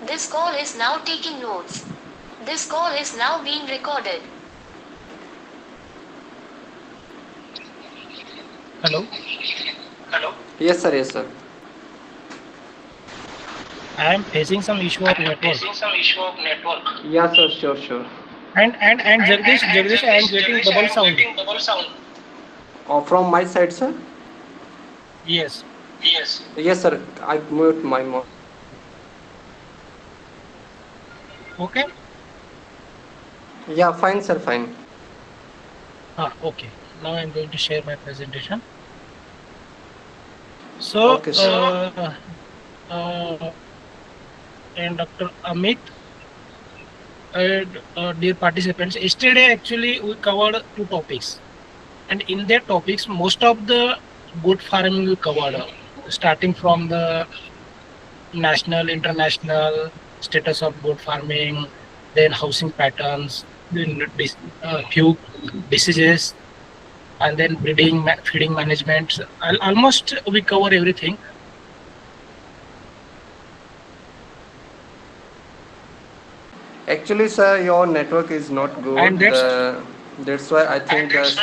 This call is now taking notes. This call is now being recorded. Hello. Yes, sir. Yes, sir. I am facing some issue of network. Yeah, sir. Sure. And Jagdish, I am getting double sound. From my side, sir. Yes. Yes, sir. I mute my mouth. Okay. Yeah, fine, sir. Fine. Okay. Now I am going to share my presentation. So, Okay, sir. uh, and Dr. Amit, and dear participants, yesterday actually we covered two topics, and in their topics, most of the goat farming we covered, starting from the national, international status of goat farming, then housing patterns, then few diseases, and then breeding, feeding management. Almost we cover everything. Actually, sir, your network is not And good. That's why I think that.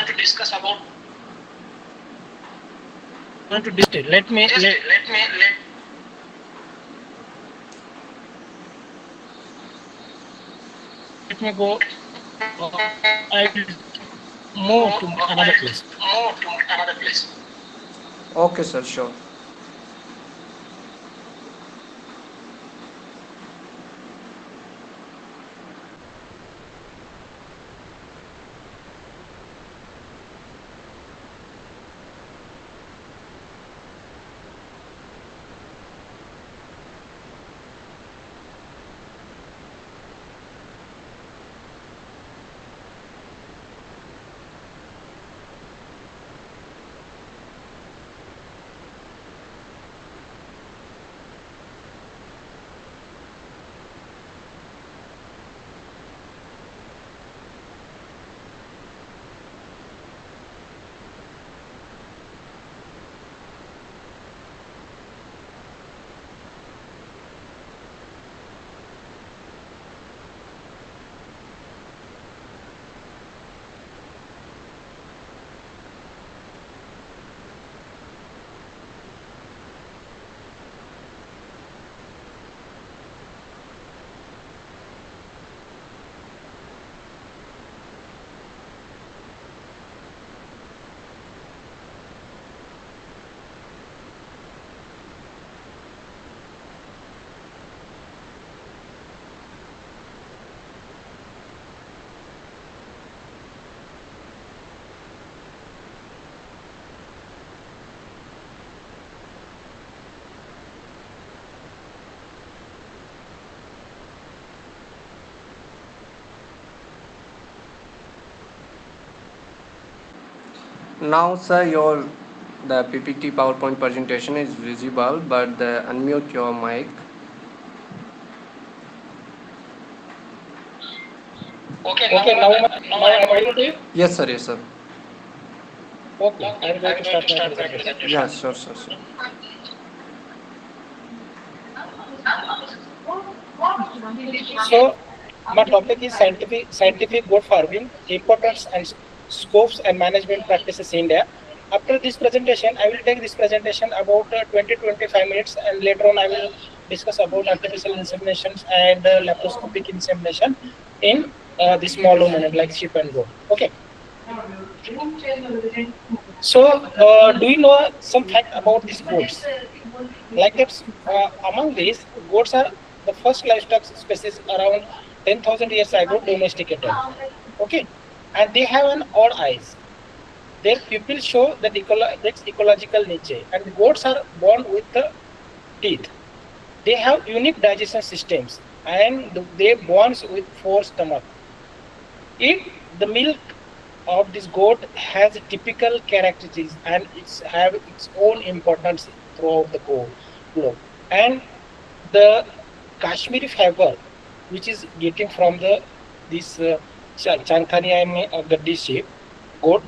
going to discuss. Let me go. I will move to another place. Okay, sir. Sure. Now, sir, your the PPT PowerPoint presentation is visible, but unmute your mic. Okay, now I am audible to you. Yes, sir. Yes, sir. Okay, I am going to start my presentation. Yeah, sure. So, my topic is scientific goat farming, importance and scopes and management practices in India. After this presentation, I will take this presentation about 20-25 minutes, and later on I will discuss about artificial inseminations and laparoscopic insemination in the small ruminant like sheep and goat. Okay. So, do you know some fact about these goats? Like that, among these, goats are the first livestock species around 10,000 years ago domesticated. Okay, and they have an odd eyes. Their pupils show that that's ecological niche, and goats are born with the teeth. They have unique digestion systems, and they born with four stomach. The milk of this goat has typical characteristics, and it's have its own importance throughout the globe. And the Kashmiri fiber, which is getting from this Chanthania of the dish sheep goat,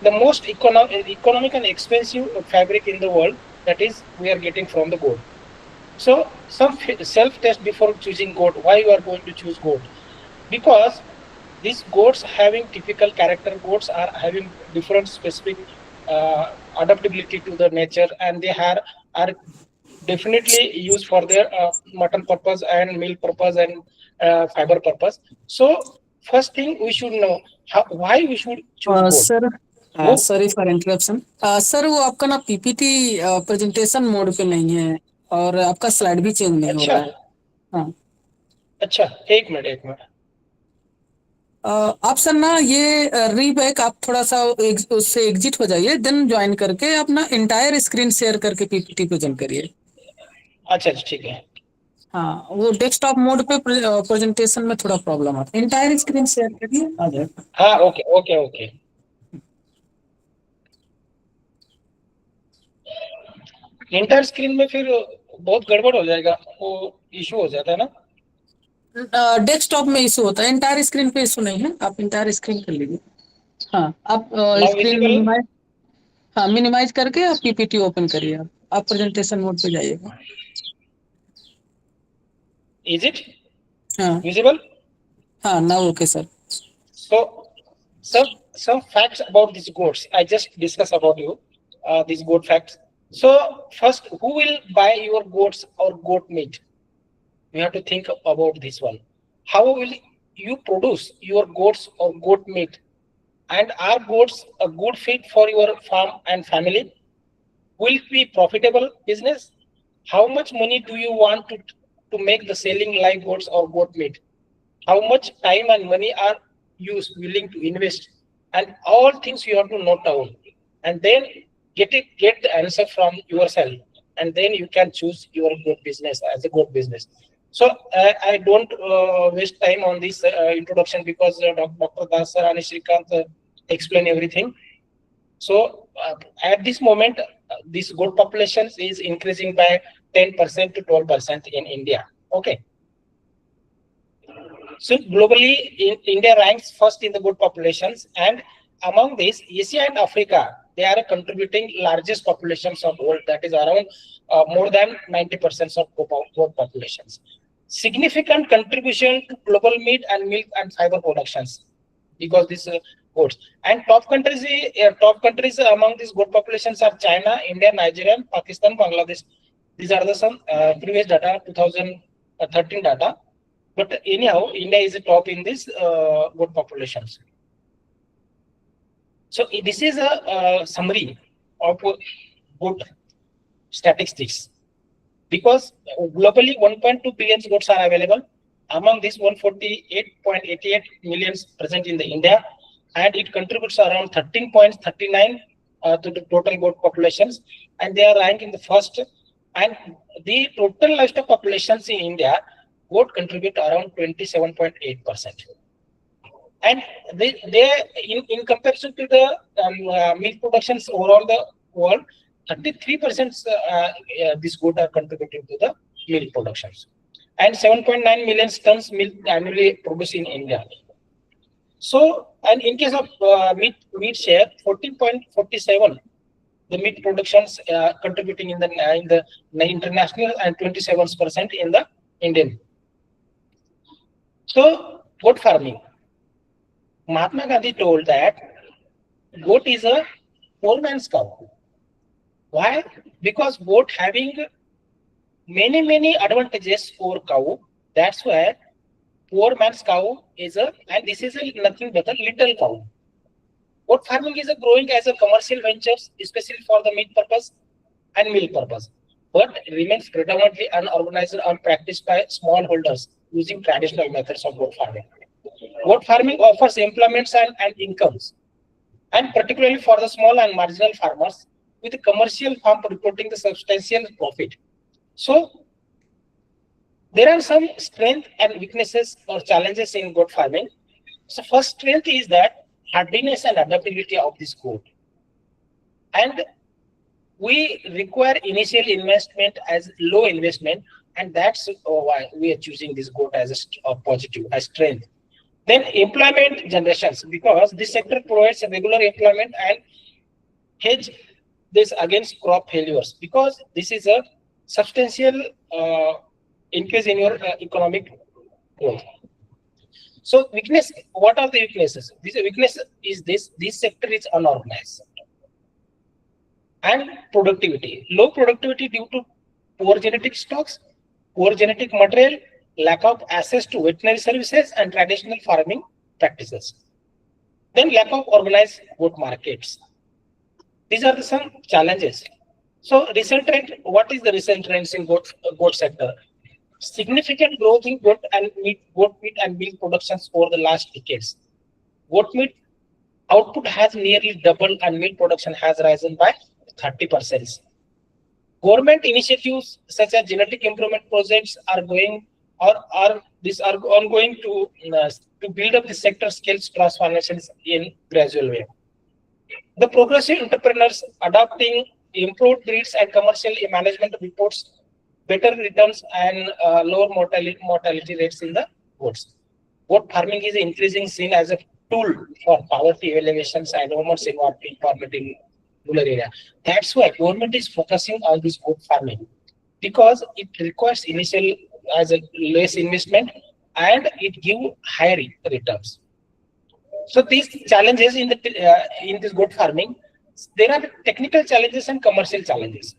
the most economic and expensive fabric in the world, that is we are getting from the goat. So some self-test before choosing goat. Why you are going to choose goat? Because these goats having typical character. Goats are having different specific uh, adaptability to the nature, and are definitely used for their mutton purpose and meal purpose and fiber purpose. So first thing we should know why we should choose goat. Sir Who? Sorry for interruption sir, वो आपका ना PPT presentation mode पे नहीं है और आपका slide भी change नहीं हो अच्छा रहा है। हाँ, अच्छा, एक मिनट एक मिनट। आप सर ना ये रीबैक आप थोड़ा सा उससे एग्जिट हो जाइए, देन ज्वाइन करके अपना इंटायर स्क्रीन शेयर करके पीपीटी प्रेजेंट करिए। अच्छा अच्छा, ठीक है। हाँ, वो डेस्कटॉप मोड पे प्रेजेंटेशन में थोड़ा प्रॉब्लम आता है। इंटायर स्क्रीन शेयर करिए, आ जाएगा। हाँ, okay okay okay. Inter screen में फिर बहुत गड़बड़ हो जाएगा, वो इशू हो जाता है ना। डेस्कटॉप में इशू होता है, इंटायर स्क्रीन पे इशू नहीं है। आप इंटायर स्क्रीन कर लीजिए। हाँ, आप नाउ स्क्रीन विजिबल। मिनिमाइज, हाँ मिनिमाइज करके आप पीपीटी ओपन करिए। आप प्रेजेंटेशन मोड पे जाइएगा। इज इट हाँ विजिबल? हाँ, now okay sir. So some facts about these goats. I just discuss about you these goat facts. So first, who will buy your goats or goat meat? You have to think about this one. How will you produce your goats or goat meat? And are goats a good fit for your farm and family? Will it be profitable business? How much money do you want to make the selling live goats or goat meat? How much time and money are you willing to invest? And all things you have to note down, and then get the answer from yourself, and then you can choose your good business as a good business. So I don't waste time on this introduction, because Dr. Das sir and Shrikant explain everything. So at this moment, this goat population is increasing by 10% to 12% in India. Okay. So globally, India ranks first in the goat populations, and among these, Asia and Africa, they are contributing largest populations of goat. That is around more than 90% of goat populations. Significant contribution to global meat and milk and fiber productions, because these goats. And top countries among these goat populations are China, India, Nigeria, Pakistan, Bangladesh. These are the some previous data, 2013 data. But anyhow, India is the top in this goat populations. So this is a summary of goat statistics. Because globally 1.2 billion goats are available. Among this, 148.88 million present in the India, and it contributes around 13.39 to the total goat populations, and they are ranked in the first. And the total livestock populations in India, goat contribute around 27.8%. And they in comparison to the milk productions overall the world, 33% this goat are contributing to the milk productions, and 7.9 million tons milk annually produced in India. So, and in case of meat share, 14.47 the meat productions contributing in the international, and 27% in the Indian. So, goat farming. Mahatma Gandhi told that goat is a poor man's cow. Why? Because goat having many advantages over cow. That's why poor man's cow is and this is nothing but a little cow. Goat farming is growing as a commercial venture, especially for the meat purpose and milk purpose, but remains predominantly unorganized and practiced by smallholders using traditional methods of goat farming. Goat farming offers employments and incomes, and particularly for the small and marginal farmers, with the commercial farm reporting the substantial profit. So there are some strengths and weaknesses or challenges in goat farming. So first strength is that hardiness and adaptability of this goat. And we require initial investment as low investment, and that's why we are choosing this goat as a positive, as strength. Then employment generations, because this sector provides regular employment and hedge this against crop failures, because this is a substantial increase in your economic growth. So weakness, what are the weaknesses? This weakness is this sector is unorganized. And productivity, low productivity due to poor genetic stocks, poor genetic material, lack of access to veterinary services and traditional farming practices. Then lack of organized goat markets. These are some challenges. So recent trend, what is the recent trends in goat sector? Significant growth in goat meat and milk productions over the last decades. Goat meat output has nearly doubled and milk production has risen by 30%. Government initiatives such as genetic improvement projects are going or are ongoing to build up the sector skills transformations in gradual way. The progressive entrepreneurs adopting improved breeds and commercial management reports better returns and lower mortality rates in the goats. Goat farming is increasing seen as a tool for poverty alleviations and women's empowerment in rural area. That's why government is focusing on this goat farming, because it requires initial as a less investment and it give higher returns. So these challenges in this goat farming, there are technical challenges and commercial challenges.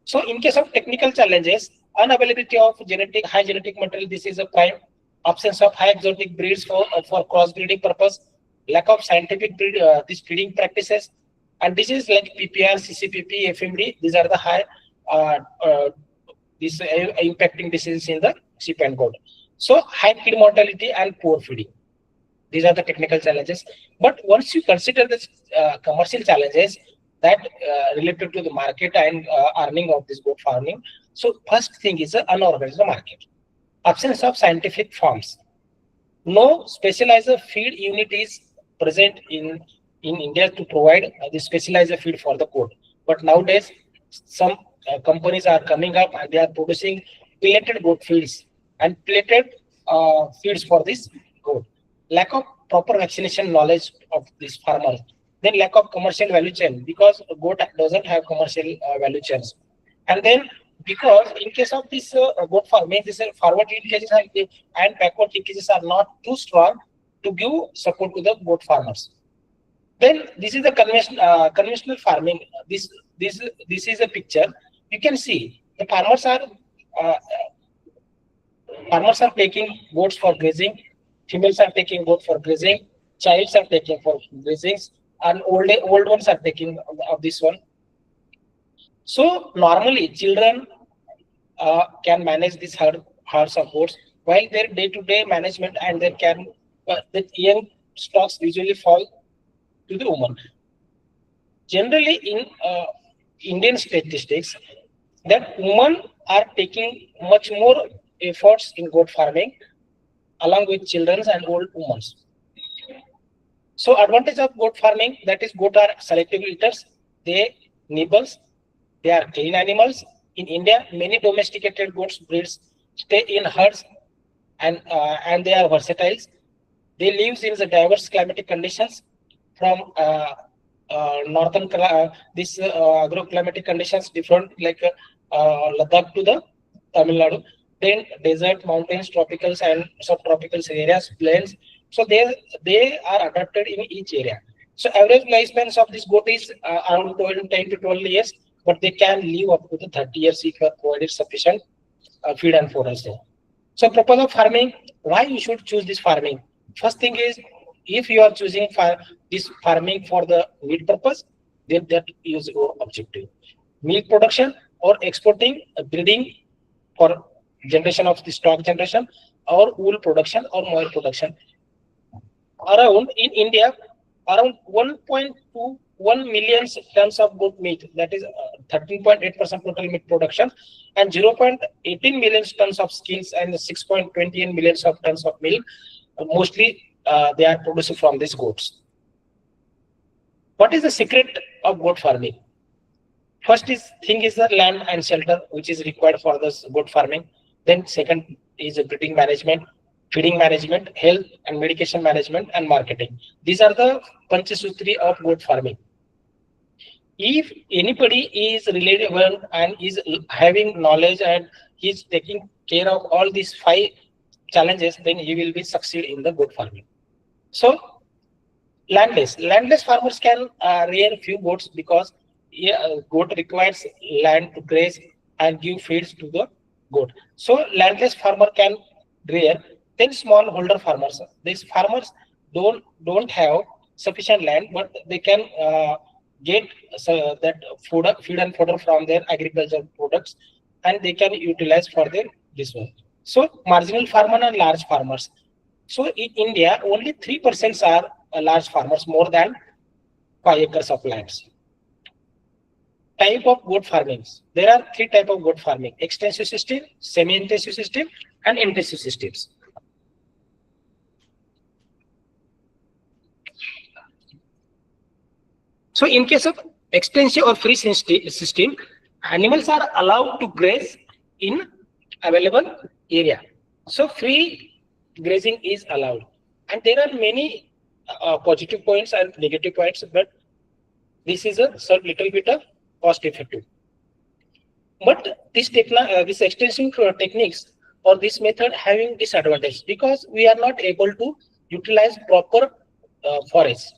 So in case of technical challenges, unavailability of high genetic material, this is a prime. Absence of high exotic breeds for crossbreeding purpose, lack of scientific these breeding practices, and diseases like PPR, CCPP, FMD. These are the high impacting diseases in the sheep and goat. So high feed mortality and poor feeding. These are the technical challenges. But once you consider the commercial challenges that related to the market and earning of this goat farming, so first thing is the unorganized market. Absence of scientific farms. No specialized feed unit is present in India to provide the specialized feed for the goat. But nowadays, some companies are coming up and they are producing pelleted goat feeds and pelleted feeds for this goat. Lack of proper vaccination knowledge of these farmers. Then lack of commercial value chain, because goat doesn't have commercial value chains. And then because in case of this goat farming, this forward linkages and backward linkages are not too strong to give support to the goat farmers. Then this is the conventional farming. This is a picture. You can see the farmers are taking goats for grazing. Females are taking goat for grazing. Childs are taking for grazing, and old ones are taking of this one. So normally children can manage these herds of goats, while their day-to-day management and the young stocks usually fall to the woman. Generally, in Indian statistics, that women are taking much more efforts in goat farming, along with children and old women. So advantage of goat farming, that is goat are selective eaters, they nibbles, they are clean animals. In India, many domesticated goats breeds stay in herds and they are versatile. They live in the diverse climatic conditions from northern agroclimatic conditions different like Ladakh to the Tamil Nadu. Then desert, mountains, tropicals and subtropical areas, plains. So they are adapted in each area. So average lifespans of this goat is around 10 to 12 years, but they can live up to the 30 years if you are provided sufficient feed and fodder. So purpose of farming, why you should choose this farming? First thing is, if you are choosing this farming for the meat purpose, then that is your objective. Milk production or exporting, breeding for generation of the stock generation, or wool production or mohair production. In India, around 1.21 million tons of goat meat, that is 13.8% total meat production, and 0.18 million tons of skins and 6.28 million tons of milk. Mostly they are produced from these goats. What is the secret of goat farming? First thing is the land and shelter, which is required for this goat farming. Then second is breeding management, feeding management, health and medication management, and marketing. These are the Panchasutri of goat farming. if anybody is relatable and is having knowledge and he's taking care of all these 5 challenges, then he will be succeed in the goat farming. So landless farmers can rear few goats because goat requires land to graze and give feeds to the goat. So landless farmer can rear. Then smallholder farmers. These farmers don't have sufficient land, but they can get that feed and fodder from their agricultural products, and they can utilize for their this one. So marginal farmer and large farmers. So in India, only 3% are large farmers, more than 5 acres of lands. Type of goat farming. There are 3 types of goat farming: extensive system, semi-intensive system, and intensive systems. So in case of extensive or free system, animals are allowed to graze in available area. So free grazing is allowed. And there are many positive points and negative points, but this is a little bit of cost effective. But this extensive techniques or this method having disadvantage because we are not able to utilize proper forests,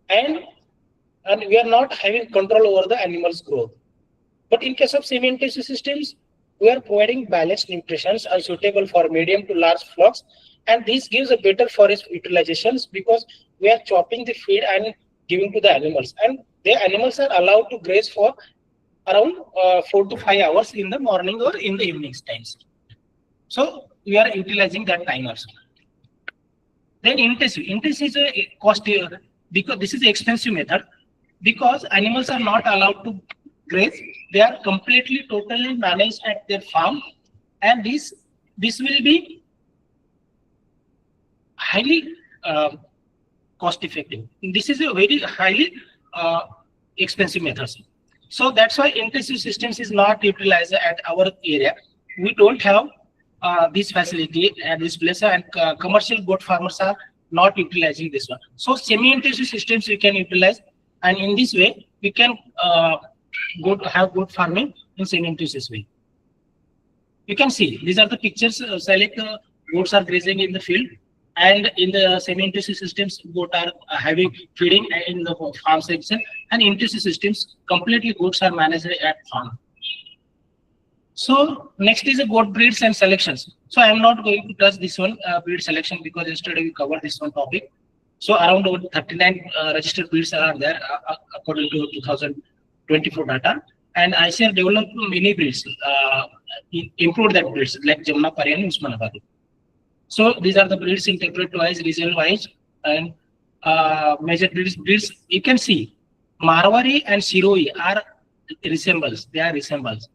and we are not having control over the animals' growth. But in case of semi-intensive systems, we are providing balanced nutrition are suitable for medium to large flocks, and this gives a better forest utilizations because we are chopping the feed and giving to the animals, and the animals are allowed to graze for around 4 to 5 hours in the morning or in the evening times. So we are utilizing that time also. Then intensive is a cost because this is an expensive method because animals are not allowed to graze. They are completely totally managed at their farm, and this will be highly cost effective. This is a very highly expensive method. So that's why intensive systems is not utilized at our area. We don't have this facility at this place, and commercial goat farmers are not utilizing this one. So semi-intensive systems we can utilize, and in this way we can have goat farming in semi-intensive way. You can see these are the pictures. Goats are grazing in the field, and in the semi-intensive systems, goats are having feeding in the farm section, and intensive systems completely goats are managed at farm. So next is the goat breeds and selections. So I am not going to touch this one breed selection because yesterday we covered this one topic. So around 39 registered breeds are there according to 2024 data, and ICAR developed many breeds, improved that breeds like Jamnapari and Usmanabadi. So these are the breeds interpreted wise, regional wise, and major breeds. You can see Marwari and Shiroi are resembles. They are resembles.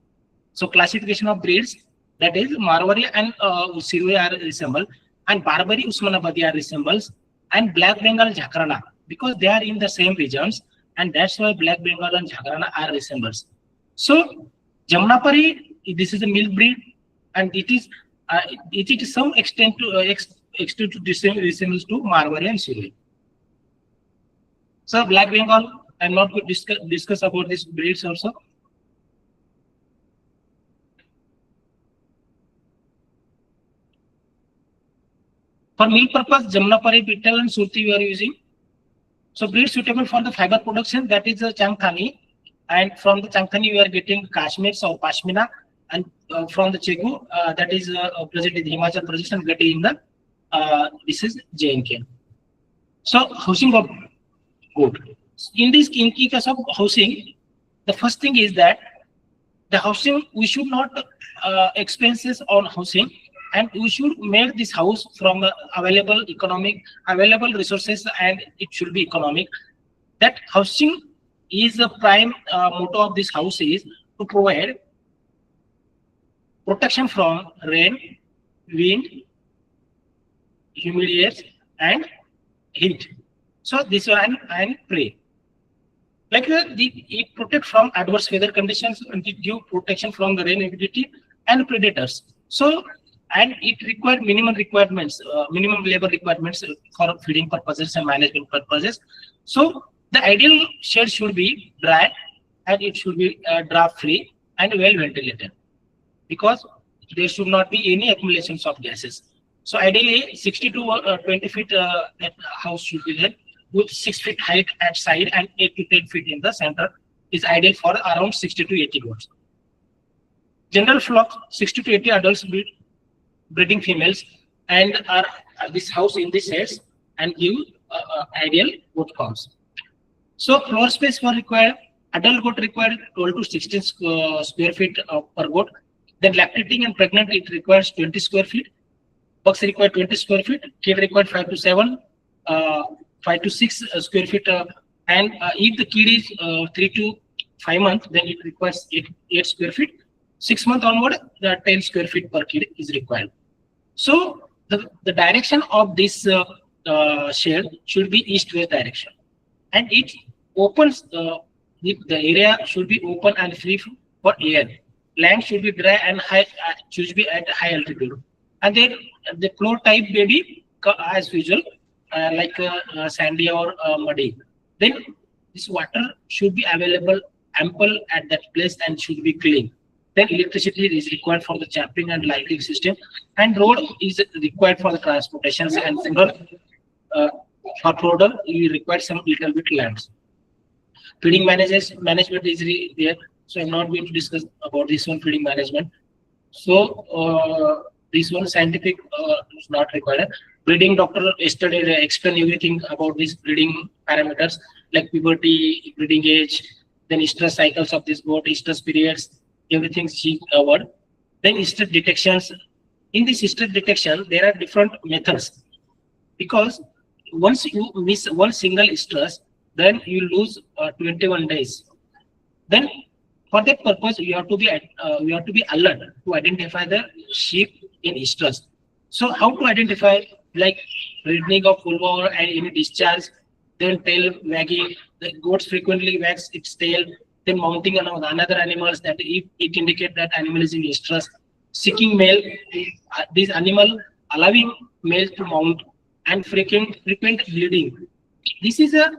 So classification of breeds, that is Marwari and Shiroi are resemble, and Barbary Usmanabadi are resembles, and Black Bengal Jhakrana because they are in the same regions, and that's why Black Bengal and Jhakrana are resembles. So Jamnapari, this is a milk breed, and it is some extent to resembles to Marwari and Shiroi. So Black Bengal, I'm not going to discuss about these breeds also. For milk purpose, Jamnapari, Bittal and Surti we are using. So breed suitable for the fiber production, that is the Changthani, and from the Changthani we are getting Kashmir or Pashmina, and from the Chegu that is present in Himachal Pradesh and getting in the this is JNK. So housing of goat. In case of housing, the first thing is that the housing we should not expenses on housing, and we should make this house from available resources, and it should be economic. That housing is the prime motto of this house is to provide protection from rain, wind, humid air, and heat. So this one and prey. Like it protect from adverse weather conditions, and it give protection from the rain, humidity, and predators. So and it required minimum requirements, minimum labor requirements for feeding purposes and management purposes. So The ideal shed should be dry and it should be draft free and well ventilated, because there should not be any accumulations of gases. So ideally 60 to 20 feet that house should be there, with 6 feet height at side and 8 to 10 feet in the center is ideal for around 60 to 80 goats. General flock 60 to 80 adults breeding females and are this house in this sheds and give ideal goat cows. So floor space for required, adult goat required 12 to 16 square feet per goat. Then lactating and pregnant, it requires 20 square feet. Bucks require 20 square feet. Kid required 5 to 7, 5 to 6 square feet. And if the kid is 3 to 5 months, then it requires 8 square feet. 6 months onward, the 10 square feet per kid is required. So the direction of this shed should be east-west direction, and it opens the area should be open and free for air. Land should be dry and high, should be at high altitude, and then the floor type may be as usual, like sandy or muddy. Then this water should be available ample at that place and should be clean. Then electricity is required for the chapping and lighting system, and road is required for the transportations and for fodder you require some little bit lands. Feeding management is there, so I'm not going to discuss about this one, feeding management. So this one scientific is not required. Breeding doctor yesterday explained everything about these breeding parameters like puberty, breeding age, then estrus cycles of this goat, estrus periods, everything she covered. Then estrus detections. In this estrus detection, there are different methods, because once you miss one single estrus, then you lose 21 days. Then for that purpose, you have to be alert to identify the sheep in estrus. So how to identify, like reddening of vulva and any discharge, then tail wagging, the goats frequently wags its tail, then mounting another animals that if it indicate that animal is in estrus, seeking male, this animal allowing male to mount, and frequent bleeding. This is a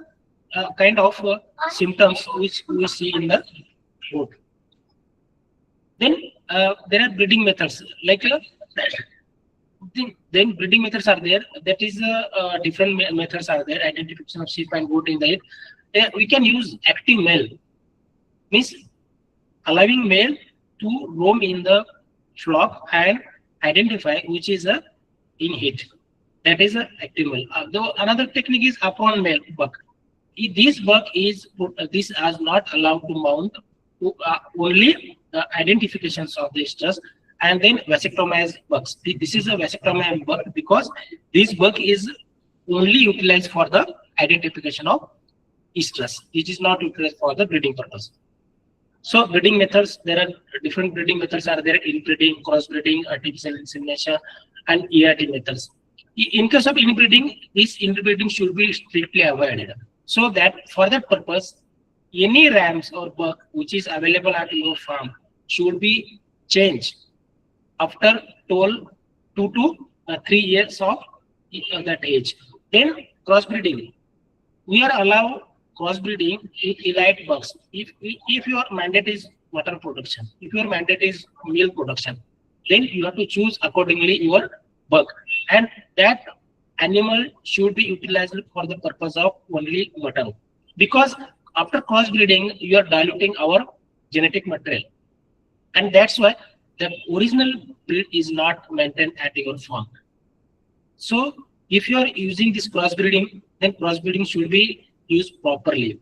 kind of symptoms which we see in the goat. Then there are breeding methods, like then breeding methods are there. That is different methods are there. Identification of sheep and goat in the we can use active male, means allowing male to roam in the flock and identify which is in heat. That is active male. Though another technique is upon male buck. This buck is not allowed to mount only identifications of the estrus, and then vasectomized bucks. This is a vasectomized buck because this buck is only utilized for the identification of estrus. It is not utilized for the breeding purpose. So breeding methods, there are different breeding methods are there: inbreeding, crossbreeding, artificial insemination, and ERT methods. In case of inbreeding, this inbreeding should be strictly avoided. So that for that purpose, any rams or buck which is available at your farm should be changed after 2 to 3 years of that age. Then crossbreeding, we are allowed crossbreeding with elite bucks. If your mandate is water production, if your mandate is milk production, then you have to choose accordingly your buck, and that animal should be utilized for the purpose of only mutton, because after crossbreeding you are diluting our genetic material, and that's why the original breed is not maintained at your farm. So if you are using this crossbreeding, then crossbreeding should be used properly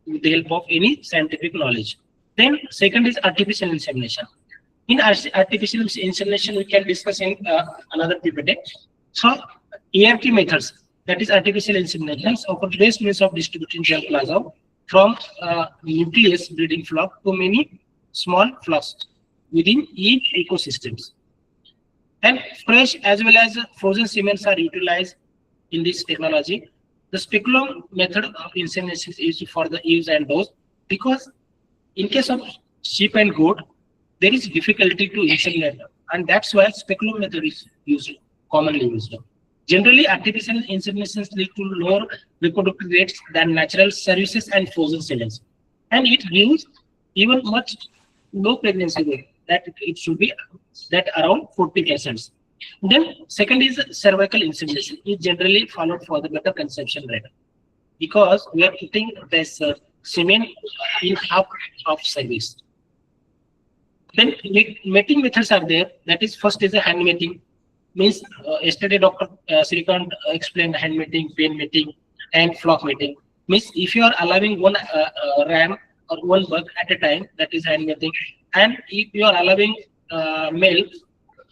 with the help of any scientific knowledge. Then second is artificial insemination. In artificial insemination, we can discuss in another PPT. So ERT methods, that is artificial insemination, offer best means of distributing gel plasma from nucleus breeding flock to many small flocks within each ecosystems. And fresh as well as frozen semens are utilized in this technology. The speculum method of insemination is used for the ewes and does, because in case of sheep and goat, there is difficulty to inseminate them, and that's why speculum method is used, commonly used. Generally, artificial inseminations lead to lower reproductive rates than natural services and frozen cellulose. And it gives even much low pregnancy rate, that it should be that around 40%. Then second is cervical insemination, is generally followed for the better conception rate, because we are putting this semen in half of cervix. Then mating methods are there. That is, first is a hand mating. Means yesterday Dr. Srikant explained hand mating, pen mating, and flock mating. Means if you are allowing one ram or one buck at a time, that is hand mating. And if you are allowing male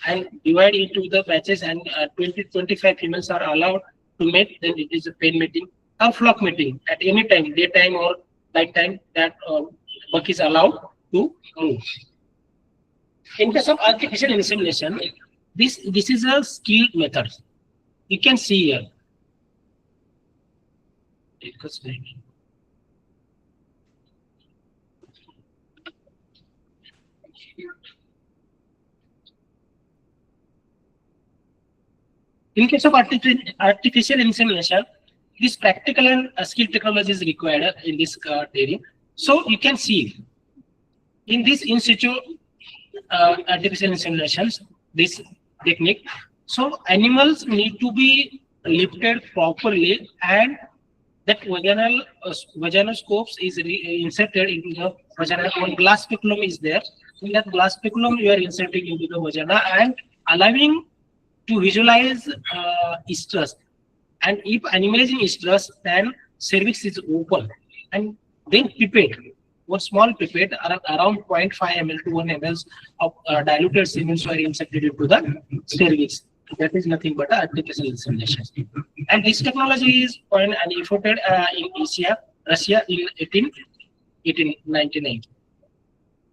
and divide into the batches, and 20-25 females are allowed to mate, then it is a pen mating or flock mating. At any time, daytime or night time, that buck is allowed to move. In case of artificial insemination, this is a skilled method. You can see here. In case of artificial insemination, this practical and skill technology is required in this dairy. So you can see in this in situ artificial inseminations, this technique. So animals need to be lifted properly, and that vaginal scopes is inserted into the vagina. One glass speculum is there. In that glass speculum, you are inserting into the vagina and allowing to visualize estrus. And if animal is in estrus, then cervix is open, and then pipette. One small pipette around 0.5 ml to 1 ml of diluted semen were inserted into the cervix. That is nothing but artificial insemination. And this technology is coined and imported in Russia in 1899.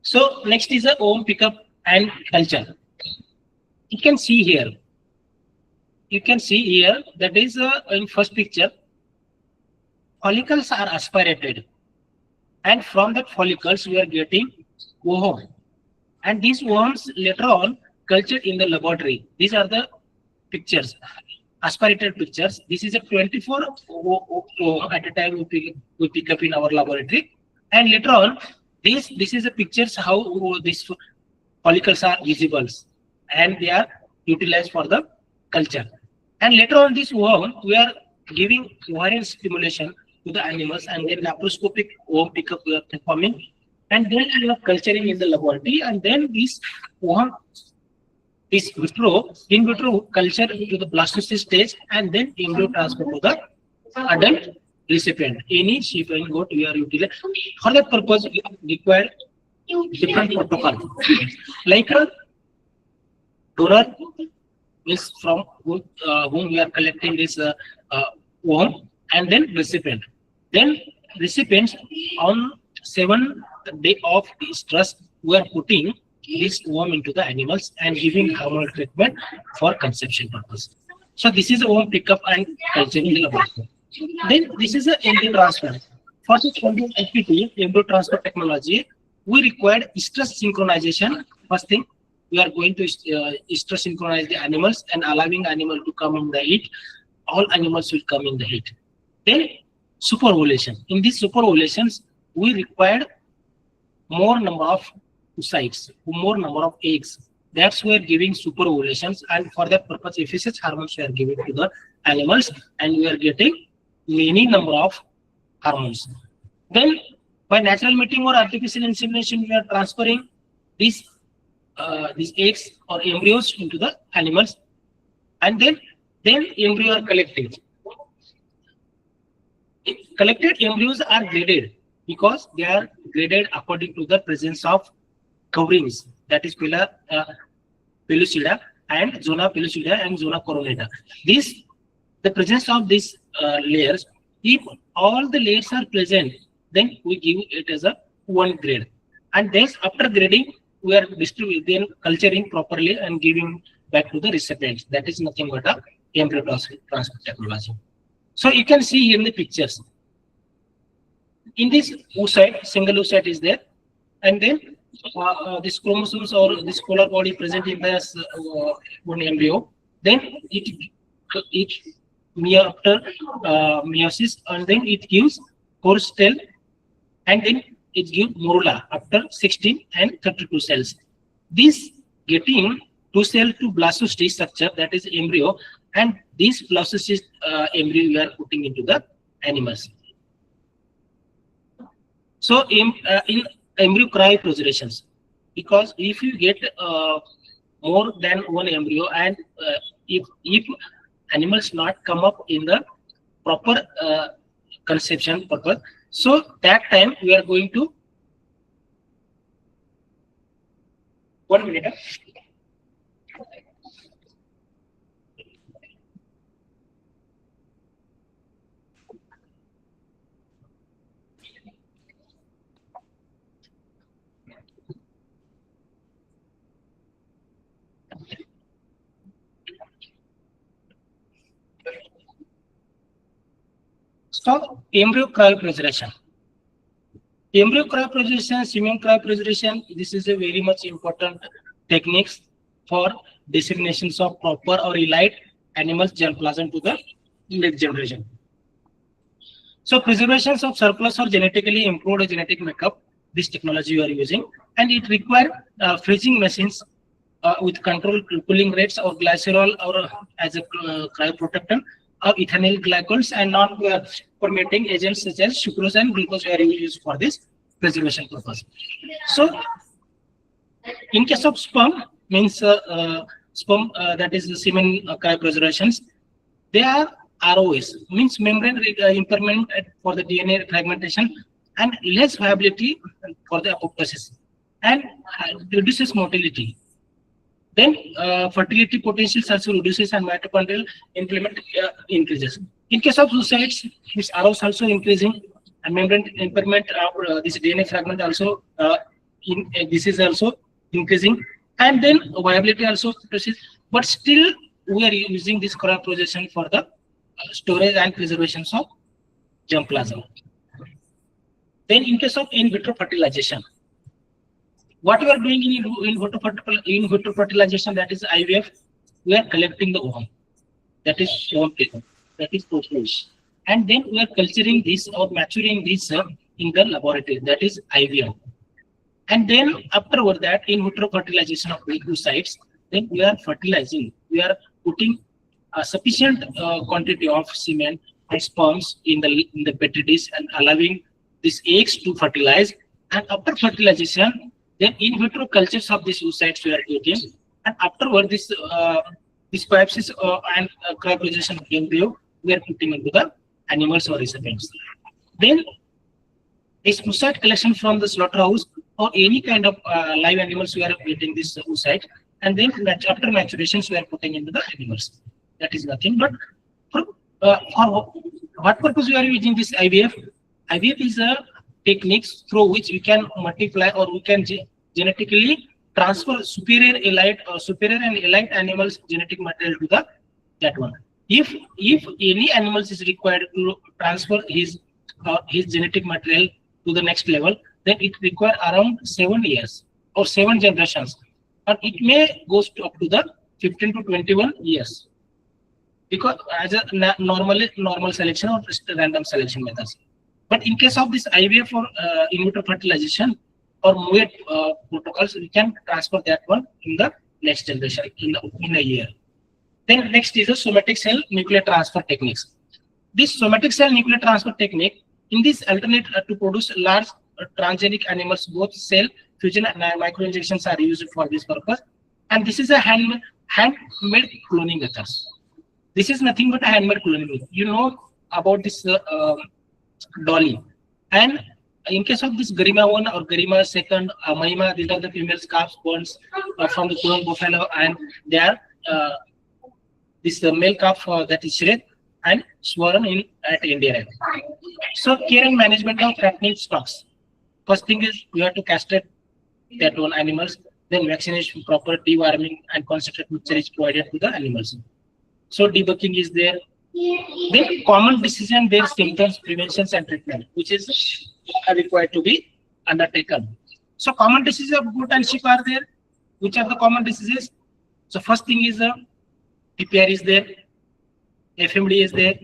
So next is a ovum pickup and culture. You can see here. That is in first picture, follicles are aspirated. And from that follicles, we are getting ovum. And these ovums later on cultured in the laboratory. These are the pictures, aspirated pictures. This is a 24 at a time we pick up in our laboratory. And later on, this is a pictures how these follicles are visible, and they are utilized for the culture. And later on, this ovum, we are giving ovarian stimulation to the animals, and then laparoscopic ovum pickup we are performing, and then we are culturing in the laboratory, and then this ovum, this in vitro culture to the blastocyst stage, and then embryo transfer to the adult recipient. Any sheep and goat we are utilizing. For that purpose, we require different protocol. Like a donor is from whom we are collecting this ovum, and then recipient. Then recipients on 7th day of the stress, we are putting this ovum into the animals and giving hormonal treatment for conception purpose. So this is ovum pickup and culture in the laboratory. Then this is the embryo transfer. For this embryo transfer technology, we required stress synchronization. First thing, we are going to stress synchronize the animals and allowing animal to come in the heat. All animals will come in the heat. Then superovulation. In these superovulations, we required more number of oocytes, more number of eggs. That's why we are giving superovulations, and for that purpose, FSH hormones we are giving to the animals, and we are getting many number of hormones. Then by natural mating or artificial insemination, we are transferring these eggs or embryos into the animals, and then embryo are collected. Collected embryos are graded because they are graded according to the presence of coverings, that is pellucida and zona pellucida and zona coronata. The presence of these layers, if all the layers are present, then we give it as a 1 grade. And then after grading, we are distributing, culturing properly and giving back to the recipients. That is nothing but a embryo transfer technology. So you can see here in the pictures. In this oocyte, single oocyte is there, and then this chromosomes or this polar body present in the one embryo. Then it it after meiosis, and then it gives core cell, and then it gives morula after 16 and 32 cells. This getting 2 cell to blastocyst structure, that is embryo, and this blastocyst embryo we are putting into the animals. So in embryo cryopreservations, because if you get more than one embryo, and if animals not come up in the proper conception purpose, so that time we are going to 1 minute. So embryo cryopreservation. Embryo cryopreservation, simian cryopreservation, this is a very much important techniques for disseminations of proper or elite animals germplasm to the next generation. So preservations of surplus or genetically improved genetic makeup, this technology you are using, and it requires freezing machines with controlled cooling rates, or glycerol, or as a cryoprotectant, or ethanol glycols, and non-fermenting agents such as sucrose and glucose are used for this preservation purpose. So in case of sperm, means sperm, that is the semen cryopreservations, they are ROS, means membrane impairment for the DNA fragmentation, and less viability for the apoptosis, and reduces motility. Then fertility potential also reduces, and mitochondrial implement increases. In case of suicides, this ROS also increasing, and membrane impairment of this DNA fragment also this is also increasing, and then viability also reduces. But still, we are using this cryopreservation for the storage and preservation of germplasm. Then in case of in vitro fertilization, what we are doing in vitro fertilization, that is IVF, we are collecting the ovum, that is ovum, and then we are culturing this or maturing this in the laboratory, that is IVM. And then afterward that, in vitro fertilization of oocytes, then we are fertilizing, we are putting a sufficient quantity of semen and sperms in the petri dish and allowing these eggs to fertilize. And after fertilization, then in vitro cultures of these oocytes we are getting, and afterward this biopsies and cryopreservation of embryo we are putting into the animals or recipients. Then this oocyte collection from the slaughterhouse or any kind of live animals, we are getting this oocyte, and then after maturations we are putting into the animals. That is nothing but for what purpose we are using this IVF? IVF is a technique through which we can multiply, or we can genetically transfer superior and elite animals genetic material to that one. If any animals is required to transfer his genetic material to the next level, then it requires around 7 years or 7 generations, and it may goes to up to the 15 to 21 years, because as a normal selection or just random selection methods. But in case of this IVF or in vitro fertilization or MUET protocols, we can transfer that one in the next generation in a year. Then next is the somatic cell nuclear transfer techniques. This somatic cell nuclear transfer technique, in this alternate to produce large transgenic animals, both cell fusion and microinjections are used for this purpose. And this is a handmade cloning methods. This is nothing but a handmade cloning. You know about this dolly. And in case of this Garima 1 or Garima 2nd, Mahima, these are the female calves born from the clone buffalo, and they are this male calf that is shred and sworn in at India. So care and management of fattening stocks. First thing is we have to castrate that one animals, then vaccination, proper deworming and concentrate mixture is provided to the animals. So debugging is there. Then common disease and their symptoms, preventions and treatment, which is required to be undertaken. So common diseases of goat and sheep are there. Which are the common diseases? So first thing is PPR is there, FMD is there,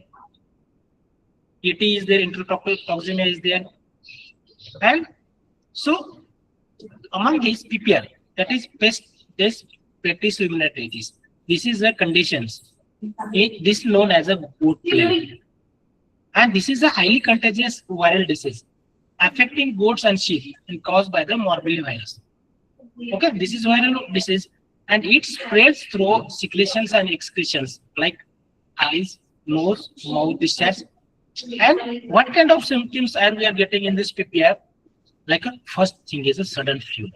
ET is there, intratoxemia is there, and so among these PPR, that is pest practice luminatitis. This is the conditions. This is known as a goat plague, and this is a highly contagious viral disease affecting goats and sheep and caused by the morbillivirus. Okay, this is viral disease, and it spreads through secretions and excretions like eyes, nose, mouth discharge. And what kind of symptoms are we getting in this PPR? Like first thing is a sudden fever,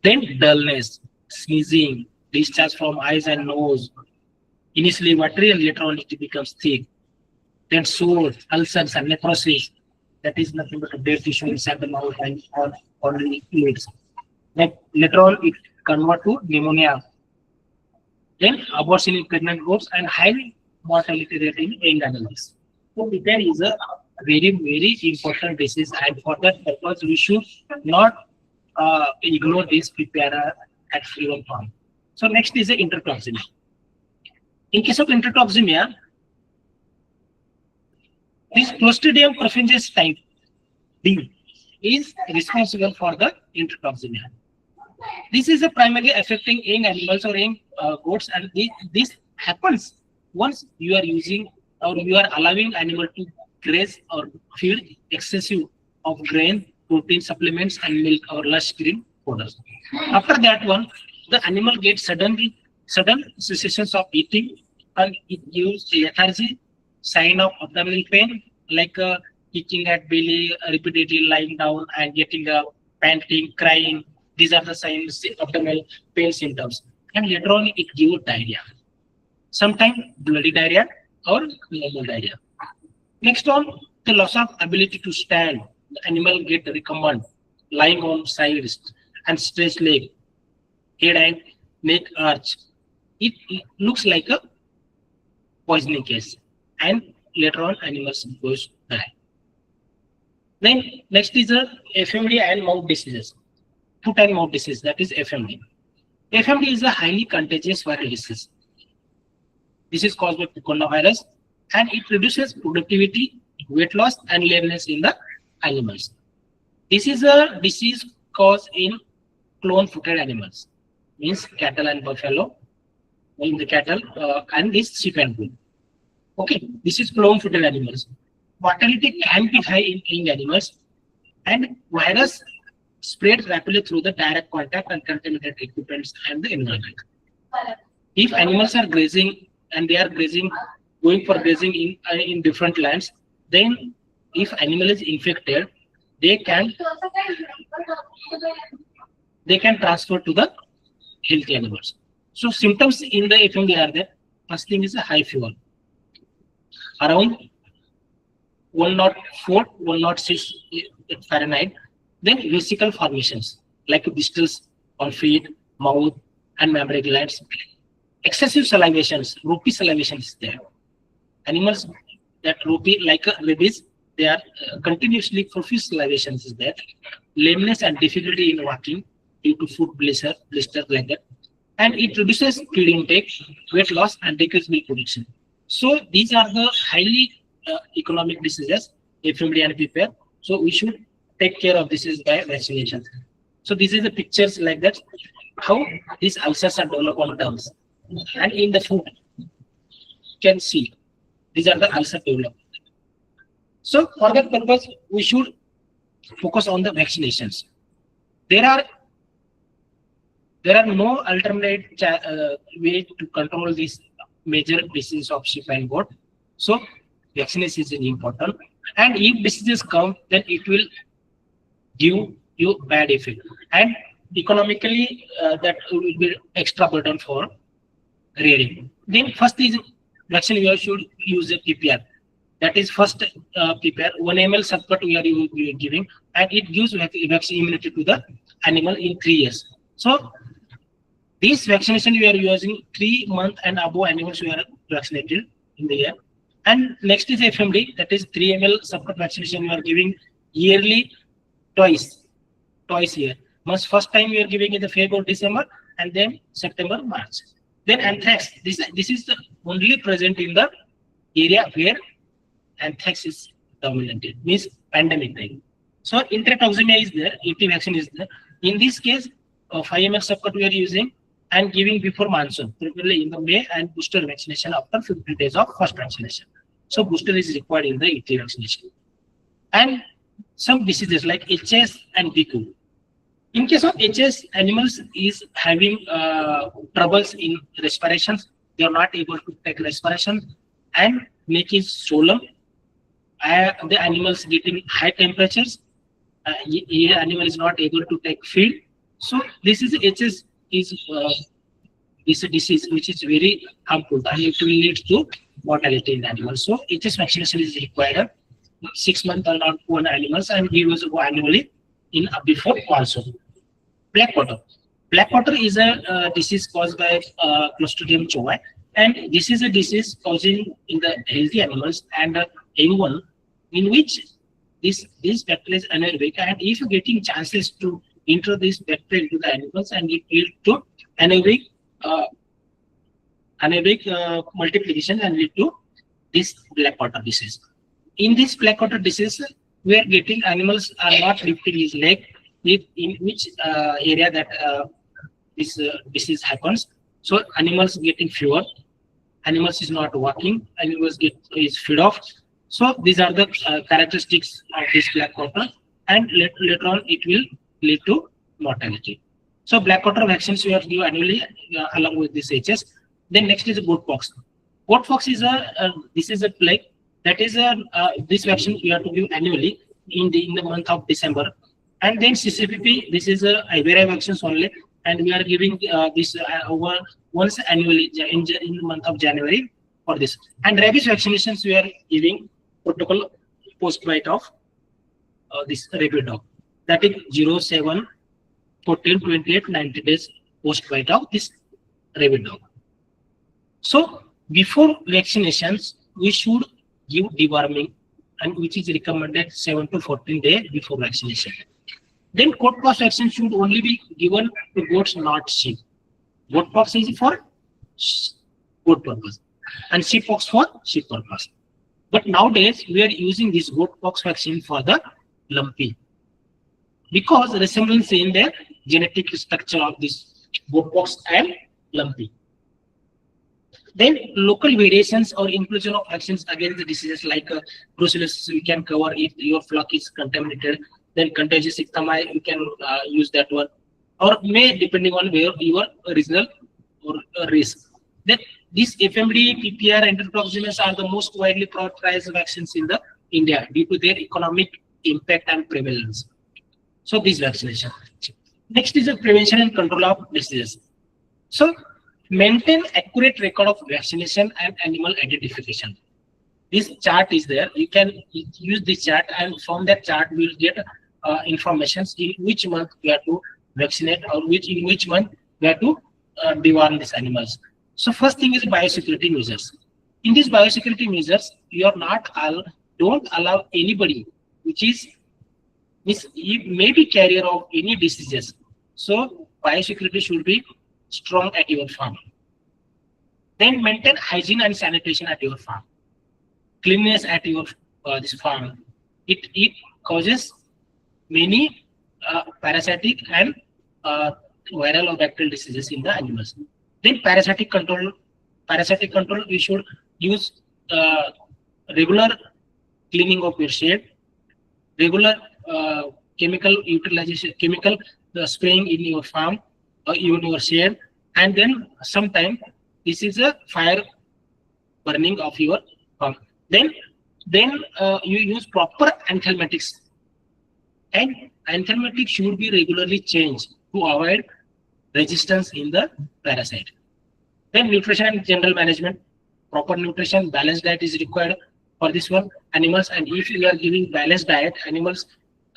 then dullness, sneezing, discharge from eyes and nose. Initially watery and later on it becomes thick. Then sores, ulcers and necrosis. That is nothing but a dead tissue inside the mouth and on the lids. Then later on it convert to pneumonia. Then abortion in pregnant goats and high mortality rate in young animals. So there is a very, very important disease, and for that purpose we should not ignore this PPR at free of harm. So next is the intratoxemia. In case of intratoxemia, this Clostridium perfringens type D is responsible for the intratoxemia. This is primarily affecting young animals or young goats, and this happens once you are using or you are allowing animal to graze or feed excessive of grain, protein supplements and milk or lush green foders. After that one, the animal gets sudden cessations of eating, and it gives lethargy, sign of abdominal pain like itching at belly, repeatedly lying down and getting panting, crying. These are the signs, abdominal pain symptoms. And later on it gives diarrhea. Sometimes bloody diarrhea or normal diarrhea. Next on, the loss of ability to stand. The animal get recumbent, lying on sides and stretched leg, head and neck arch. It looks like a poisoning case, and later on animals goes die. Then next is the FMD and mouth diseases. Foot and mouth disease, that is FMD. FMD is a highly contagious viral disease. This is caused by picornavirus, and it reduces productivity, weight loss, and lameness in the animals. This is a disease caused in clone-footed animals, means cattle and buffalo, in the cattle, and this sheep and goat. Okay, this is clone-footed animals. Mortality can be high in young animals, and virus spread rapidly through the direct contact and contaminated equipments and the environment. If animals are grazing and they are grazing, going for grazing in different lands, then if animal is infected, they can transfer to the healthy animals. So symptoms in the FMD are there. First thing is a high fever, around 104, 106 Fahrenheit. Then vesicle formations like blisters on feet, mouth, and mammary glands. Excessive salivations, ropey salivation is there. Animals that ropey like rabies, they are continuously profuse salivations is there. Lameness and difficulty in walking due to foot blisters like that. And it reduces feed intake, weight loss, and decreased milk production. So these are the highly economic diseases, FMD and PPR. So we should take care of this is by vaccination. So this is the pictures like that, how these ulcers are developed on terms. And in the food, you can see these are the ulcer developed. So for that purpose, we should focus on the vaccinations. There are no alternate way to control this major disease of sheep and goat. So vaccination is important. And if diseases come, then it will give you bad effect. And economically, that will be extra burden for rearing. Then first is vaccine, we should use a PPR. That is first PPR, 1 ml subcut we are giving, and it gives vaccine immunity to the animal in 3 years. So this vaccination we are using 3 months and above animals we are vaccinated in the year. And next is FMD, that is 3 ml subcut vaccination we are giving yearly, twice year. First time we are giving in the February, December, and then September, March. Then anthrax, this is the only present in the area where anthrax is dominated, means pandemic time. So intratoxemia is there, ET vaccine is there. In this case, 5 ml subcut we are using and giving before monsoon, particularly in the May, and booster vaccination after 50 days of first vaccination. So booster is required in the ET vaccination. And some diseases like HS and BQ. In case of HS, animals is having troubles in respiration. They are not able to take respiration, and neck is swollen. The animals getting high temperatures. Animal is not able to take feed. So this is HS is a disease which is very harmful, and it will lead to mortality in animals. So HS vaccination is required. 6 months or not one animals, and we use annually in before monsoon. Black water. Black water is a disease caused by Clostridium chovy, and this is a disease causing in the healthy animals and young one, in which this bacteria is anaerobic, and if you're getting chances to enter this bacteria into the animals, and it lead to anaerobic multiplication and lead to this black water disease. In this black water disease, we are getting animals are not lifting his leg, in which area that this disease happens. So animals getting fever, animals is not walking, animals is fed off. So these are the characteristics of this black water, and later on it will lead to mortality. So black water vaccines we have to give annually along with this HS. Then next is goat pox. Goat pox is this is a plague. That is this vaccine we have to give annually in the month of December. And then CCPP, this is a Iberia vaccines only, and we are giving this once annually in the month of January for this. And rabies vaccinations we are giving protocol post-bite of this rabies dog. That is 0, 7, 14, 28, 90 days post-bite of this rabies dog. So before vaccinations, we should give deworming, and which is recommended 7 to 14 days before vaccination. Then goat pox vaccine should only be given to goats, not sheep. Goat pox is for goat purpose, and sheep pox for sheep purpose. But nowadays we are using this goat pox vaccine for the lumpy, because resemblance in the genetic structure of this goat pox and lumpy. Then local variations or inclusion of vaccines against the diseases like brucellosis we can cover if your flock is contaminated. Then contagious ectomy you can use that one, or may depending on where your regional or risk. Then these FMD, PPR, enterotoxins are the most widely prioritized vaccines in the India due to their economic impact and prevalence. So this vaccination. Next is the prevention and control of diseases. So maintain accurate record of vaccination and animal identification. This chart is there. You can use this chart, and from that chart we will get information in which month we have to vaccinate, or in which month we have to deworm these animals. So first thing is biosecurity measures. In these biosecurity measures, you are not don't allow anybody which is maybe carrier of any diseases. So biosecurity should be strong at your farm. Then maintain hygiene and sanitation at your farm. Cleanliness at your this farm. It causes many parasitic and viral or bacterial diseases in the animals. Then parasitic control. Parasitic control, you should use regular cleaning of your shed, regular chemical utilization, chemical spraying in your farm or even your shed, and then sometime this is a fire burning of your farm. Then you use proper anthelmintics, and anthelmintics should be regularly changed to avoid resistance in the parasite. Then nutrition and general management, proper nutrition, balanced diet is required for this one animals, and if you are giving balanced diet, animals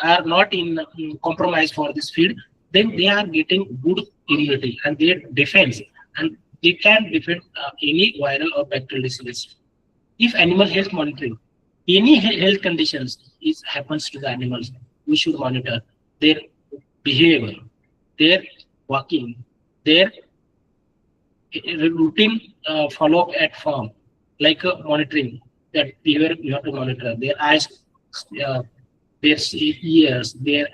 are not in compromise for this feed, then they are getting good immunity and their defense, and they can defend any viral or bacterial disease. If animal health monitoring, any health conditions happens to the animals, we should monitor their behavior, their walking, their routine follow-up at farm, like monitoring that behavior you have to monitor their eyes, uh, their ears, their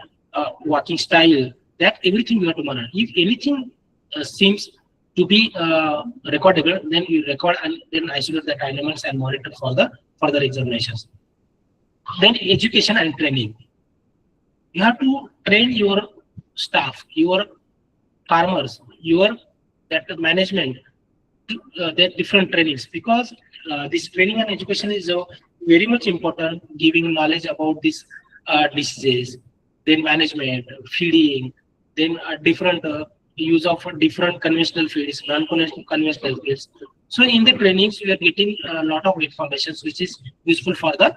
walking style. That everything you have to monitor. If anything seems to be recordable, then you record and then isolate the elements and monitor for the further examinations. Then education and training. You have to train your staff, your farmers, your that management, their different trainings, because this training and education is very much important, giving knowledge about this diseases, then management, feeding, then different use of different conventional feeds, non-conventional feeds. So in the trainings, you are getting a lot of information which is useful for the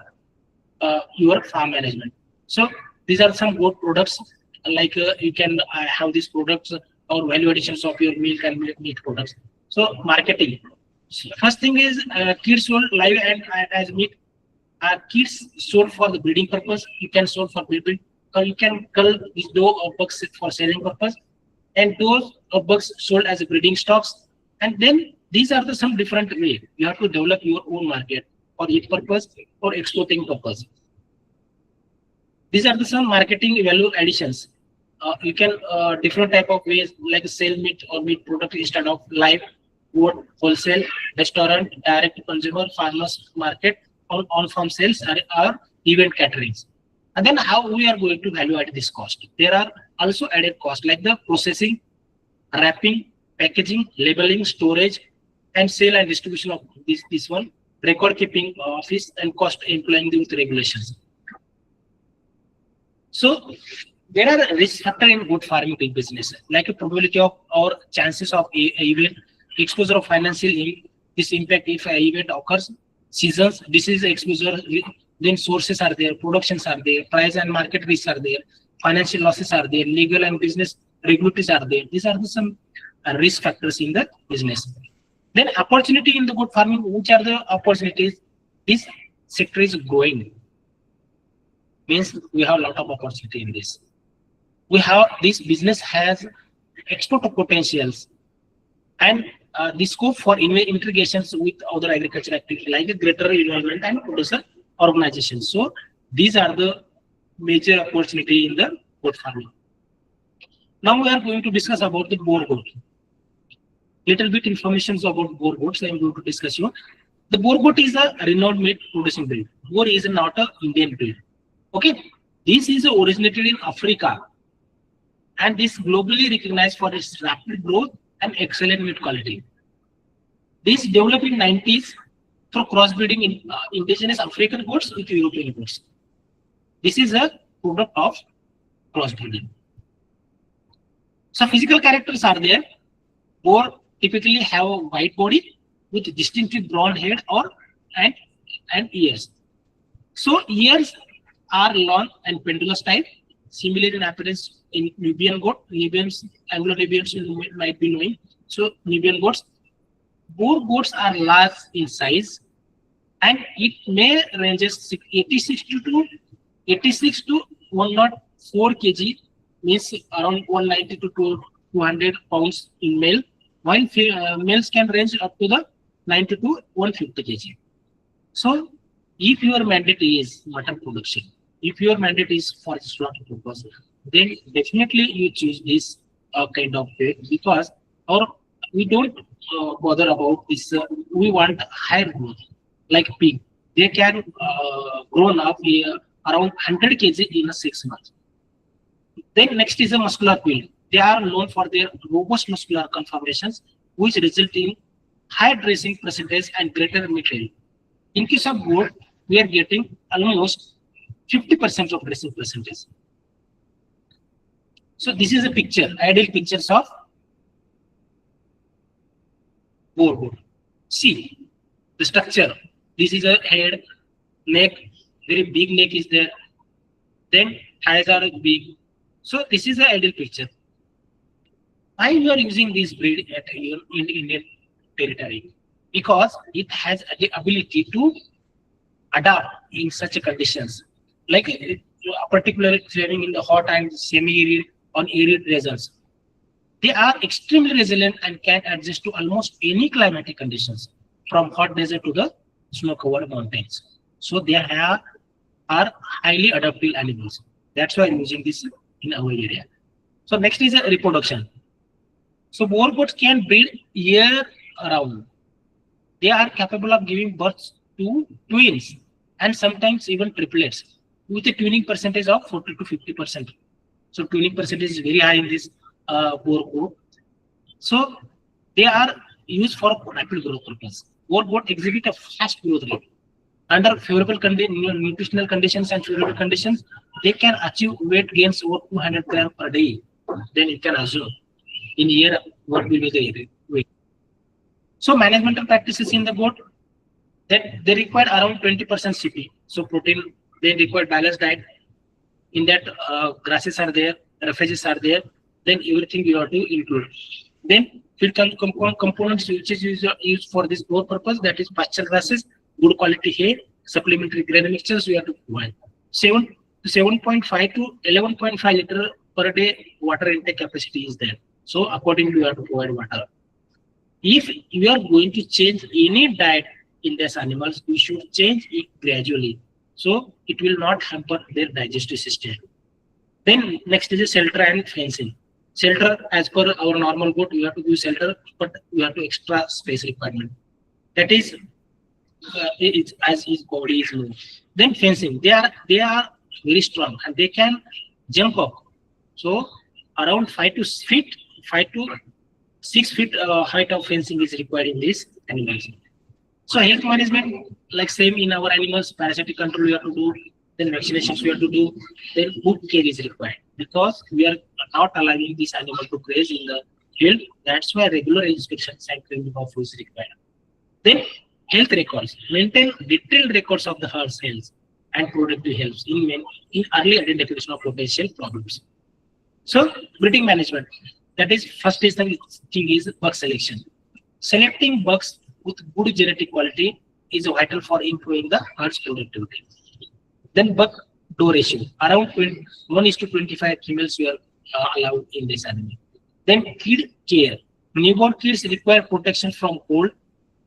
your farm management. So these are some good products, like you can have these products or value additions of your milk and meat products. So marketing. First thing is kids sold live and as meat. Kids sold for the breeding purpose. You can sold for breeding, or you can cull these dog or bucks for selling purpose, and those bucks sold as breeding stocks. And then these are the some different way. You have to develop your own market for each purpose or exporting purpose. These are the some marketing value additions. You can different type of ways like sell meat or meat product instead of live, wood, wholesale, restaurant, direct to consumer, farmers market, all farm sales are event caterings. And then how we are going to value add this cost? There are also added costs like the processing, wrapping, packaging, labeling, storage, and sale and distribution of this one, record keeping office, and cost employing with regulations. So there are risk factor in good farming business, like a probability of or chances of event, exposure of financial this impact if a event occurs, seasons, disease exposure, then sources are there, productions are there, price and market risks are there, financial losses are there, legal and business regulatories are there. These are the some risk factors in the business. Then opportunity in the good farming, which are the opportunities? This sector is growing. Means we have a lot of opportunity in this. We have this business has export potentials and the scope for integrations with other agricultural activities like a greater involvement and producer organizations. So these are the major opportunity in the goat farming. Now we are going to discuss about the Boer goat. Little bit information about Boer goats I am going to discuss you. The Boer goat is a renowned meat producing breed. Boer is not a Indian breed. Okay, this is originated in Africa and is globally recognized for its rapid growth and excellent meat quality. This developed in 90s through crossbreeding in indigenous African goats with European goats. This is a product of crossbreeding. So physical characters are there. Boer typically have a white body with distinctive brown head or and ears. So ears are long and pendulous type, similar in appearance in Nubian goat. Nubians, Anglo-Nubians might be knowing. So Nubian goats. Boer goats are large in size, and it may ranges 86 to 104 kg, means around 190 to 200 pounds in male, while males can range up to the 90 to 150 kg. So if your mandate is mutton production, if your mandate is for slaughter purpose, then definitely you choose this kind of pig, because we don't bother about this. We want higher growth, like pig. They can grow up around 100 kg in 6 months. Then next is a muscular build. They are known for their robust muscular conformations, which result in high dressing percentage and greater meat yield. In case of goat, we are getting almost 50% of dressing percentage. So this is a picture, ideal pictures of Boer goat. See the structure. This is a head, neck, very big neck is there. Then thighs are big. So this is the ideal picture. Why you are using this breed in Indian territory? Because it has the ability to adapt in such conditions, like particularly training in the hot and semi-arid on arid regions. They are extremely resilient and can adjust to almost any climatic conditions, from hot desert to the snow-covered mountains. So they are highly adaptable animals. That's why I'm using this in our area. So next is reproduction. So boar goats can breed year round. They are capable of giving birth to twins and sometimes even triplets with a tuning percentage of 40 to 50%. So tuning percentage is very high in this boar goat. So they are used for rapid growth purpose. Boar goat exhibit a fast growth rate. Under favorable nutritional conditions and favorable conditions, they can achieve weight gains over 200 grams per day. Then you can assume in a year what will be the weight. So managemental practices in the goat, that they require around 20% CP. So protein, they require balanced diet. In that grasses are there, refuges are there. Then everything you have to include. Then feed components which is used for this growth purpose, that is pasture grasses, good quality hay, supplementary grain mixtures we have to provide. 7.5 to 11.5 liter per day water intake capacity is there. So accordingly, you have to provide water. If you are going to change any diet in these animals, we should change it gradually. So it will not hamper their digestive system. Then next is a shelter and fencing. Shelter, as per our normal goat, we have to do shelter, but we have to extra space requirement. That is, it's as his body is low. Then fencing, they are very strong and they can jump up. So around 5 to 6 feet height of fencing is required in these animals. So health management, like same in our animals, parasitic control we have to do, then vaccinations we have to do, then good care is required because we are not allowing this animal to graze in the field. That's why regular inspections and cleaning of food is required. Then health records, maintain detailed records of the herd's health and productive health in early identification of potential problems. So breeding management, that is first is the thing is bug selection. Selecting bugs with good genetic quality is vital for improving the herd's productivity. Then bug doe ratio, around 1:25 females were allowed in this animal. Then kid care, newborn kids require protection from cold.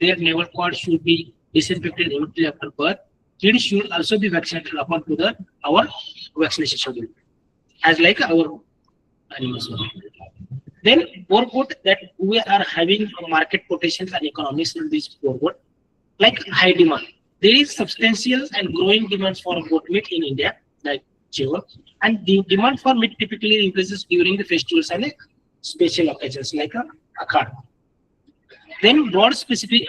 Their navel cord should be disinfected immediately after birth. Kids should also be vaccinated according to our vaccination schedule, as like our animals. Then boar goat, that we are having market potentials and economics in this boar goat, like high demand. There is substantial and growing demands for goat meat in India, like Java, and the demand for meat typically increases during the festivals and special occasions like a Akhad. Then broad specific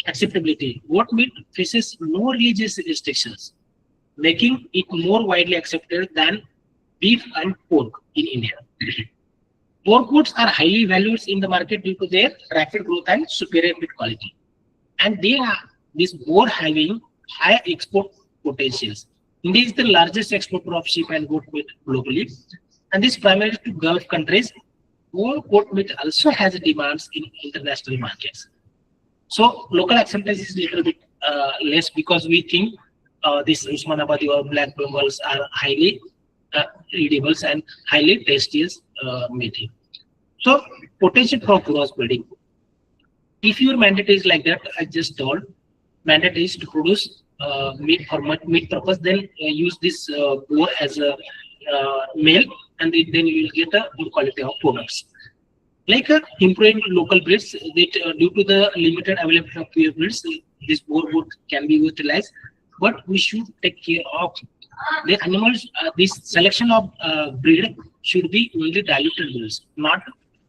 acceptability. Goat meat faces no religious restrictions, making it more widely accepted than beef and pork in India. Pork goods are highly valued in the market due to their rapid growth and superior meat quality. And this boar having high export potentials. India is the largest exporter of sheep and goat meat globally, and this primarily to Gulf countries. Boar goat meat also has demands in international markets. So local acceptance is a little bit less because we think these Usmanabadi or Black Bengals are highly edible and highly tasty meat. So potential for crossbreeding. If your mandate is like that, I just told, mandate is to produce meat for meat purpose, then use this boar as a male, and then you will get a good quality of products. Like improving local breeds, that due to the limited availability of pure breeds, this boar goat can be utilized, but we should take care of the animals. This selection of breed should be only diluted breeds, not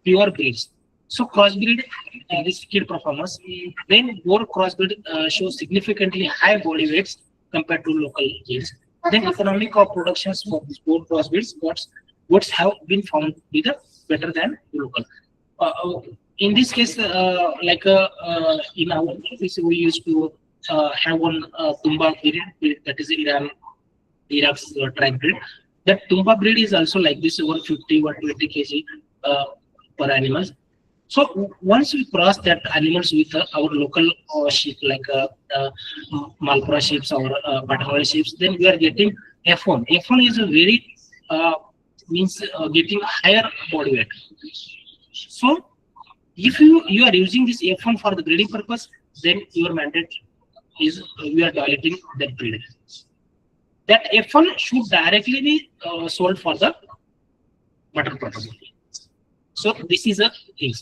pure breeds. So crossbreed this kid performance, then boar crossbreed shows significantly high body weights compared to local kids. Then economic of productions for these boar crossbreeds, what's have been found to be the better than local. In this case, in our office, we used to have one Tumba breed, that is Iraq's tribe breed. That Tumba breed is also like this, 150, 120 kg per animals. So once we cross that animals with our local sheep, like Malpura sheep or Patawari sheep, then we are getting F1. F1 is a very means getting higher body weight. So if you are using this F1 for the breeding purpose, then your mandate is you are dilating that breed. That F1 should directly be sold for the mutton purpose. So this is a thing,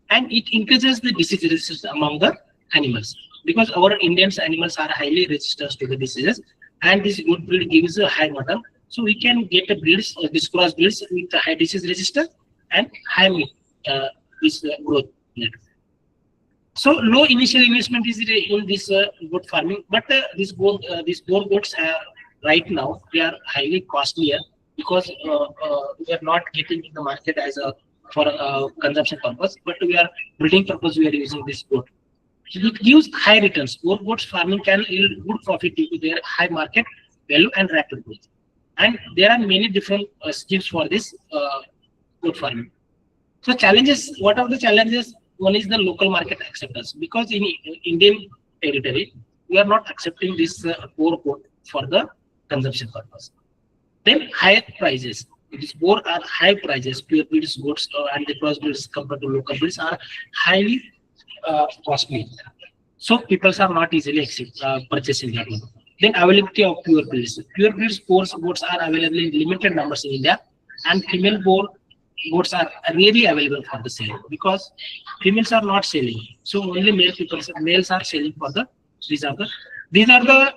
and it increases the disease resistance among the animals because our Indian animals are highly resistant to the diseases, and this good breed gives a high mutton. So we can get a breeds, this cross breeds with a high disease resistance and high meat, this growth rate. So low initial investment is in this goat farming, but these boar goats right now they are highly costlier because we are not getting in the market as a for consumption purpose, but we are breeding purpose. We are using this goat. It gives high returns. Boar goats farming can yield good profit due to their high market value and rapid growth. And there are many different schemes for this goat farming. So challenges, what are the challenges? One is the local market acceptance because in Indian territory, we are not accepting this boar goat for the consumption purpose. Then higher prices. These boar are high prices. Pure breeds goats and the cross breeds compared to local breeds are highly costly. So people are not easily purchasing that one. Then availability of pure breeds. Pure breeds goats are available in limited numbers in India, and female boar goats are really available for the sale because females are not selling. So only males are selling for the these are the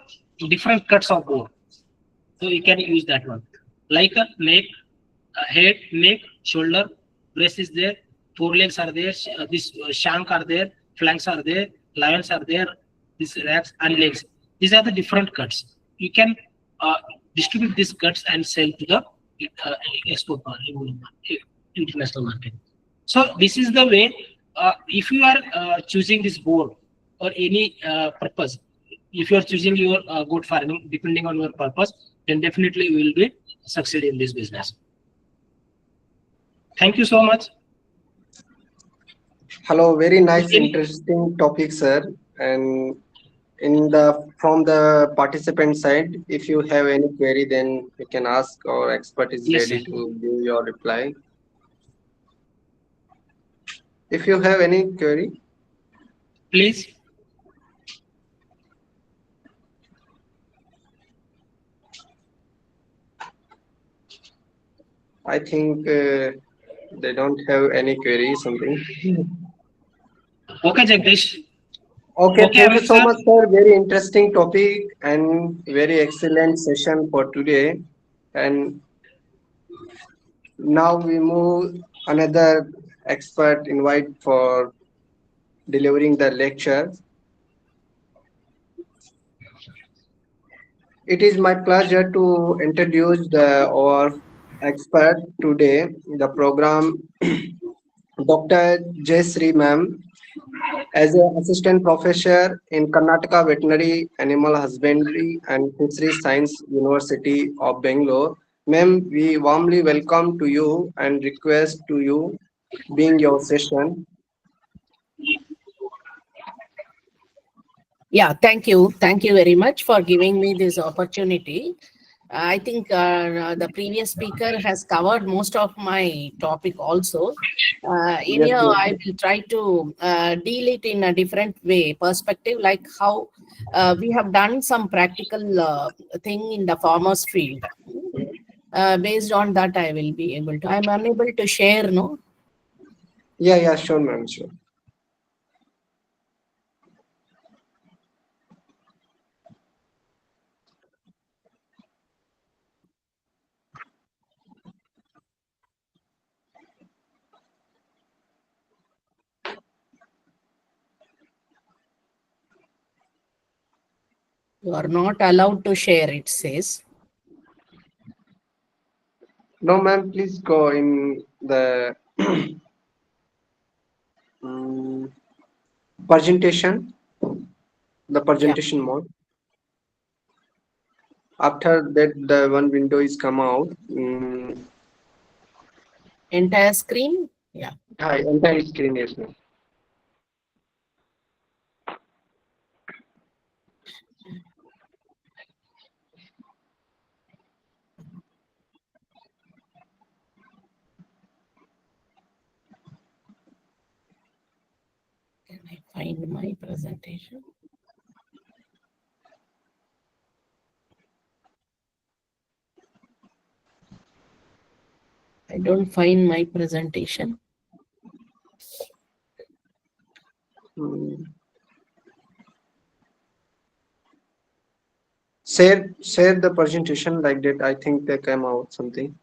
different cuts of boar. So you can use that one like a neck, head, neck, shoulder, breast is there, forelegs are there, this shank are there, flanks are there, lions are there, these racks and legs. These are the different cuts. You can uh, distribute these cuts and sell to the uh, export international market. So this is the way. If you are choosing this board or any purpose, if you are choosing your goat farming depending on your purpose, then definitely you will be succeed in this business. Thank you so much. Hello, very nice, Any, interesting topic, sir. And in the from the participant side, if you have any query, then you can ask. Our expert is yes, sir. ready to give your reply. If you have any query, Please. I think they don't have any query. Something. Okay, Jagdish. Okay, Okay, thank you Arun so sir. much, sir. Very interesting topic and very excellent session for today. And now we move another expert invite for delivering the lecture. It is my pleasure to introduce our expert today, the program Dr. Jayasree ma'am. As an assistant professor in Karnataka Veterinary Animal Husbandry and Fishery Science University of Bangalore, ma'am, we warmly welcome to you and request to you being your session. Yeah, thank you. Thank you very much for giving me this opportunity. I think the previous speaker has covered most of my topic also. Yes, Anyhow, yes. I will try to deal it in a different way, perspective, like how we have done some practical thing in the farmer's field. Based on that, I will be able to. I'm unable to share, no? Yeah, yeah, sure, ma'am, sure. You are not allowed to share, it says. No, ma'am, please go in the mm, presentation, the Yeah. presentation mode. After that, the one window is come out. Entire screen? Yeah. Hi, entire screen, yes, ma'am. find my presentation. I don't find my presentation. Share the presentation like that. I think they came out something.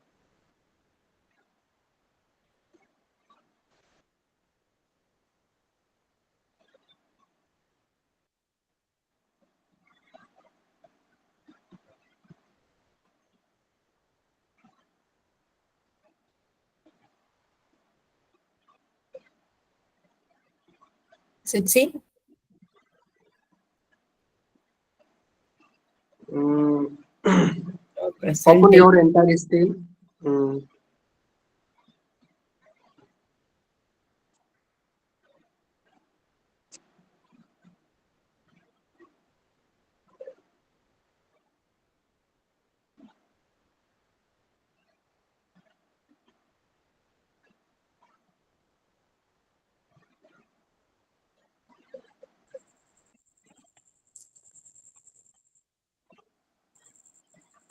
Is it seen? Open your entire screen.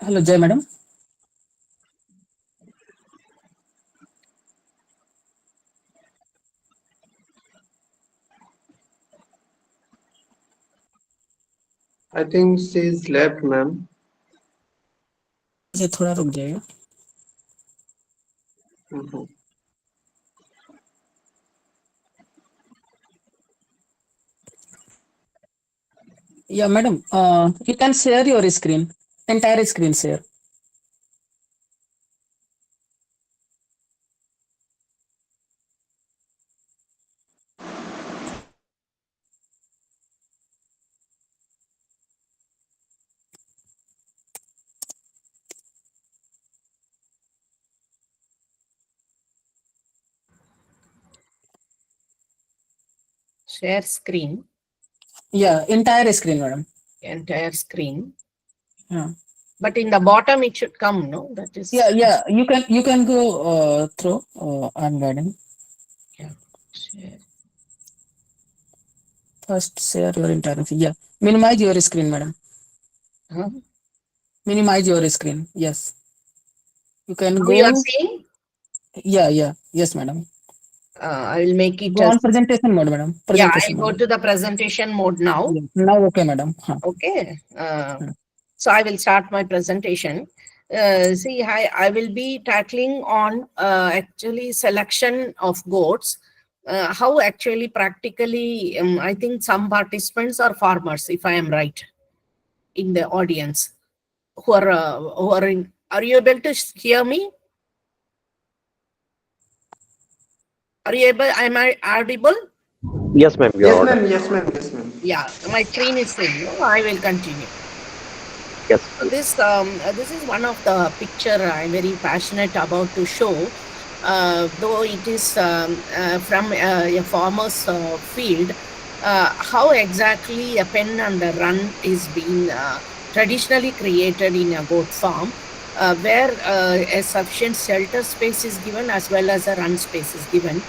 Hello, Jay madam. I think she is left, ma'am. ये थोड़ा रुक जाइए. Yeah, madam. You can share your screen, entire screen share. Share screen. Yeah, entire screen, madam. Entire screen. Yeah. But in the bottom it should come, no? That is. Yeah. You can go through. I'm guiding. Yeah. Share. First, share your entire. Yeah. Minimize your screen, madam. Huh? Minimize your screen. Yes. You can Now go. you are seeing? Yeah. Yes, madam. I will make it Go on presentation mode, madam. Presentation I'll go mode. to the presentation mode now. Yeah. Now, okay, madam. Huh. Okay. So I will start my presentation. See, I will be tackling on actually selection of goats. How actually practically, I think some participants are farmers, if I am right, in the audience who are in. Are you able to hear me? Are you able? Am I audible? Yes, ma'am. Yes, ma'am. Yes, ma'am. Yes, ma'am. Yeah, my screen is saying. No, I will continue. Yes. So this is one of the picture I'm very passionate about to show. Though it is from a farmer's field, how exactly a pen and a run is being traditionally created in a goat farm, where a sufficient shelter space is given as well as a run space is given.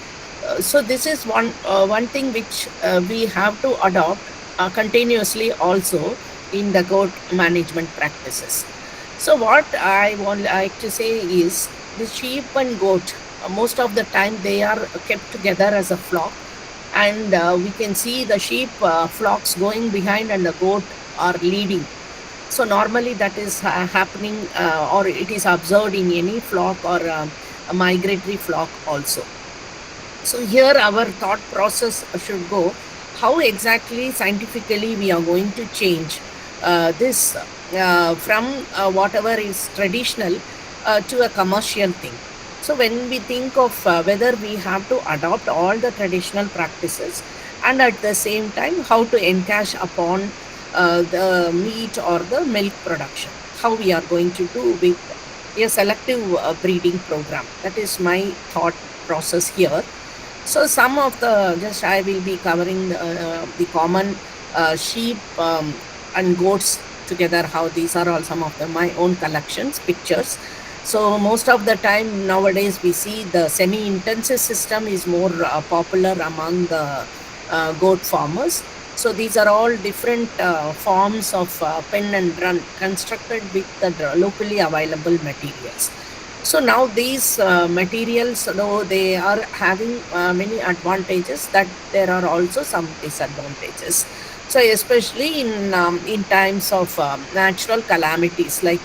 So this is one thing which we have to adopt continuously also in the goat management practices. So what I would like to say is the sheep and goat, most of the time they are kept together as a flock, and we can see the sheep flocks going behind and the goat are leading. So normally that is happening or it is observed in any flock or a migratory flock also. So here our thought process should go, how exactly scientifically we are going to change this from whatever is traditional to a commercial thing. So when we think of whether we have to adopt all the traditional practices and at the same time how to encash upon the meat or the milk production, how we are going to do with a selective breeding program. That is my thought process here. So some of the, I will be covering the common sheep and goats together, how these are all some of my own collections, pictures. So most of the time nowadays we see the semi-intensive system is more popular among the goat farmers. So these are all different forms of pen and run constructed with the locally available materials. So now these materials, though they are having many advantages, that there are also some disadvantages. So especially in times of natural calamities, like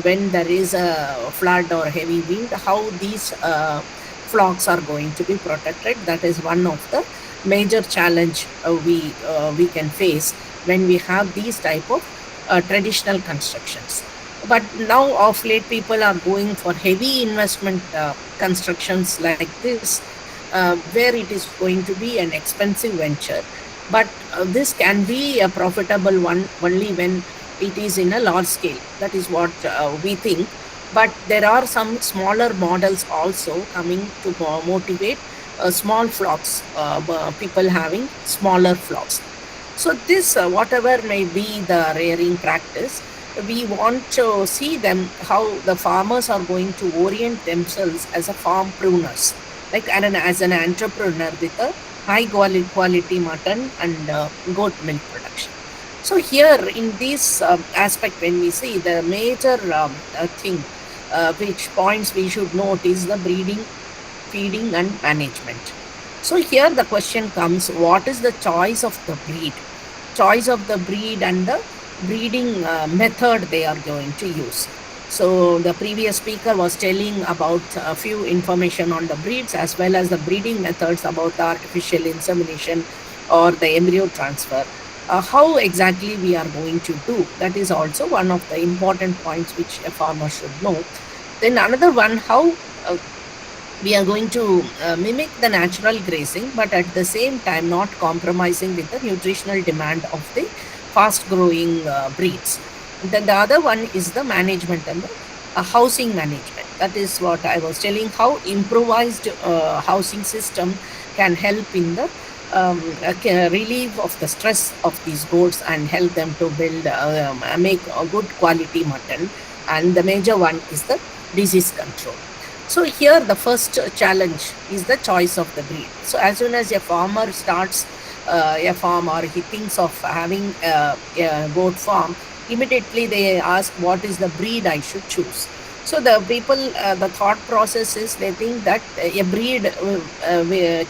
when there is a flood or heavy wind, how these flocks are going to be protected. That is one of the major challenge we can face when we have these type of traditional constructions. But now of late people are going for heavy investment constructions like this, where it is going to be an expensive venture. But this can be a profitable one only when it is in a large scale. That is what we think. But there are some smaller models also coming to motivate small flocks, people having smaller flocks. So this, whatever may be the rearing practice, we want to see them how the farmers are going to orient themselves as a farm pruners, like as an entrepreneur with a high quality mutton and goat milk production. So here in this aspect, when we see the major thing, which points we should note is the breeding, feeding and management. So here the question comes, what is the choice of the breed? Choice of the breed and the breeding method they are going to use. So the previous speaker was telling about a few information on the breeds as well as the breeding methods about the artificial insemination or the embryo transfer. How exactly we are going to do, that is also one of the important points which a farmer should know. Then another one, how we are going to mimic the natural grazing, but at the same time not compromising with the nutritional demand of the fast growing breeds. And then the other one is the management and the housing management. That is what I was telling, how improvised housing system can help in the relief of the stress of these goats and help them to build, make a good quality mutton. And the major one is the disease control. So here the first challenge is the choice of the breed. So as soon as a farmer starts a farm or he thinks of having a goat farm, immediately they ask what is the breed I should choose. So the people, the thought process is they think that a breed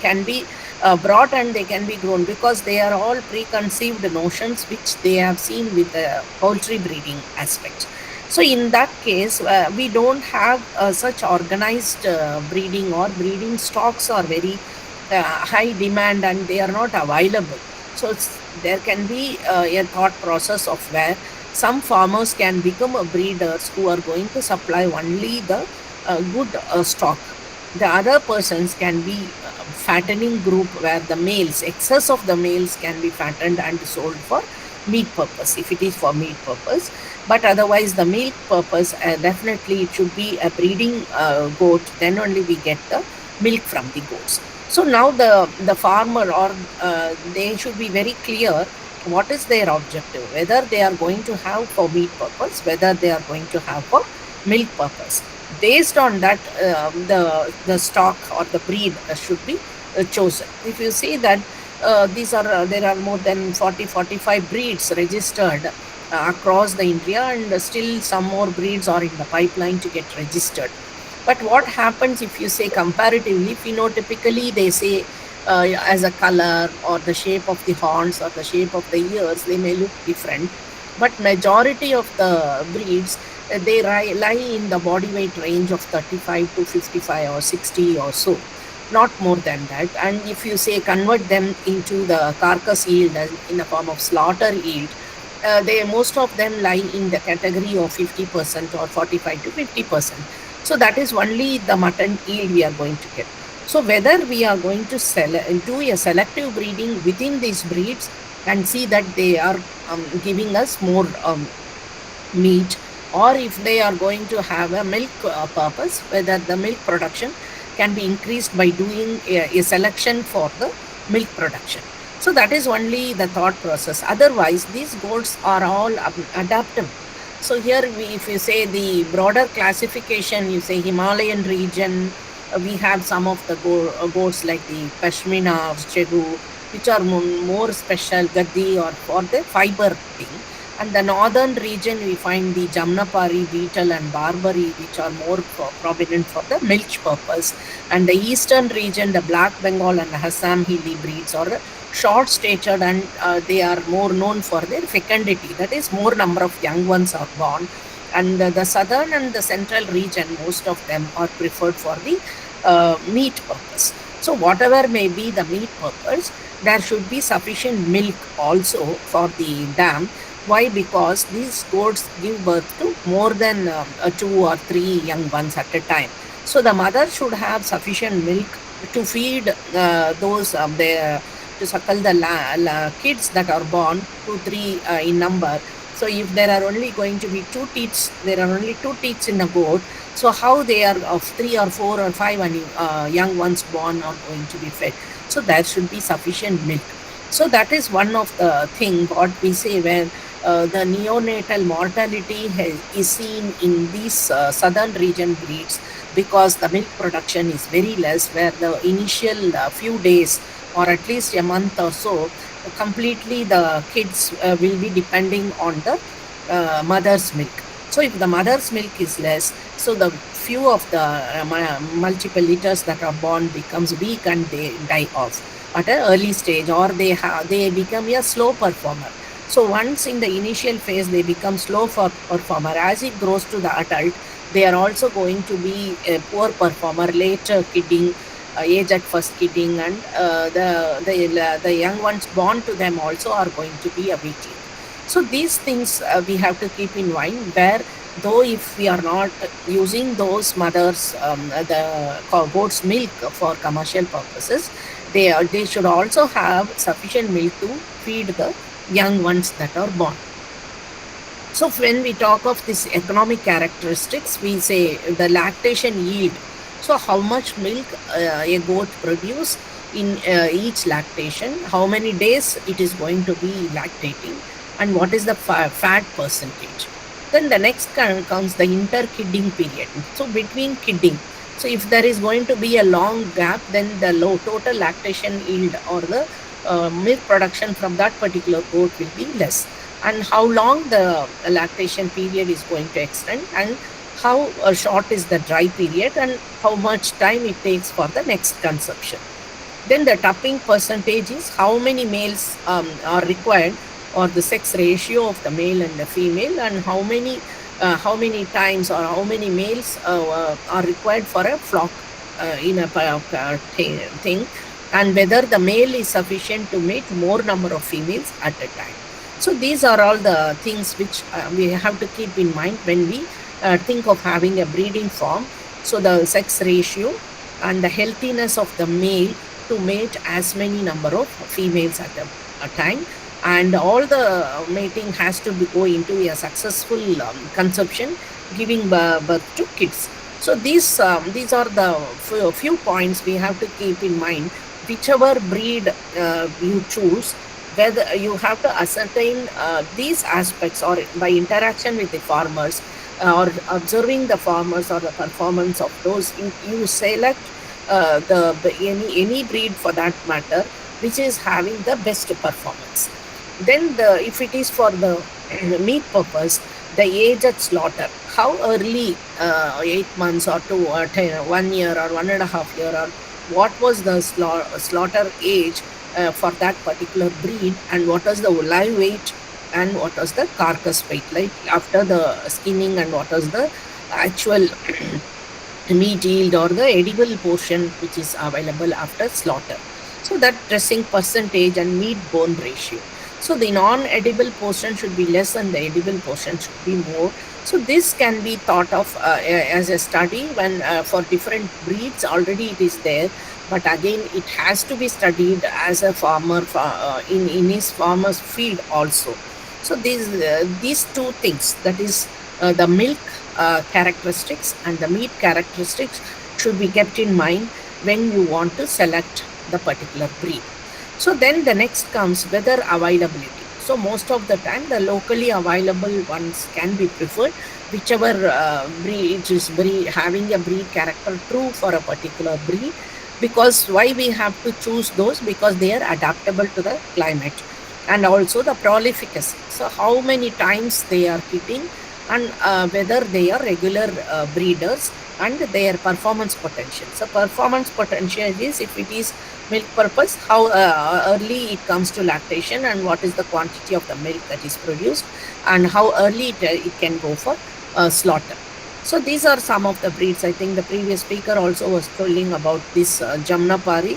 can be brought and they can be grown, because they are all preconceived notions which they have seen with the poultry breeding aspect. So in that case, we don't have such organized breeding, or breeding stocks are very high demand and they are not available. So there can be a thought process of where some farmers can become breeders who are going to supply only the good stock. The other persons can be fattening group where the males, excess of the males can be fattened and sold for meat purpose, if it is for meat purpose. But otherwise the milk purpose, definitely it should be a breeding goat, then only we get the milk from the goats. So now the farmer, or they should be very clear what is their objective, whether they are going to have for meat purpose, whether they are going to have for milk purpose. Based on that, the stock or the breed should be chosen. If you see that there are more than 40-45 breeds registered across the India, and still some more breeds are in the pipeline to get registered. But what happens if you say comparatively, phenotypically, they say as a color or the shape of the horns or the shape of the ears, they may look different. But majority of the breeds, they lie in the body weight range of 35 to 55 or 60 or so, not more than that. And if you say convert them into the carcass yield in the form of slaughter yield, most of them lie in the category of 50% or 45 to 50%. So that is only the mutton yield we are going to get. So whether we are going to do a selective breeding within these breeds and see that they are giving us more meat, or if they are going to have a milk purpose, whether the milk production can be increased by doing a selection for the milk production. So that is only the thought process. Otherwise, these goats are all adaptable. So here, if you say the broader classification, you say Himalayan region, we have some of the goats like the Pashmina, Chegu, which are more special, Gaddi, or for the fiber thing. And the northern region, we find the Jamnapari, Beetle, and Barbary, which are more prominent for the milk purpose. And the eastern region, the Black Bengal and Assam Hilly breeds are short statured, and they are more known for their fecundity. That is, more number of young ones are born. And the southern and the central region, most of them are preferred for the meat purpose. So whatever may be the meat purpose, there should be sufficient milk also for the dam. Why? Because these goats give birth to more than 2 or 3 young ones at a time. So the mother should have sufficient milk to feed those to suckle the kids that are born, 2, 3 in number. So if there are only going to be 2 teats, there are only 2 teats in a goat. So how they are of 3 or 4 or 5 young ones born are going to be fed? So there should be sufficient milk. So that is one of the thing what we say, where the neonatal mortality is seen in these southern region breeds, because the milk production is very less, where the initial few days or at least a month or so, completely the kids will be depending on the mother's milk. So if the mother's milk is less, so the few of the multiple litters that are born becomes weak and they die off at an early stage, or they become a slow performer. So once in the initial phase they become slow performer, as it grows to the adult, they are also going to be a poor performer, later kidding, age at first kidding, and the young ones born to them also are going to be a weakling. So these things we have to keep in mind, where though if we are not using those mothers, the goat's milk for commercial purposes, they should also have sufficient milk to feed the young ones that are born. So when we talk of these economic characteristics, we say the lactation yield. So how much milk a goat produce in each lactation, how many days it is going to be lactating, and what is the fat percentage. Then the next comes the inter-kidding period. So between kidding, so if there is going to be a long gap, then the total lactation yield or the milk production from that particular goat will be less. And how long the lactation period is going to extend, and how short is the dry period, and how much time it takes for the next consumption. Then the tupping percentage is how many males are required, or the sex ratio of the male and the female, and how many times or how many males are required for a flock in a thing, and whether the male is sufficient to mate more number of females at a time. So these are all the things which we have to keep in mind when we think of having a breeding farm. So the sex ratio and the healthiness of the male to mate as many number of females at a time, and all the mating has to go into a successful conception, giving birth to kids. So these are the few points we have to keep in mind. Whichever breed you choose, whether you have to ascertain these aspects, or by interaction with the farmers, or observing the farmers or the performance of those, you select any breed for that matter, which is having the best performance. Then if it is for the meat purpose, the age at slaughter, how early, 8 months or 2 or 1 year or 1.5 year, or what was the slaughter age for that particular breed, and what was the live weight, and what was the carcass weight, like after the skinning, and what was the actual meat yield or the edible portion which is available after slaughter. So that dressing percentage and meat bone ratio. So the non-edible portion should be less and the edible portion should be more. So this can be thought of as a study when for different breeds already it is there, but again it has to be studied as a farmer in his farmer's field also. So these two things, that is the milk characteristics and the meat characteristics, should be kept in mind when you want to select the particular breed. So then the next comes weather availability. So most of the time the locally available ones can be preferred, whichever breed is having a breed character true for a particular breed. Because why we have to choose those? Because they are adaptable to the climate, and also the prolificacy. So how many times they are hitting, and whether they are regular breeders, and their performance potential. So performance potential is, if it is milk purpose, how early it comes to lactation, and what is the quantity of the milk that is produced, and how early it can go for slaughter. So these are some of the breeds. I think the previous speaker also was telling about this Jamnapari,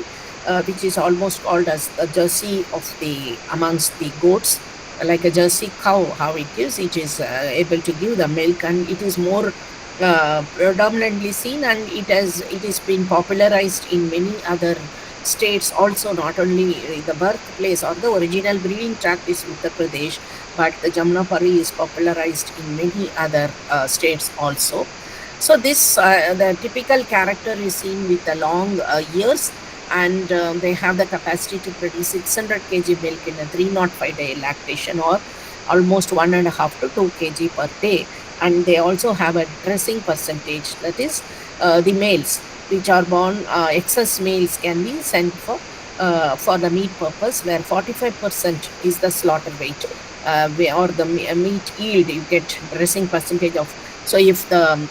which is almost called as the Jersey of the amongst the goats, like a Jersey cow. How it gives, it is able to give the milk, and it is more predominantly seen, and it is been popularized in many other states also. Not only the birthplace or the original breeding tract is Uttar Pradesh, but the Jamnapari is popularized in many other states also. So this the typical character is seen with the long ears, and they have the capacity to produce 600 kg milk in a 305-day lactation, or almost 1.5 to 2 kg per day. And they also have a dressing percentage, that is the males which are born, excess males can be sent for the meat purpose, where 45% is the slaughter weight, or the meat yield. You get dressing percentage of. So if the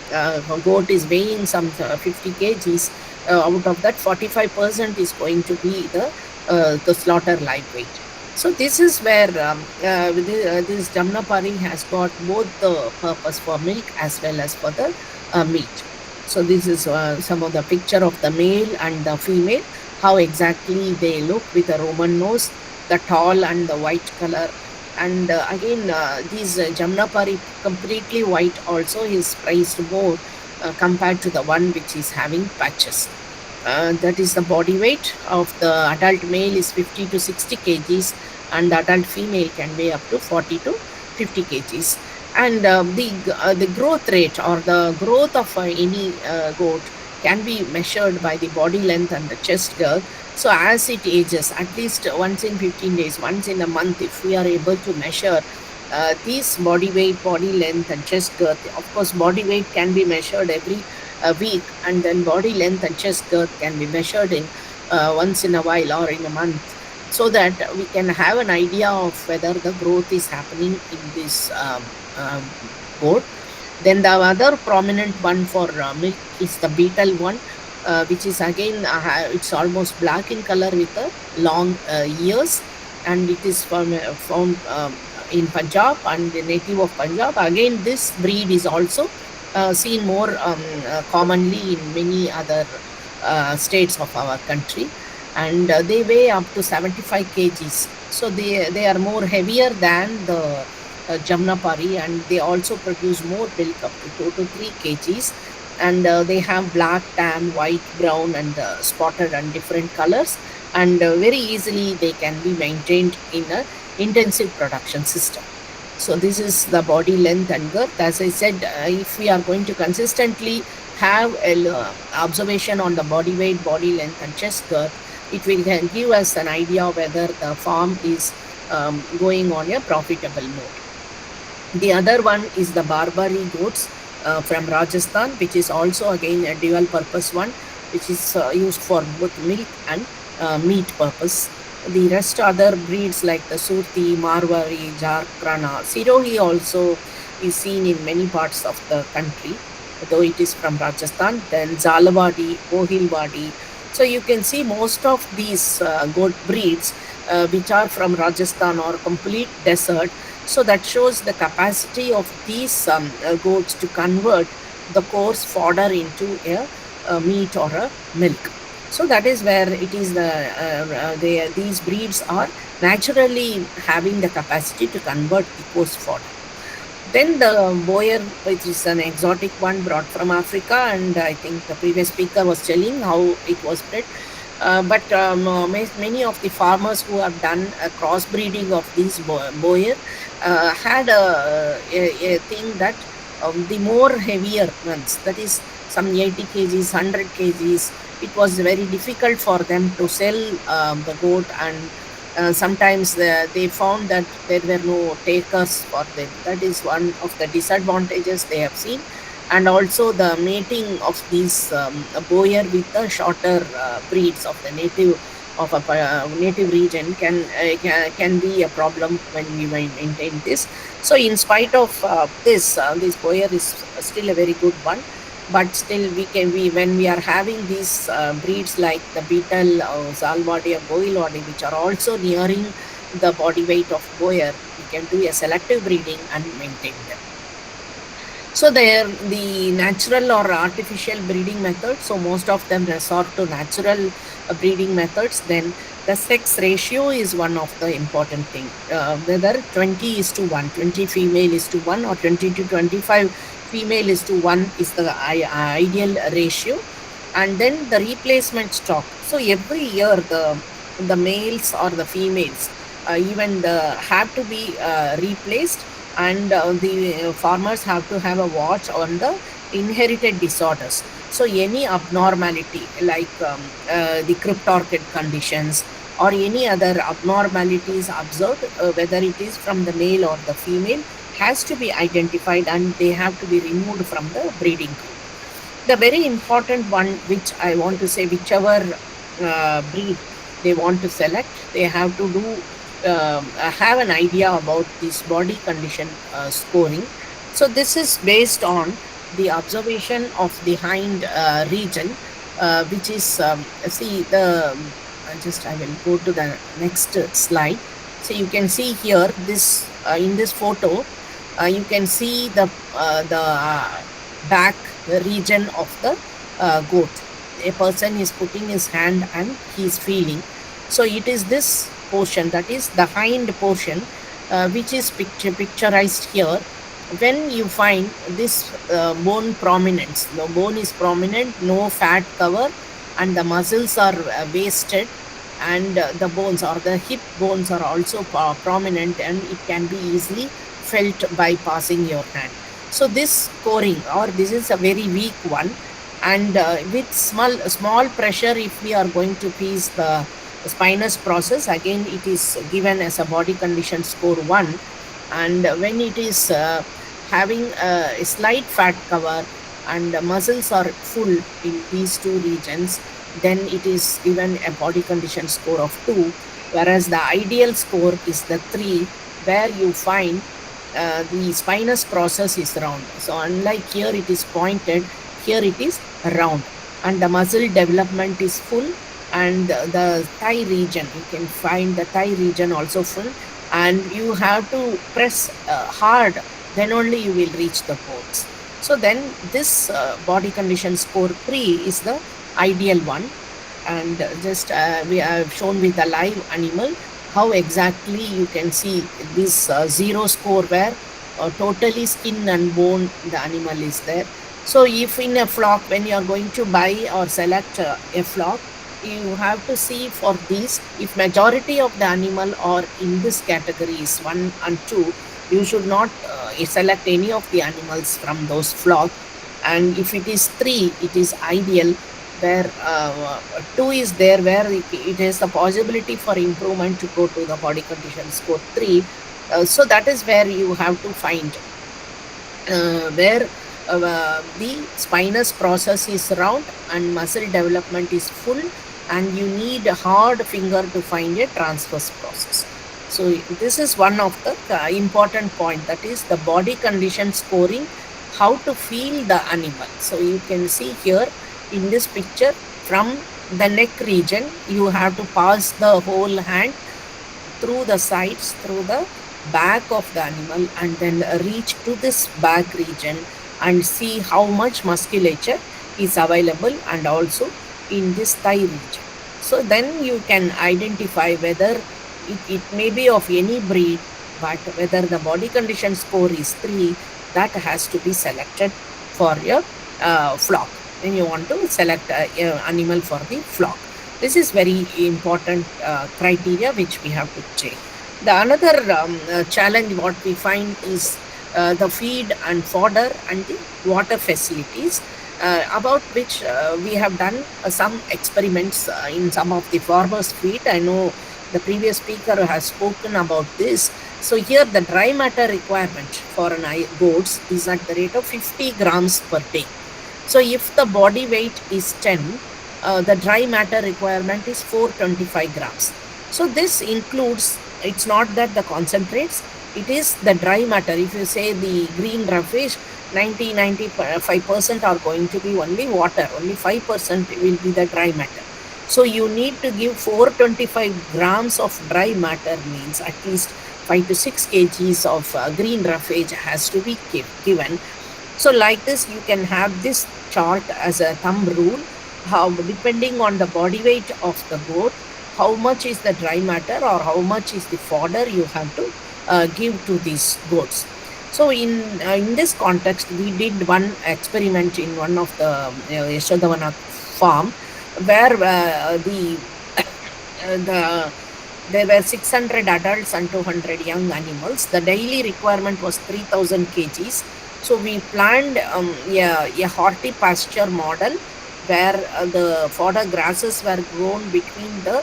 goat is weighing some 50 kgs, out of that 45% is going to be the slaughter live weight. So this is where this Jamnapari has got both the purpose for milk as well as for the meat. So this is some of the picture of the male and the female, how exactly they look with a Roman nose, the tall and the white color. And again, these Jamnapari completely white also is priced more compared to the one which is having patches. That is the body weight of the adult male is 50 to 60 kgs, and the adult female can weigh up to 40 to 50 kgs. And the growth rate, or the growth of any goat, can be measured by the body length and the chest girth. So as it ages, at least once in 15 days, once in a month, if we are able to measure these body weight, body length and chest girth. Of course, body weight can be measured every week, and then body length and chest girth can be measured in once in a while or in a month, so that we can have an idea of whether the growth is happening in this goat. Then the other prominent one for milk is the beetle one, which is again it's almost black in color with long ears, and it is found in Punjab and the native of Punjab. Again, this breed is also seen more commonly in many other states of our country, and they weigh up to 75 kgs. So they are more heavier than the Jamnapari, and they also produce more milk, up to 2 to 3 kgs. And they have black, tan, white, brown, and spotted and different colors. And very easily they can be maintained in an intensive production system. So this is the body length and girth. As I said, if we are going to consistently have an observation on the body weight, body length and chest girth, it will give us an idea whether the farm is going on a profitable mode. The other one is the Barbary goats from Rajasthan, which is also again a dual purpose one, which is used for both milk and meat purpose. The rest other breeds like the Surti, Marwari, Jharkhana, Sirohi also is seen in many parts of the country, though it is from Rajasthan. Then Zalawadi, Ohilwadi. So you can see most of these goat breeds which are from Rajasthan or complete desert. So that shows the capacity of these goats to convert the coarse fodder into a meat or a milk. So that is where it is these breeds are naturally having the capacity to convert the coarse fodder. Then the Boer, which is an exotic one brought from Africa, and I think the previous speaker was telling how it was bred. But many of the farmers who have done a crossbreeding of these Boer had a thing that the more heavier ones, that is some 80 kgs, 100 kgs, it was very difficult for them to sell the goat, and sometimes they found that there were no takers for them. That is one of the disadvantages they have seen. and also the mating of these boyer with the shorter breeds of the native of a native region can be a problem when we maintain this. So in spite of this boyer is still a very good one, but still we when we are having these breeds like the beetle or salwadi or boilwadi, which are also nearing the body weight of boyer, we can do a selective breeding and maintain them. So the natural or artificial breeding methods, so most of them resort to natural breeding methods. Then the sex ratio is one of the important thing. Whether 20:1, 20 female is to 1, or 20 to 25 female is to 1 is the ideal ratio. And then the replacement stock. So every year the males or the females have to be replaced, and the farmers have to have a watch on the inherited disorders. So any abnormality like the cryptorchid conditions or any other abnormalities observed, whether it is from the male or the female, has to be identified, and they have to be removed from the breeding group. The very important one, which I want to say, whichever breed they want to select, they have to do have an idea about this body condition scoring. So this is based on the observation of the hind region, which is see the I will go to the next slide. So you can see here this in this photo, you can see the back region of the goat. A person is putting his hand and he is feeling. So it is this portion, that is the hind portion, which is picturized here. When you find this bone prominence, the bone is prominent, no fat cover, and the muscles are wasted, and the bones or the hip bones are also prominent, and it can be easily felt by passing your hand. So this scoring, or this is a very weak one, and with small pressure, if we are going to piece the spinous process, again it is given as a body condition score 1. And when it is having a slight fat cover and muscles are full in these two regions, then it is given a body condition score of 2, whereas the ideal score is the 3, where you find the spinous process is round. So unlike here it is pointed, here it is round, and the muscle development is full, and the thigh region, you can find the thigh region also full, and you have to press hard, then only you will reach the bones. So then this body condition score 3 is the ideal one. And just we have shown with a live animal how exactly you can see this 0 score, where totally skin and bone the animal is there. So if in a flock, when you are going to buy or select a flock, you have to see for these, if majority of the animal are in this categories 1 and 2, you should not select any of the animals from those flock. And if it is 3, it is ideal, where 2 is there, where it has the possibility for improvement to go to the body condition score 3. So that is where you have to find where the spinous process is round and muscle development is full, and you need a hard finger to find a transverse process. So this is one of the important point, that is the body condition scoring, how to feel the animal. So you can see here in this picture, from the neck region, you have to pass the whole hand through the sides, through the back of the animal, and then reach to this back region and see how much musculature is available, and also in this thigh region. So then you can identify whether it may be of any breed, but whether the body condition score is 3, that has to be selected for your flock. When you want to select an animal for the flock, this is very important criteria which we have to check. The another challenge what we find is the feed and fodder and the water facilities, about which we have done some experiments in some of the farmers' feed. I know The previous speaker has spoken about this. So here the dry matter requirement for an goats is at the rate of 50 grams per day. So if the body weight is 10, the dry matter requirement is 425 grams. So this includes, it's not that the concentrates, it is the dry matter. If you say the green roughage, 95% are going to be only water, only 5% will be the dry matter. So you need to give 425 grams of dry matter, means at least 5 to 6 kgs of green roughage has to be given. So like this, you can have this chart as a thumb rule, how depending on the body weight of the goat, how much is the dry matter or how much is the fodder you have to give to these goats. So in this context, we did one experiment in one of the Yashodhavana farm, where there were 600 adults and 200 young animals. The daily requirement was 3000 kgs. So we planned a horti pasture model where the fodder grasses were grown between the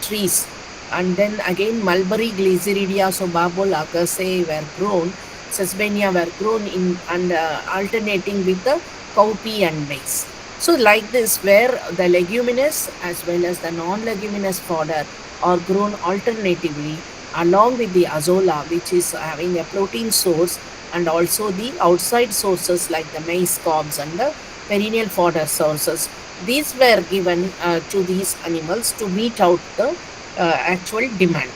trees, and then again mulberry, glyceridia, sobabol, agasse were grown, sesbania were grown in, and alternating with the cowpea and maize. So like this, where the leguminous as well as the non-leguminous fodder are grown alternatively along with the azolla, which is having a protein source, and also the outside sources like the maize cobs and the perennial fodder sources. These were given to these animals to meet out the actual demand.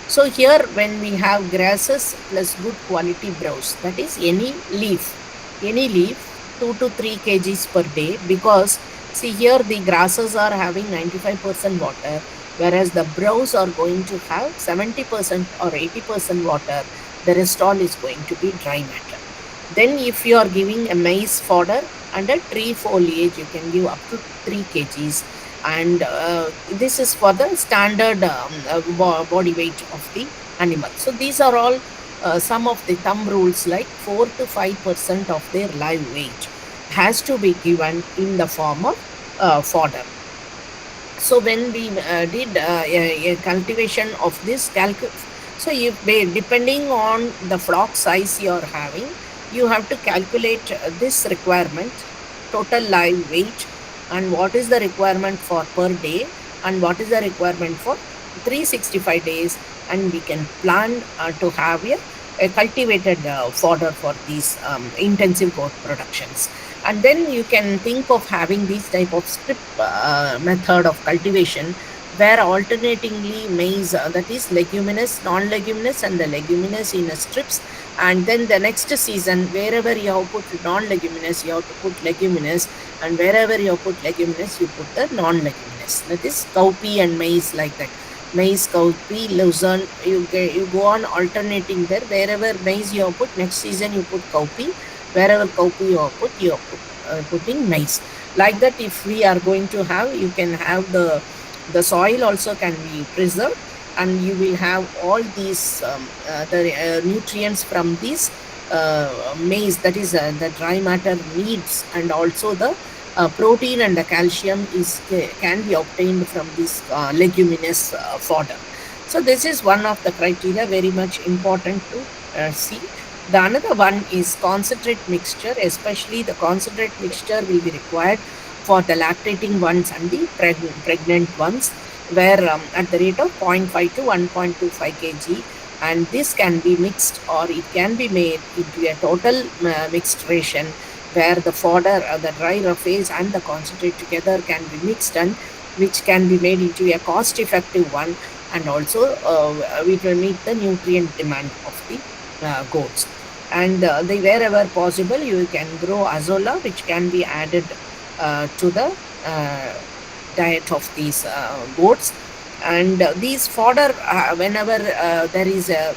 So here, when we have grasses plus good quality browse, that is any leaf, 2 to 3 kgs per day, because see here the grasses are having 95% water, whereas the browse are going to have 70% or 80% water. The rest all is going to be dry matter. Then if you are giving a maize fodder and a tree foliage, you can give up to 3 kgs. And this is for the standard body weight of the animal. So these are all some of the thumb rules, like 4 to 5% of their live weight has to be given in the form of fodder. So when we did a cultivation of this so depending on the flock size you are having, you have to calculate this requirement, total live weight, and what is the requirement for per day and what is the requirement for 365 days, and we can plan to have a cultivated fodder for these intensive goat productions. And then you can think of having these type of strip method of cultivation, where alternatingly maize, that is leguminous, non-leguminous and the leguminous in strips, and then the next season wherever you have put non-leguminous, you have to put leguminous, and wherever you have put leguminous, you put the non-leguminous, that is cowpea and maize, like that. Maize, cowpea, lucerne, you go on alternating there. Wherever maize you have put, next season you put cowpea. Wherever cowpea you have putting maize. Like that, if we are going to have, you can have the soil also can be preserved, and you will have all these the nutrients from these maize, that is the dry matter needs, and also the protein and the calcium can be obtained from this leguminous fodder. So this is one of the criteria, very much important to see. The another one is concentrate mixture, especially the concentrate mixture will be required for the lactating ones and the pregnant ones, where at the rate of 0.5 to 1.25 kg, and this can be mixed, or it can be made into a total mixed ration, where the fodder, the dry roughage and the concentrate together can be mixed, and which can be made into a cost-effective one, and also it will meet the nutrient demand of the goats. And wherever possible, you can grow azolla, which can be added to the diet of these goats. And these fodder, whenever there is a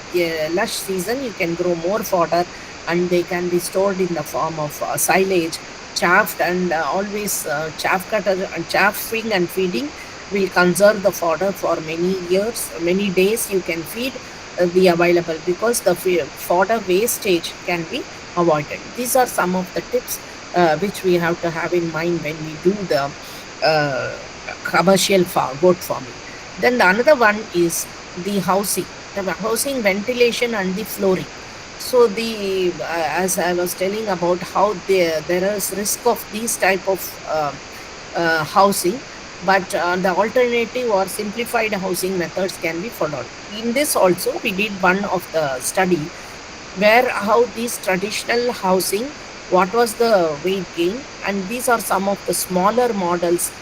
lush season, you can grow more fodder, and they can be stored in the form of silage, chaffed, and always chaff cutter and chaffing and feeding will conserve the fodder for many years, many days. You can feed the available, because the fodder wastage can be avoided. These are some of the tips which we have to have in mind when we do the commercial goat farming. Then the another one is the housing, ventilation, and the flooring. So the as I was telling about how there is risk of these type of housing, but the alternative or simplified housing methods can be followed. In this also, we did one of the study where how these traditional housing, what was the weight gain, and these are some of the smaller models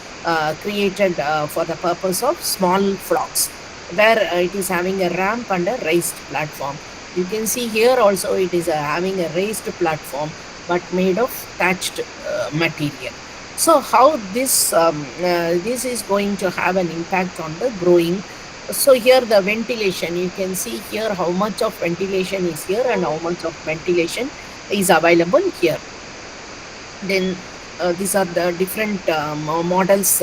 created for the purpose of small flocks, where it is having a ramp and a raised platform. You can see here also it is having a raised platform but made of thatched material. So how this is going to have an impact on the growing. So here the ventilation, you can see here how much of ventilation is here and how much of ventilation is available here. Then these are the different models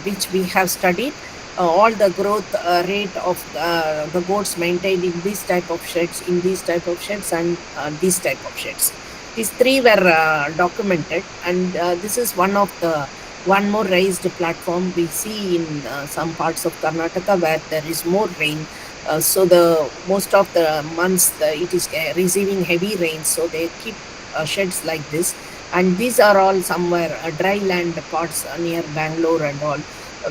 which we have studied. All the growth rate of the goats maintained in this type of sheds, and these type of sheds. These three were documented, and this is one more raised platform we see in some parts of Karnataka where there is more rain. So the most of the months it is receiving heavy rain, so they keep sheds like this. And these are all somewhere dry land parts near Bangalore and all,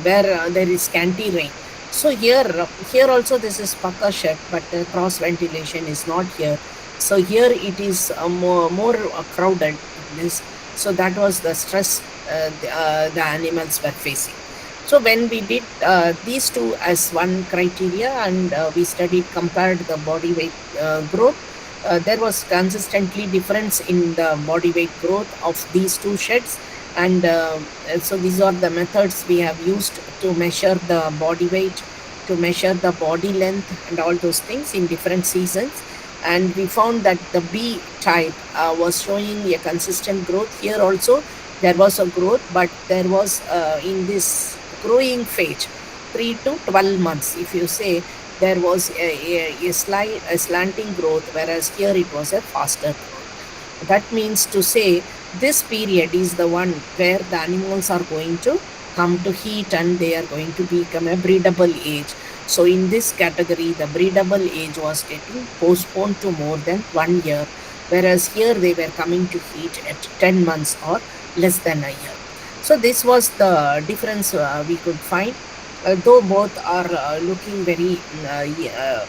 where there is scanty rain. So here also this is Paka shed, but cross ventilation is not here. So here it is more crowded. This, so that was the stress the animals were facing. So when we did these two as one criteria, and we compared the body weight growth, there was consistently difference in the body weight growth of these two sheds. And so these are the methods we have used to measure the body weight, to measure the body length, and all those things in different seasons. And we found that the B type was showing a consistent growth. Here also there was a growth, but there was in this growing phase 3 to 12 months, if you say, there was a slanting growth, whereas here it was a faster growth. That means to say this period is the one where the animals are going to come to heat and they are going to become a breedable age. So in this category, the breedable age was getting postponed to more than 1 year, whereas here they were coming to heat at 10 months or less than a year. So this was the difference we could find. Though both are looking very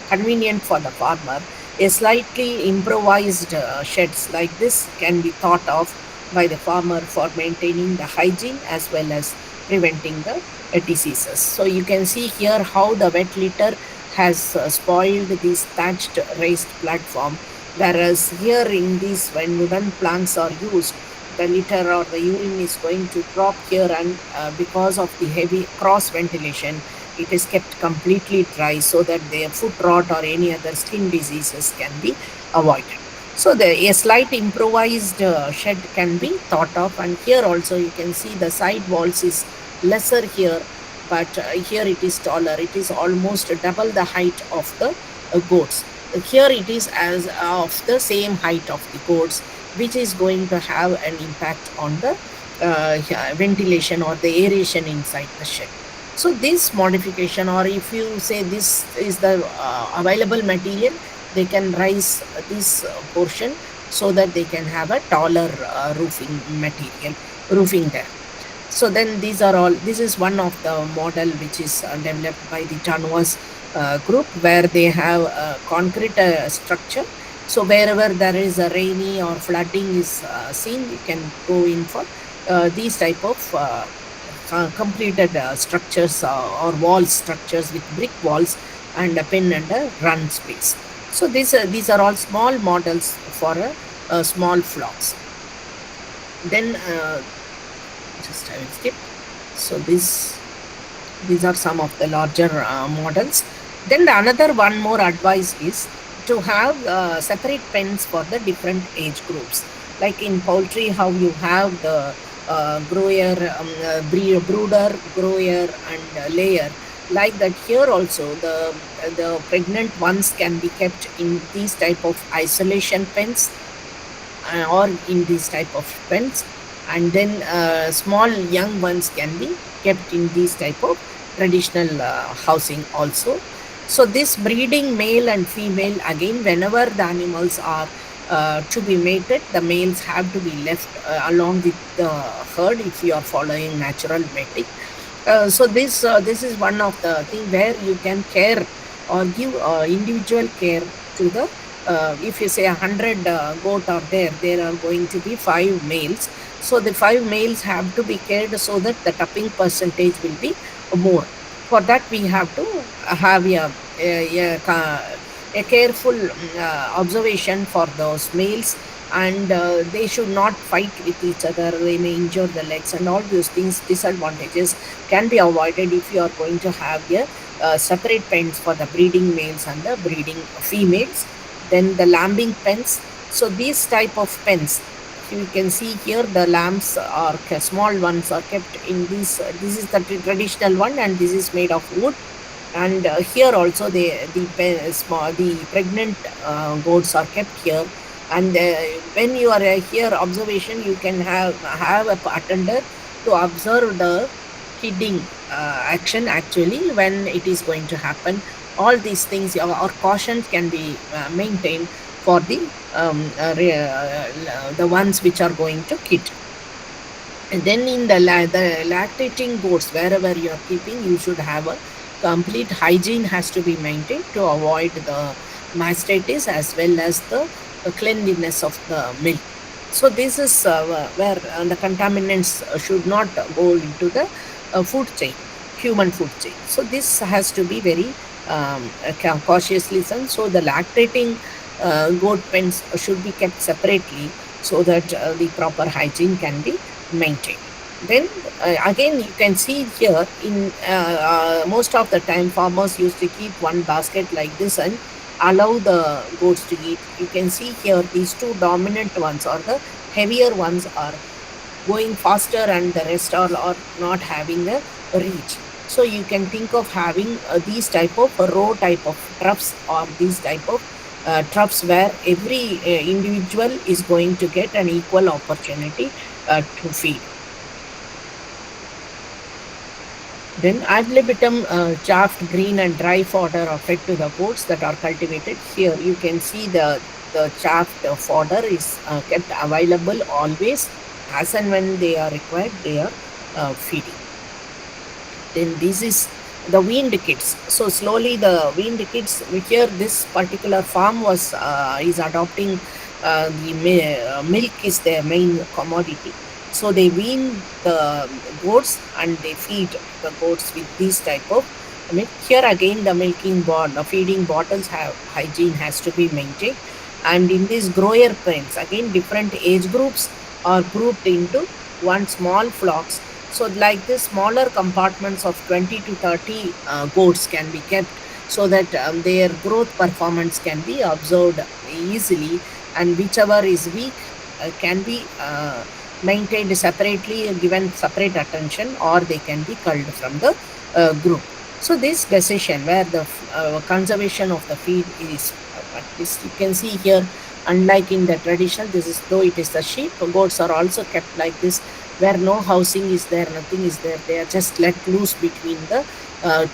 convenient for the farmer, a slightly improvised sheds like this can be thought of by the farmer for maintaining the hygiene as well as preventing the diseases. So you can see here how the wet litter has spoiled this thatched raised platform, whereas here in these, when wooden planks are used, the litter or the urine is going to drop here, and because of the heavy cross ventilation, it is kept completely dry so that the foot rot or any other skin diseases can be avoided. So a slight improvised shed can be thought of. And here also you can see the side walls is lesser here, but here it is taller. It is almost double the height of the goats. Here it is as of the same height of the goats, which is going to have an impact on the ventilation or the aeration inside the shed. So this modification, or if you say this is the available material, they can raise this portion so that they can have a taller roofing there. So then these are all, this is one of the model which is developed by the Tanwas group, where they have a concrete structure. So wherever there is a rainy or flooding is seen, you can go in for these type of completed structures or wall structures with brick walls and a pin and a run space. So these are all small models for small flocks. Then just I will skip. So these are some of the larger models. Then the another one more advice is to have separate pens for the different age groups. Like in poultry, how you have the grower, brooder, grower, and layer. Like that, here also the pregnant ones can be kept in these type of isolation pens or in these type of pens, and then small young ones can be kept in these type of traditional housing also. So this breeding male and female, again, whenever the animals are to be mated, the males have to be left along with the herd if you are following natural mating. So this is one of the thing where you can care or give individual care to the if you say 100 goat are there are going to be 5 males. So the 5 males have to be cared so that the tapping percentage will be more. For that we have to have a careful observation for those males, and they should not fight with each other. They may injure the legs, and all those things, disadvantages can be avoided if you are going to have a separate pens for the breeding males and the breeding females. Then the lambing pens. So these type of pens, you can see here, the lambs are small ones are kept in this. This is the traditional one, and this is made of wood. And here also the pregnant goats are kept here. And when you are here observation, you can have a attender to observe the kidding action actually when it is going to happen. All these things or cautions can be maintained for the ones which are going to kid. And then in the lactating goats, wherever you are keeping, you should have a complete hygiene has to be maintained to avoid the mastitis as well as the cleanliness of the milk. So this is where the contaminants should not go into the food chain, human food chain. So this has to be very cautiously done. So the lactating goat pens should be kept separately so that the proper hygiene can be maintained. Then again, you can see here in most of the time farmers used to keep one basket like this and allow the goats to eat. You can see here these two dominant ones or the heavier ones are going faster and the rest are not having a reach. So you can think of having these type of row type of troughs, or these type of troughs where every individual is going to get an equal opportunity to feed. Then ad libitum chaff, green and dry fodder are fed to the goats that are cultivated. Here you can see the chaff fodder is kept available always, as and when they are required, they are feeding. Then this is the weaned kids. So slowly the weaned kids, here this particular farm was is adopting the milk is their main commodity. So they wean the goats and they feed the goats with these type of milk. Here again the feeding bottles hygiene has to be maintained. And in these grower pens, again different age groups are grouped into one small flocks. So like this, smaller compartments of 20 to 30 goats can be kept so that their growth performance can be observed easily, and whichever is weak can be maintained separately, given separate attention, or they can be culled from the group. So this decision where the conservation of the feed is practiced, you can see here, unlike in the traditional, this is though it is the sheep, goats are also kept like this, where no housing is there, nothing is there. They are just let loose between the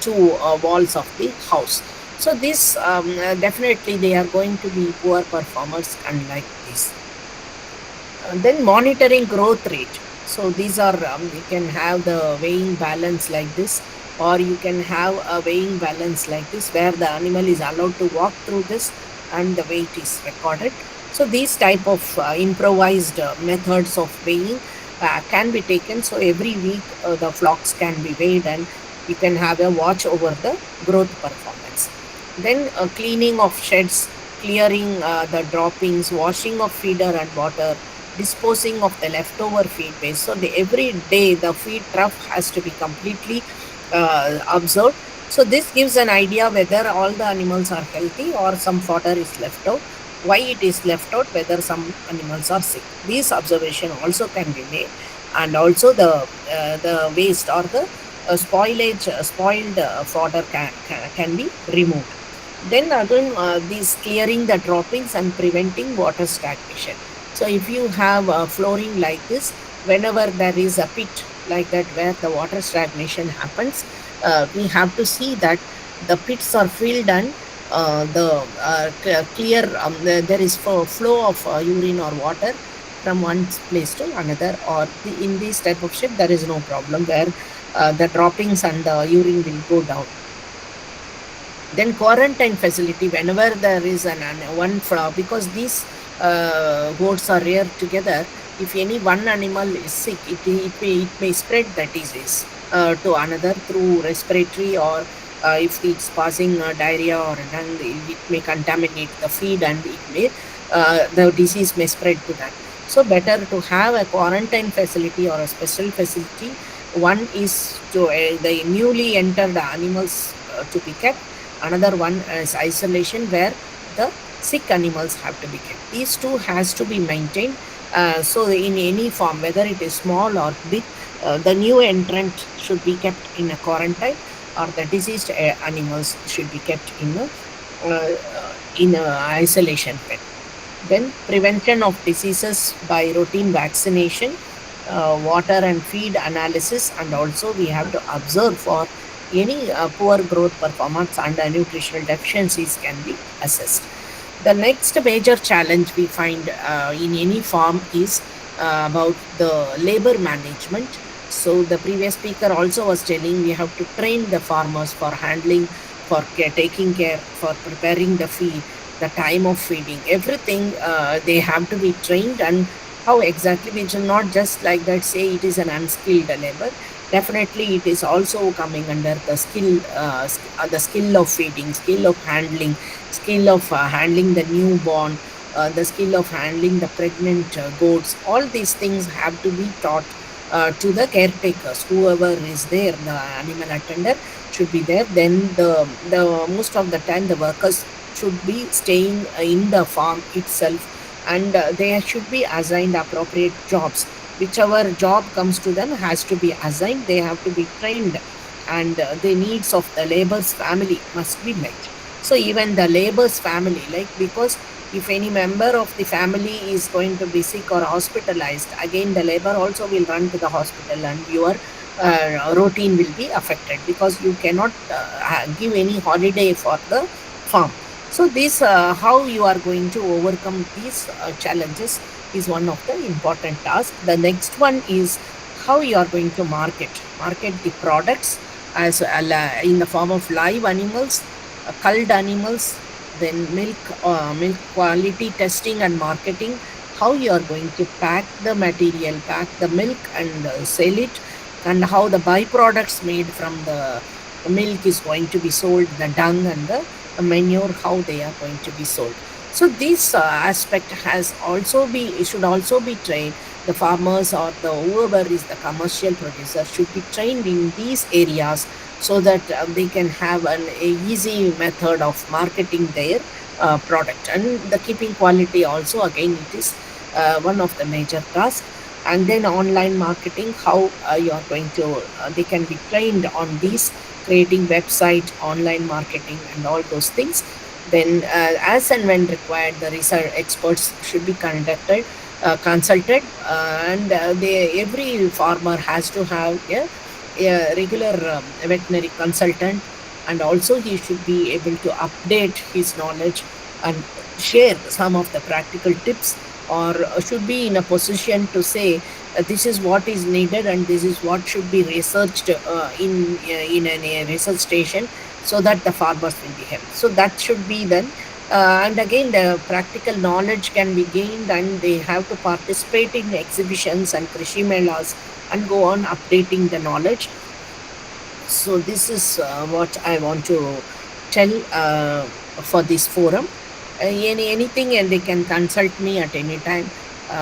two walls of the house. So this definitely they are going to be poor performers unlike this. Then monitoring growth rate. So these are you can have the weighing balance like this, or you can have a weighing balance like this where the animal is allowed to walk through this and the weight is recorded. So these type of improvised methods of weighing can be taken. So every week the flocks can be weighed and you can have a watch over the growth performance. Then cleaning of sheds, clearing the droppings, washing of feeder and water, disposing of the leftover feed waste. So every day the feed trough has to be completely observed. So this gives an idea whether all the animals are healthy or some fodder is left out, why it is left out, whether some animals are sick. These observation also can be made, and also the waste or the spoiled fodder can be removed. Then again this clearing the droppings and preventing water stagnation. So if you have flooring like this, whenever there is a pit like that where the water stagnation happens, we have to see that the pits are filled and clear, there is flow of urine or water from one place to another, or in this type of ship there is no problem where the droppings and the urine will go down. Then quarantine facility, whenever there is because these goats are reared together, if any one animal is sick, it may spread the disease to another through respiratory, or if it's passing diarrhea, or then it may contaminate the feed, and the disease may spread to that. So better to have a quarantine facility or a special facility. One is to the newly entered animals to be kept. Another one is isolation, where the sick animals have to be kept. These two has to be maintained. So in any form, whether it is small or big, the new entrant should be kept in a quarantine, or the diseased animals should be kept in a isolation pen. Then prevention of diseases by routine vaccination, water and feed analysis, and also we have to observe for any poor growth performance and nutritional deficiencies can be assessed. The next major challenge we find in any farm is about the labor management. So the previous speaker also was telling we have to train the farmers for handling, for taking care, for preparing the feed, the time of feeding, everything they have to be trained. And how exactly, we should not just like that say it is an unskilled labor. Definitely it is also coming under the skill of feeding, skill of handling, skill of handling the newborn, the skill of handling the pregnant goats. All these things have to be taught to the caretakers, whoever is there, the animal attender should be there. Then the most of the time the workers should be staying in the farm itself, and they should be assigned appropriate jobs. Whichever job comes to them has to be assigned. They have to be trained, and the needs of the labor's family must be met. So even the labor's family, like, because if any member of the family is going to be sick or hospitalized, again the labor also will run to the hospital, and your routine will be affected, because you cannot give any holiday for the farm. So this how you are going to overcome these challenges is one of the important tasks. The next one is how you are going to market the products as in the form of live animals, culled animals, then milk quality testing and marketing, how you are going to pack the material, pack the milk and sell it, and how the byproducts made from the milk is going to be sold, the dung and the manure, how they are going to be sold. So this aspect should also be trained. The farmers or the whoever is the commercial producer should be trained in these areas, so that they can have an easy method of marketing their product. And the keeping quality also, again, it is one of the major tasks. And then online marketing, how you are going to they can be trained on these, creating website, online marketing, and all those things. Then as and when required, the research experts should be consulted, and every farmer has to have a regular veterinary consultant, and also he should be able to update his knowledge and share some of the practical tips, or should be in a position to say this is what is needed and this is what should be researched in a research station, so that the farmers will be helped. So that should be done. And again, the practical knowledge can be gained, and they have to participate in exhibitions and krishi melas and go on updating the knowledge. So this is what I want to tell for this forum. Anything, and they can consult me at any time.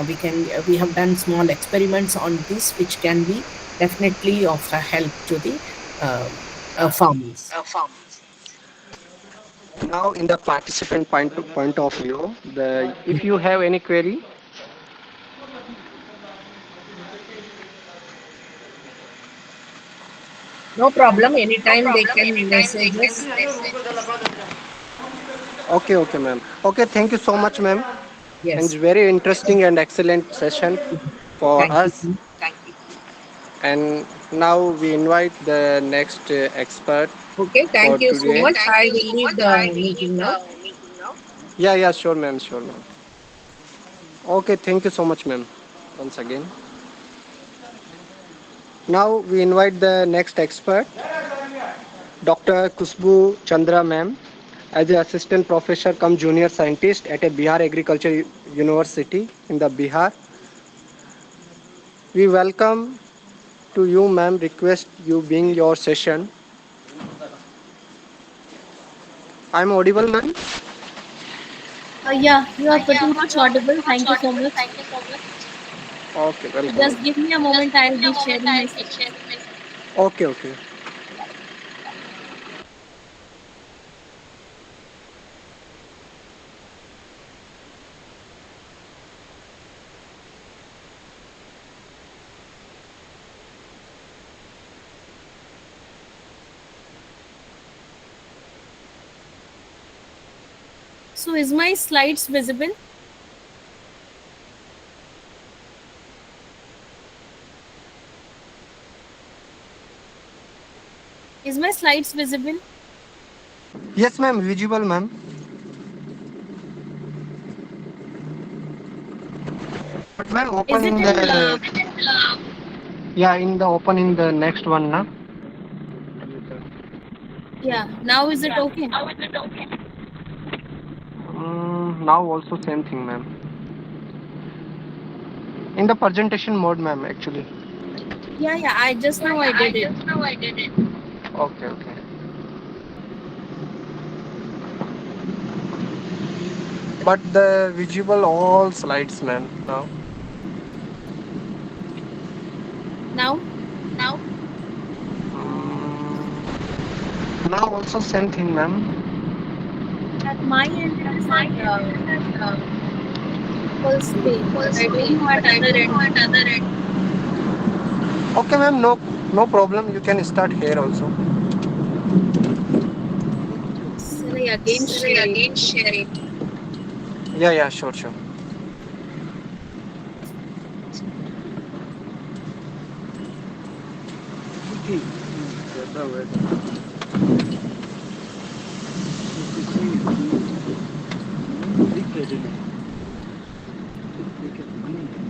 We have done small experiments on this, which can be definitely of help to the farmers. Now, in the participant point of view, if you have any query, No problem. Anytime they can message us. okay, ma'am. Okay, thank you so much, ma'am. And it's Yes. very interesting and excellent session for Thank us. you. And Now we invite the next expert Okay, for thank you so today. much. I will leave the meeting now. Yeah, sure, ma'am, sure, ma'am. Okay, thank you so much, ma'am, once again. Now we invite the next expert, Dr. Kushbu Chandra, ma'am, as an assistant professor come junior scientist at a Bihar Agriculture University in the Bihar. We welcome to you, ma'am. Request you being your session. I'm audible, ma'am. Yeah, you are pretty much audible. Thank you so much. Okay, welcome. Just give me a moment. I'll be sharing my screen. Okay, okay. So, is my slides visible? Is my slides visible? Yes, ma'am. Visible, ma'am. But ma'am, Is open it in in? the yeah, in the open in the next one, na. Yeah. Now is it okay? Now also same thing, ma'am. In the presentation mode, ma'am. Actually. Yeah, yeah. I just now I did it. Okay, okay. But the visible all slides, ma'am. Now. Now, Now also same thing, ma'am. at my end, it is at full screen, but I don't know at other end. Okay, ma'am. No problem. You can start here also. Shall I again share it? Yeah, sure, sure.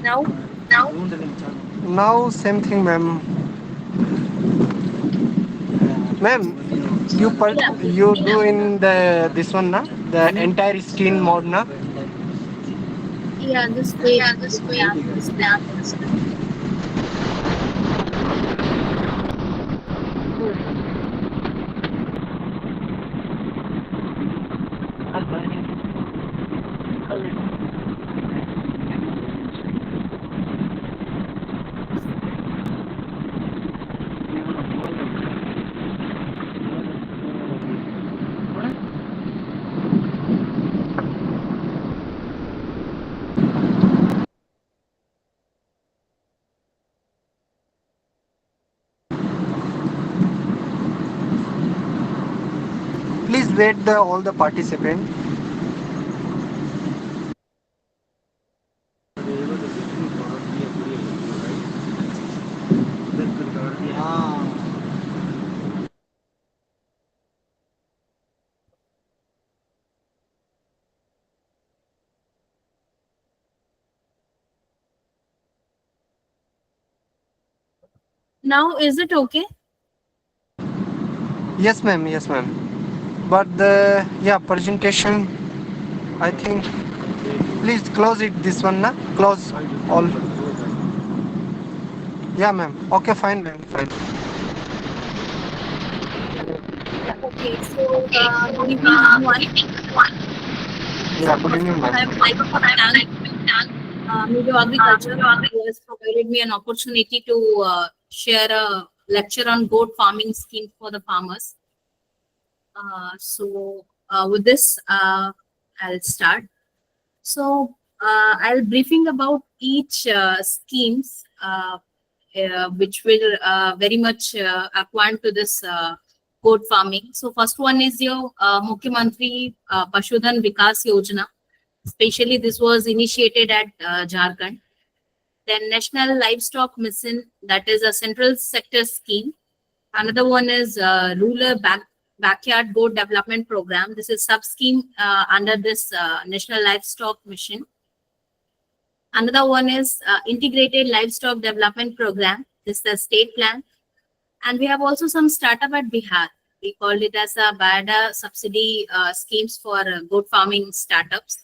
Now, Now same thing, ma'am. Ma'am, yeah, you do in the this one, na? The entire screen mode, na? yeah. Just wait. Let me ask this thing. Please wait the all the participants. Now, is it okay? Yes, ma'am. Yes, ma'am. But the presentation, I think. Please close it. This one, na? Close all. Yeah, ma'am. Okay, fine, ma'am. Fine. Okay. So, good evening, everyone. Yeah, So, good first of evening, all, ma'am. I would like to thank Meadow Agriculture who has provided me an opportunity to share a lecture on goat farming scheme for the farmers. With this, I'll start. So, I'll briefing about each schemes which will very much acquaint to this goat farming. So, first one is your Mukhyamantri Pashudan Vikas Yojana. Especially, this was initiated at Jharkhand. Then National Livestock Mission, that is a central sector scheme. Another one is Rural Backyard Goat Development Program. This is sub scheme under this National Livestock Mission. Another one is Integrated Livestock Development Program. This is the state plan. And we have also some startup at Bihar. We called it as a BADA subsidy schemes for goat farming startups.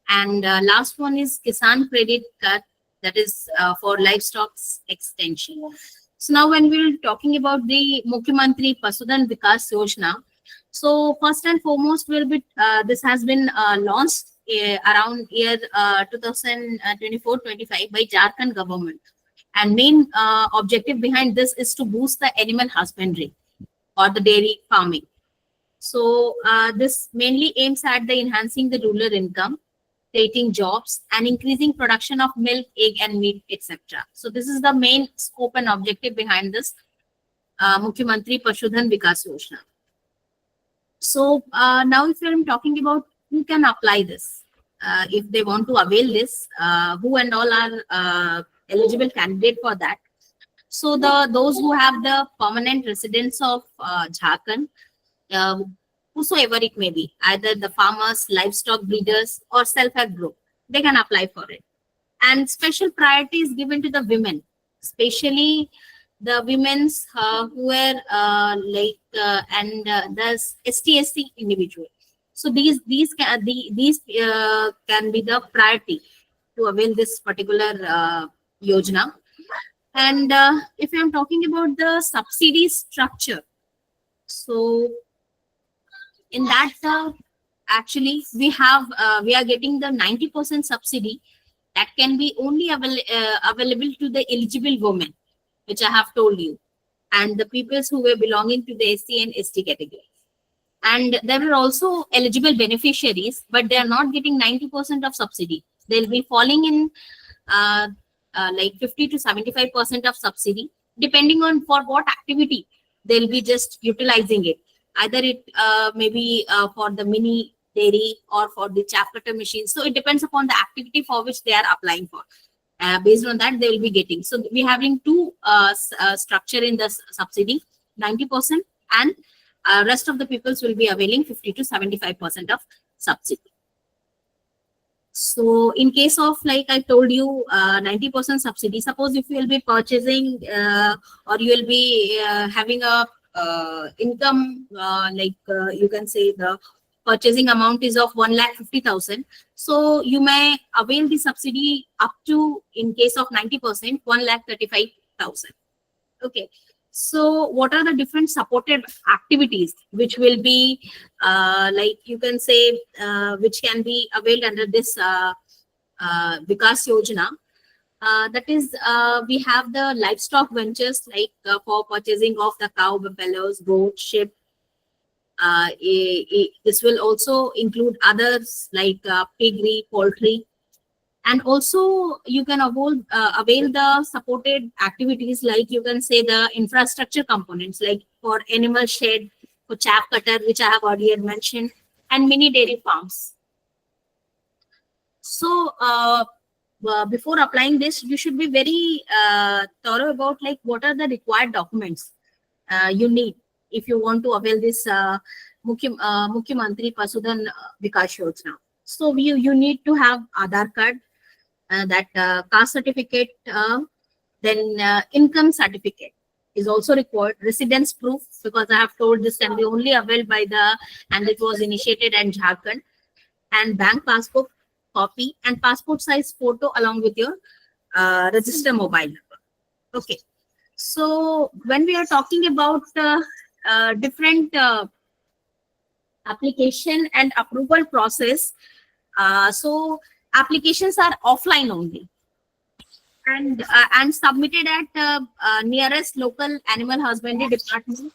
And last one is Kisan Credit Card, that is for livestock extension. So now when we're talking about the Mukhyamantri Pasudhan Vikas Yojana, so first and foremost will be this has been launched around year 2024-25 by Jharkhand government, and main objective behind this is to boost the animal husbandry or the dairy farming. So this mainly aims at the enhancing the rural income, creating jobs, and increasing production of milk, egg, and meat, etc. So this is the main scope and objective behind this Mukhyamantri Pasudhan Vikas Yojana. So now if I'm talking about who can apply this, if they want to avail this, who and all are eligible candidate for that. So those who have the permanent residence of Jharkhand, whosoever it may be, either the farmers, livestock breeders, or self-help group, they can apply for it. And special priority is given to the women, especially the women's who are the ST/SC individual. So these can be the priority to avail this particular yojana. And if I'm talking about the subsidy structure, so in that actually we are getting the 90% subsidy that can be only available to the eligible women, which I have told you, and the peoples who were belonging to the SC and ST category. And there were also eligible beneficiaries, but they are not getting 90% of subsidy. They'll be falling in like 50 to 75% of subsidy, depending on for what activity they'll be just utilizing it. Either it may be for the mini dairy or for the chaff cutter machine. So it depends upon the activity for which they are applying for. Based on that, they will be getting. So we're having two structure in the subsidy, 90%, and rest of the peoples will be availing 50 to 75% of subsidy. So in case of, like I told you, 90% subsidy, suppose if you will be purchasing or you will be having a income, you can say the purchasing amount is of 1,50,000. So you may avail the subsidy up to, in case of 90%, 1,35,000. Okay. So what are the different supported activities which will be you can say which can be availed under this Vikas Yojana? That is, we have the livestock ventures like for purchasing of the cow, buffaloes, goat, sheep. This will also include others like piggery, poultry. And also you can avail the supported activities like you can say the infrastructure components like for animal shed, for chaff cutter, which I have already mentioned, and mini dairy farms. So before applying this, you should be very thorough about like what are the required documents you need if you want to avail this Mukhyamantri Pasudhan Vikas Yojana. So you need to have Aadhaar card, that caste certificate, then income certificate is also required, residence proof, because I have told this can be only availed by and it was initiated in Jharkhand, and bank passport copy and passport size photo along with your register mobile number. Okay. So when we are talking about different application and approval process, so applications are offline only and submitted at nearest local animal husbandry department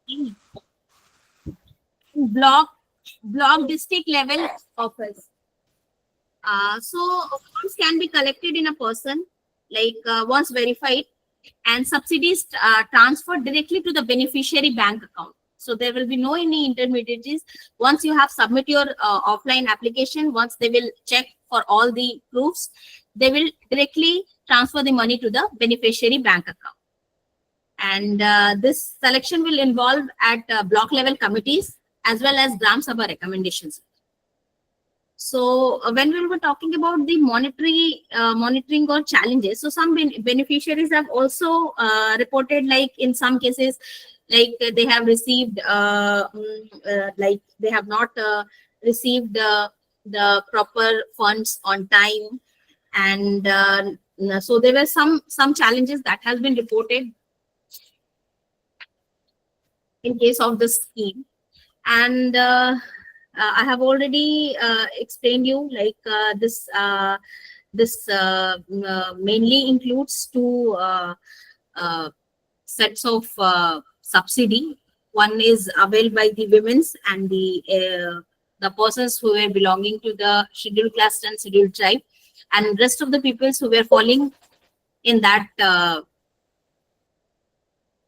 in block district level office. So funds can be collected in a person like once verified, and subsidies transferred directly to the beneficiary bank account. So there will be no any intermediaries. Once you have submit your offline application, once they will check for all the proofs, they will directly transfer the money to the beneficiary bank account. And this selection will involve at block level committees as well as Gram Sabha recommendations. So when we were talking about the monitoring or challenges, so some beneficiaries have also reported, like in some cases, like they have received, like they have not received the proper funds on time, and so there were some challenges that has been reported in case of the scheme. And I have already explained you, like this mainly includes two sets of subsidy. One is availed by the women's and the persons who were belonging to the scheduled caste and scheduled tribe, and rest of the peoples who were falling in that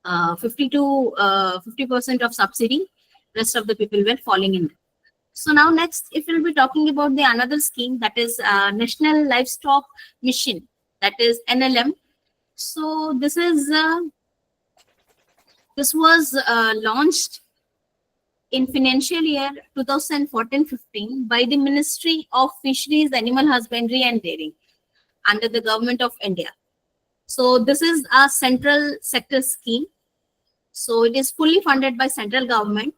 50% of subsidy. Rest of the people were falling in. So now next, if we'll be talking about the another scheme, that is National Livestock Mission, that is NLM. So this was launched in financial year 2014-15 by the Ministry of Fisheries, Animal Husbandry and Dairying under the Government of India. So this is a central sector scheme. So it is fully funded by central government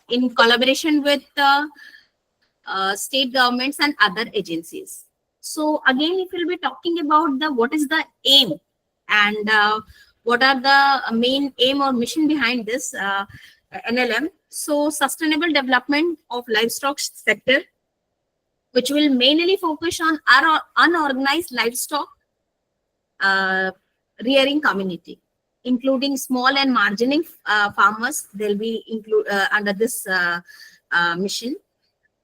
in collaboration with state governments and other agencies. So again, if we'll be talking about what is the aim and what are the main aim or mission behind this NLM. So sustainable development of livestock sector, which will mainly focus on our unorganized livestock rearing community, including small and marginal farmers. They'll be under this mission,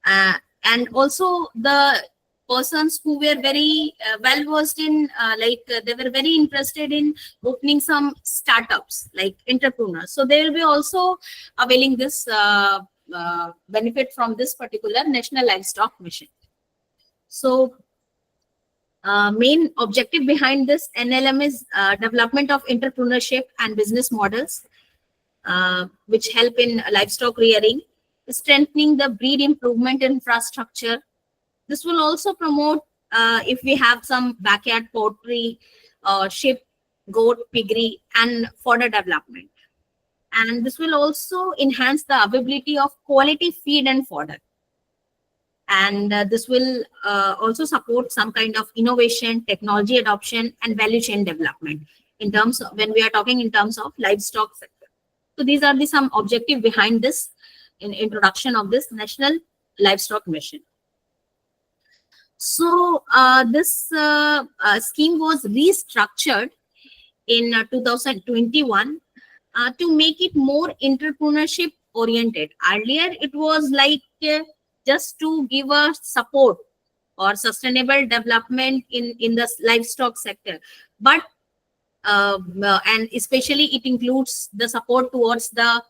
and also the persons who were very well versed in, they were very interested in opening some startups, like entrepreneurs. So they will be also availing this benefit from this particular National Livestock Mission. So main objective behind this NLM is development of entrepreneurship and business models, which help in livestock rearing, strengthening the breed improvement infrastructure. This will also promote if we have some backyard poultry, sheep, goat, piggery, and fodder development. And this will also enhance the availability of quality feed and fodder. And this will also support some kind of innovation, technology adoption, and value chain development in terms of, when we are talking in terms of livestock sector. So these are the some objective behind this in introduction of this National Livestock Mission. So this scheme was restructured in 2021 to make it more entrepreneurship oriented. Earlier, it was like just to give a support or sustainable development in the livestock sector, but and especially it includes the support towards the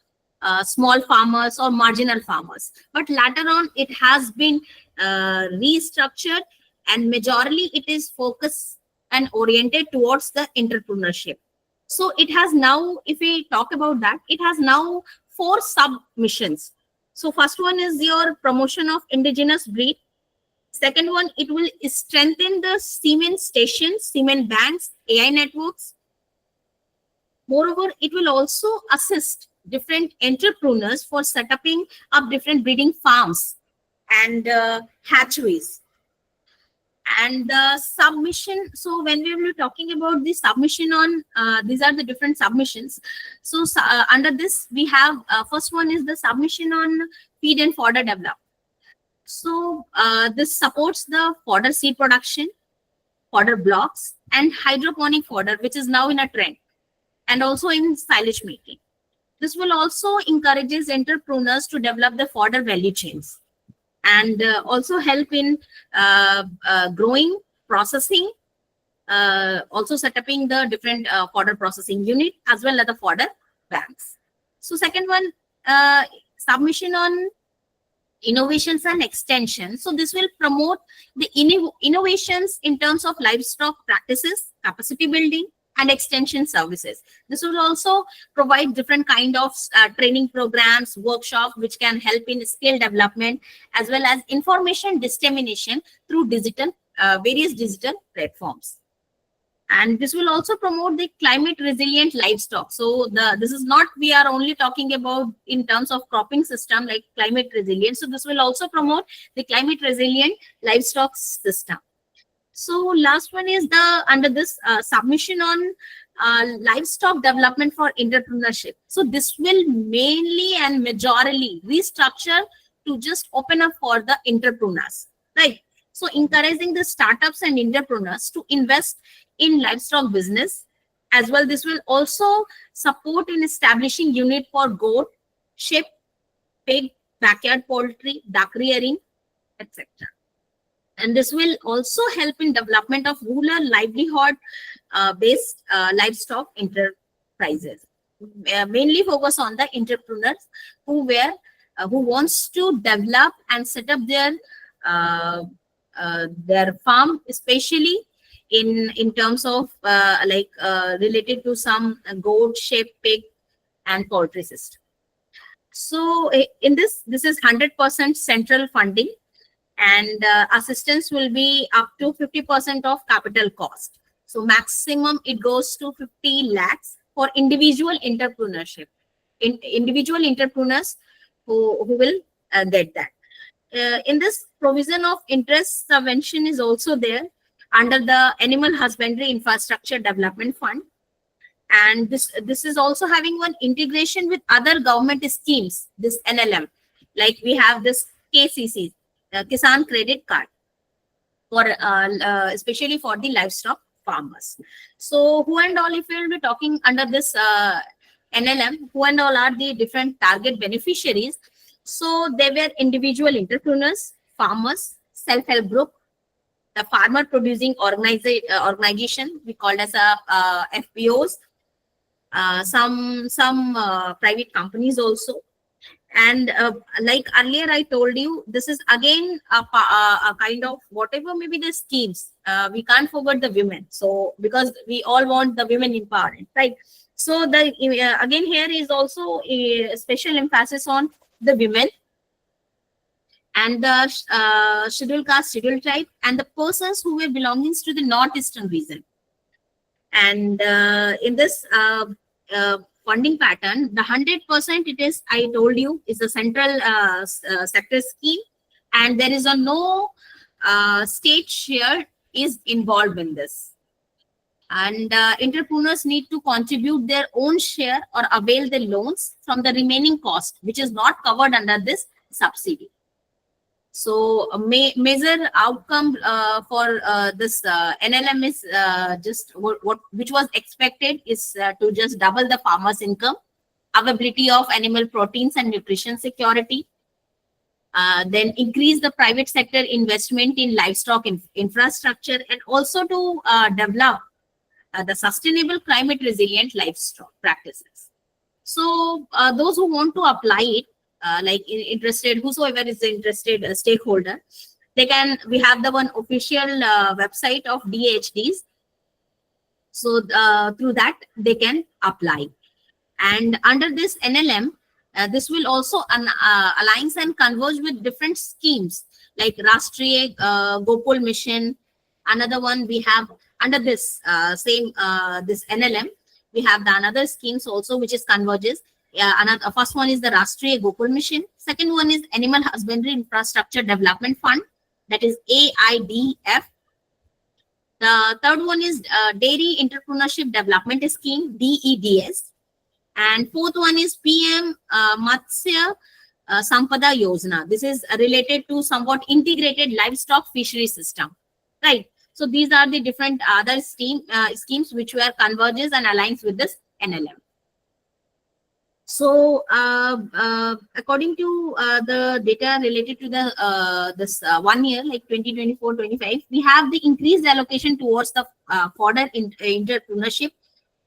small farmers or marginal farmers. But later on, it has been restructured, and majorly it is focused and oriented towards the entrepreneurship. So it has now, if we talk about that, it has now 4 sub-missions. So first one is your promotion of indigenous breed. Second one, it will strengthen the semen stations, semen banks, AI networks. Moreover, it will also assist different entrepreneurs for setting up different breeding farms and hatcheries. And the submission, so when we were talking about the submission on, these are the different submissions. So under this, we have, first one is the submission on feed and fodder development. So this supports the fodder seed production, fodder blocks, and hydroponic fodder, which is now in a trend, and also in silage making. This will also encourages entrepreneurs to develop the fodder value chains, and also help in growing, processing, also setting the different fodder processing unit as well as the fodder banks. So second one, submission on innovations and extension. So this will promote the innovations in terms of livestock practices, capacity building, and extension services. This will also provide different kind of training programs, workshops, which can help in skill development, as well as information dissemination through various digital platforms. And this will also promote the climate resilient livestock. So this is not, we are only talking about in terms of cropping system like climate resilience. So this will also promote the climate resilient livestock system. So last one is under this submission on livestock development for entrepreneurship. So this will mainly and majorly restructure to just open up for the entrepreneurs, right? So encouraging the startups and entrepreneurs to invest in livestock business as well. This will also support in establishing unit for goat, sheep, pig, backyard poultry, duck rearing, etc. And this will also help in development of rural livelihood based livestock enterprises. Mainly focus on the entrepreneurs who wants to develop and set up their farm, especially in terms of related to some goat, sheep, pig, and poultry system. So in this is 100% central funding, and assistance will be up to 50% of capital cost. So maximum it goes to 50 lakhs for individual entrepreneurship. Individual entrepreneurs who will get that. In this, provision of interest subvention is also there under the Animal Husbandry Infrastructure Development Fund. And this is also having one integration with other government schemes, this NLM. Like we have this KCC, Kisan Credit Card, for especially for the livestock farmers. So who and all, if we will be talking under this NLM, who and all are the different target beneficiaries? So they were individual entrepreneurs, farmers, self-help group, the farmer producing organization we called as FPOs, some private companies also. And like earlier I told you, this is again a kind of whatever maybe the schemes, we can't forget the women. So because we all want the women empowerment, right? So the again here is also a special emphasis on the women and the scheduled caste, scheduled tribe, and the persons who were belonging to the northeastern region. And in this funding pattern, the 100% it is, I told you, is the central sector scheme, and there is no state share is involved in this. And entrepreneurs need to contribute their own share or avail the loans from the remaining cost, which is not covered under this subsidy. So a major outcome for this NLM is just which was expected is to just double the farmers' income, availability of animal proteins and nutrition security, then increase the private sector investment in livestock infrastructure, and also to develop the sustainable climate resilient livestock practices. So those who want to apply it, interested, whosoever is interested stakeholder, they can, we have the one official website of DHDs. So through that they can apply. And under this NLM, this will also aligns and converge with different schemes like Rashtriya Gopal Mission. Another one we have under this this NLM, we have the another schemes also which is converges. Another first one is the Rashtriya Gopal Mission. Second one is Animal Husbandry Infrastructure Development Fund, that is AIDF. The third one is Dairy Entrepreneurship Development Scheme, DEDS. And fourth one is PM Matsya Sampada Yojana. This is related to somewhat integrated livestock fishery system, right? So these are the different other schemes which were converges and aligns with this NLM. So according to the data related to the this 1 year, like 2024-25, we have the increased allocation towards the fodder entrepreneurship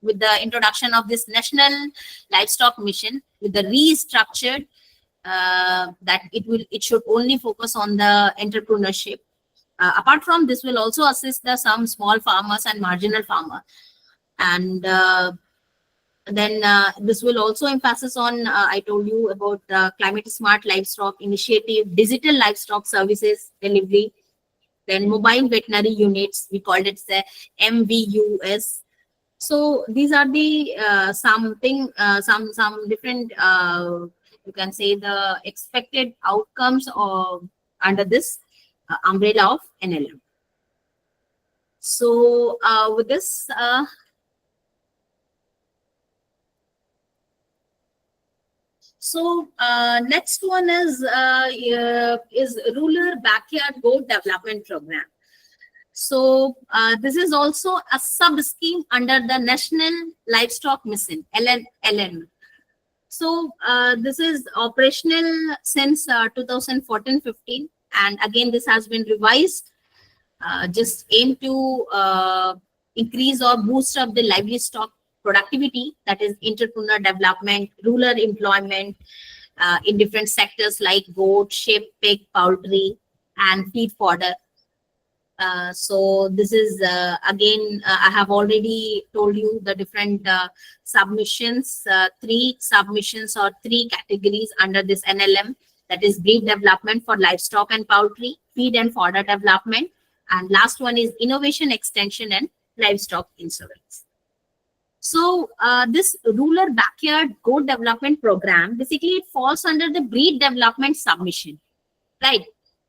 with the introduction of this National Livestock Mission, with the restructured that it should only focus on the entrepreneurship. Apart from this, will also assist some small farmers and marginal farmer, and then this will also emphasis on I told you about climate smart livestock initiative, digital livestock services delivery, then mobile veterinary units, we called it the MVUS. So these are the some different you can say the expected outcomes under this umbrella of NLM. So with this next one is rural backyard goat development program. So this is also a sub scheme under the National Livestock Mission (LN). So this is operational since 2014-15, and again this has been revised. Just aim to increase or boost up the livestock productivity, that is entrepreneur development, rural employment in different sectors like goat, sheep, pig, poultry, and feed fodder. So this is again I have already told you the different submissions, 3 submissions or 3 categories under this NLM, that is breed development for livestock and poultry, feed and fodder development, and last one is innovation extension and livestock insurance. So this rural backyard goat development program, basically it falls under the breed development submission, right?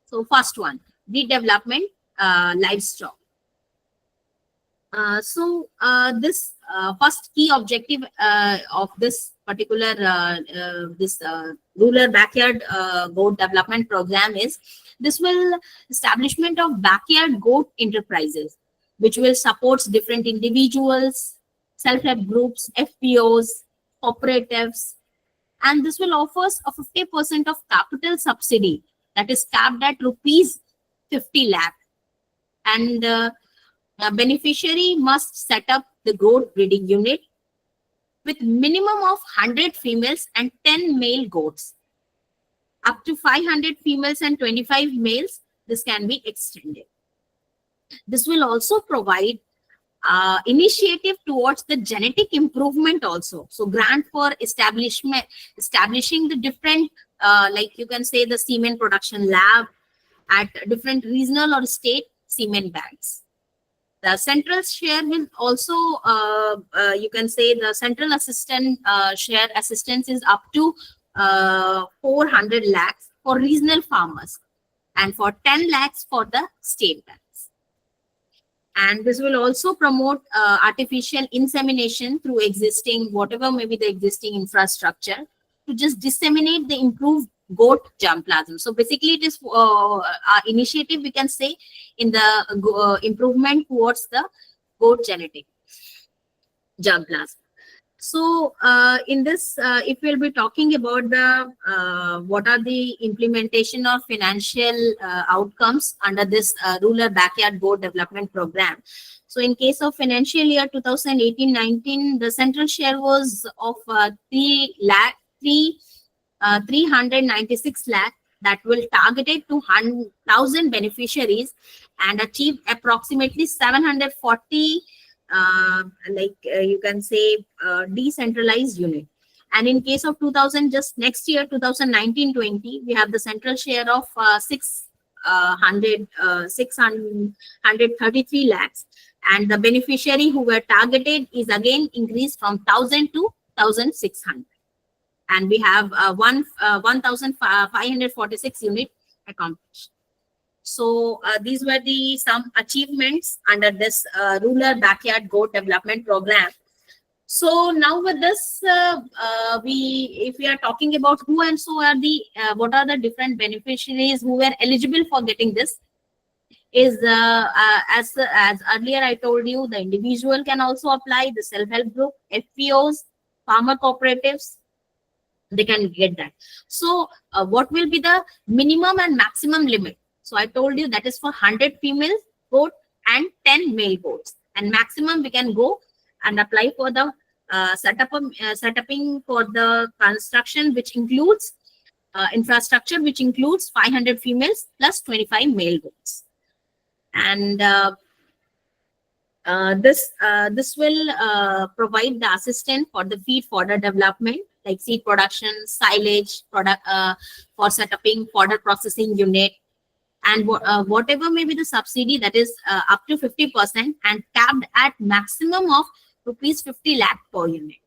So first one, breed development livestock. So this first key objective of this particular rural backyard goat development program is this will establishment of backyard goat enterprises, which will support different individuals, self-help groups, FPOs, cooperatives, and this will offer a 50% of capital subsidy that is capped at rupees 50 lakh. And the beneficiary must set up the goat breeding unit with minimum of 100 females and 10 male goats. Up to 500 females and 25 males, this can be extended. This will also provide initiative towards the genetic improvement also. So grant for establishing the different, like you can say the semen production lab at different regional or state semen banks. The central share will also, you can say the central assistant share assistance is up to 400 lakhs for regional farmers and for 10 lakhs for the state banks. And this will also promote artificial insemination through existing, whatever may be the existing infrastructure, to just disseminate the improved goat germplasm. So basically it is our initiative, we can say, in the improvement towards the goat genetic germplasm. So in this, if we'll be talking about the what are the implementation of financial outcomes under this rural backyard goat development program. So in case of financial year 2018-19, the central share was of 396 lakh that will targeted to 1,000 beneficiaries and achieve approximately 740 you can say decentralized unit. And in case of 2000, just next year 2019-20, we have the central share of 633 lakhs, and the beneficiary who were targeted is again increased from 1,000 to 1,600, and we have 1,546 unit accomplished. So these were the some achievements under this rural backyard goat development program. So now with this, if we are talking about who and so are the what are the different beneficiaries who were eligible for getting this, is as earlier I told you, the individual can also apply, the self-help group, FPOs, farmer cooperatives, they can get that. So what will be the minimum and maximum limit? So I told you that is for 100 female goat and 10 male goats, and maximum we can go and apply for the setuping for the construction, which includes infrastructure, which includes 500 females plus 25 male goats. And this will provide the assistance for the feed fodder development, like seed production, silage, product for setting fodder processing unit, and whatever may be the subsidy, that is up to 50% and capped at maximum of rupees 50 lakh per unit.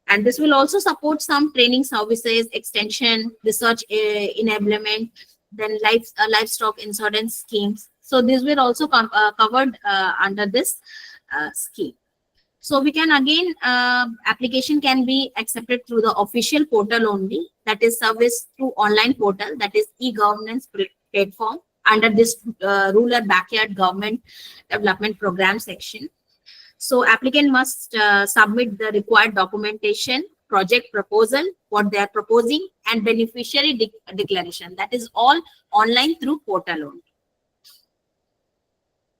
And this will also support some training services, extension, research enablement, then livestock insurance schemes. So these were also covered under this scheme. So we can again, application can be accepted through the official portal only, that is service through online portal, that is e-governance platform under this rural backyard government development program section. So applicant must submit the required documentation, project proposal, what they are proposing, and beneficiary declaration. That is all online through portal only.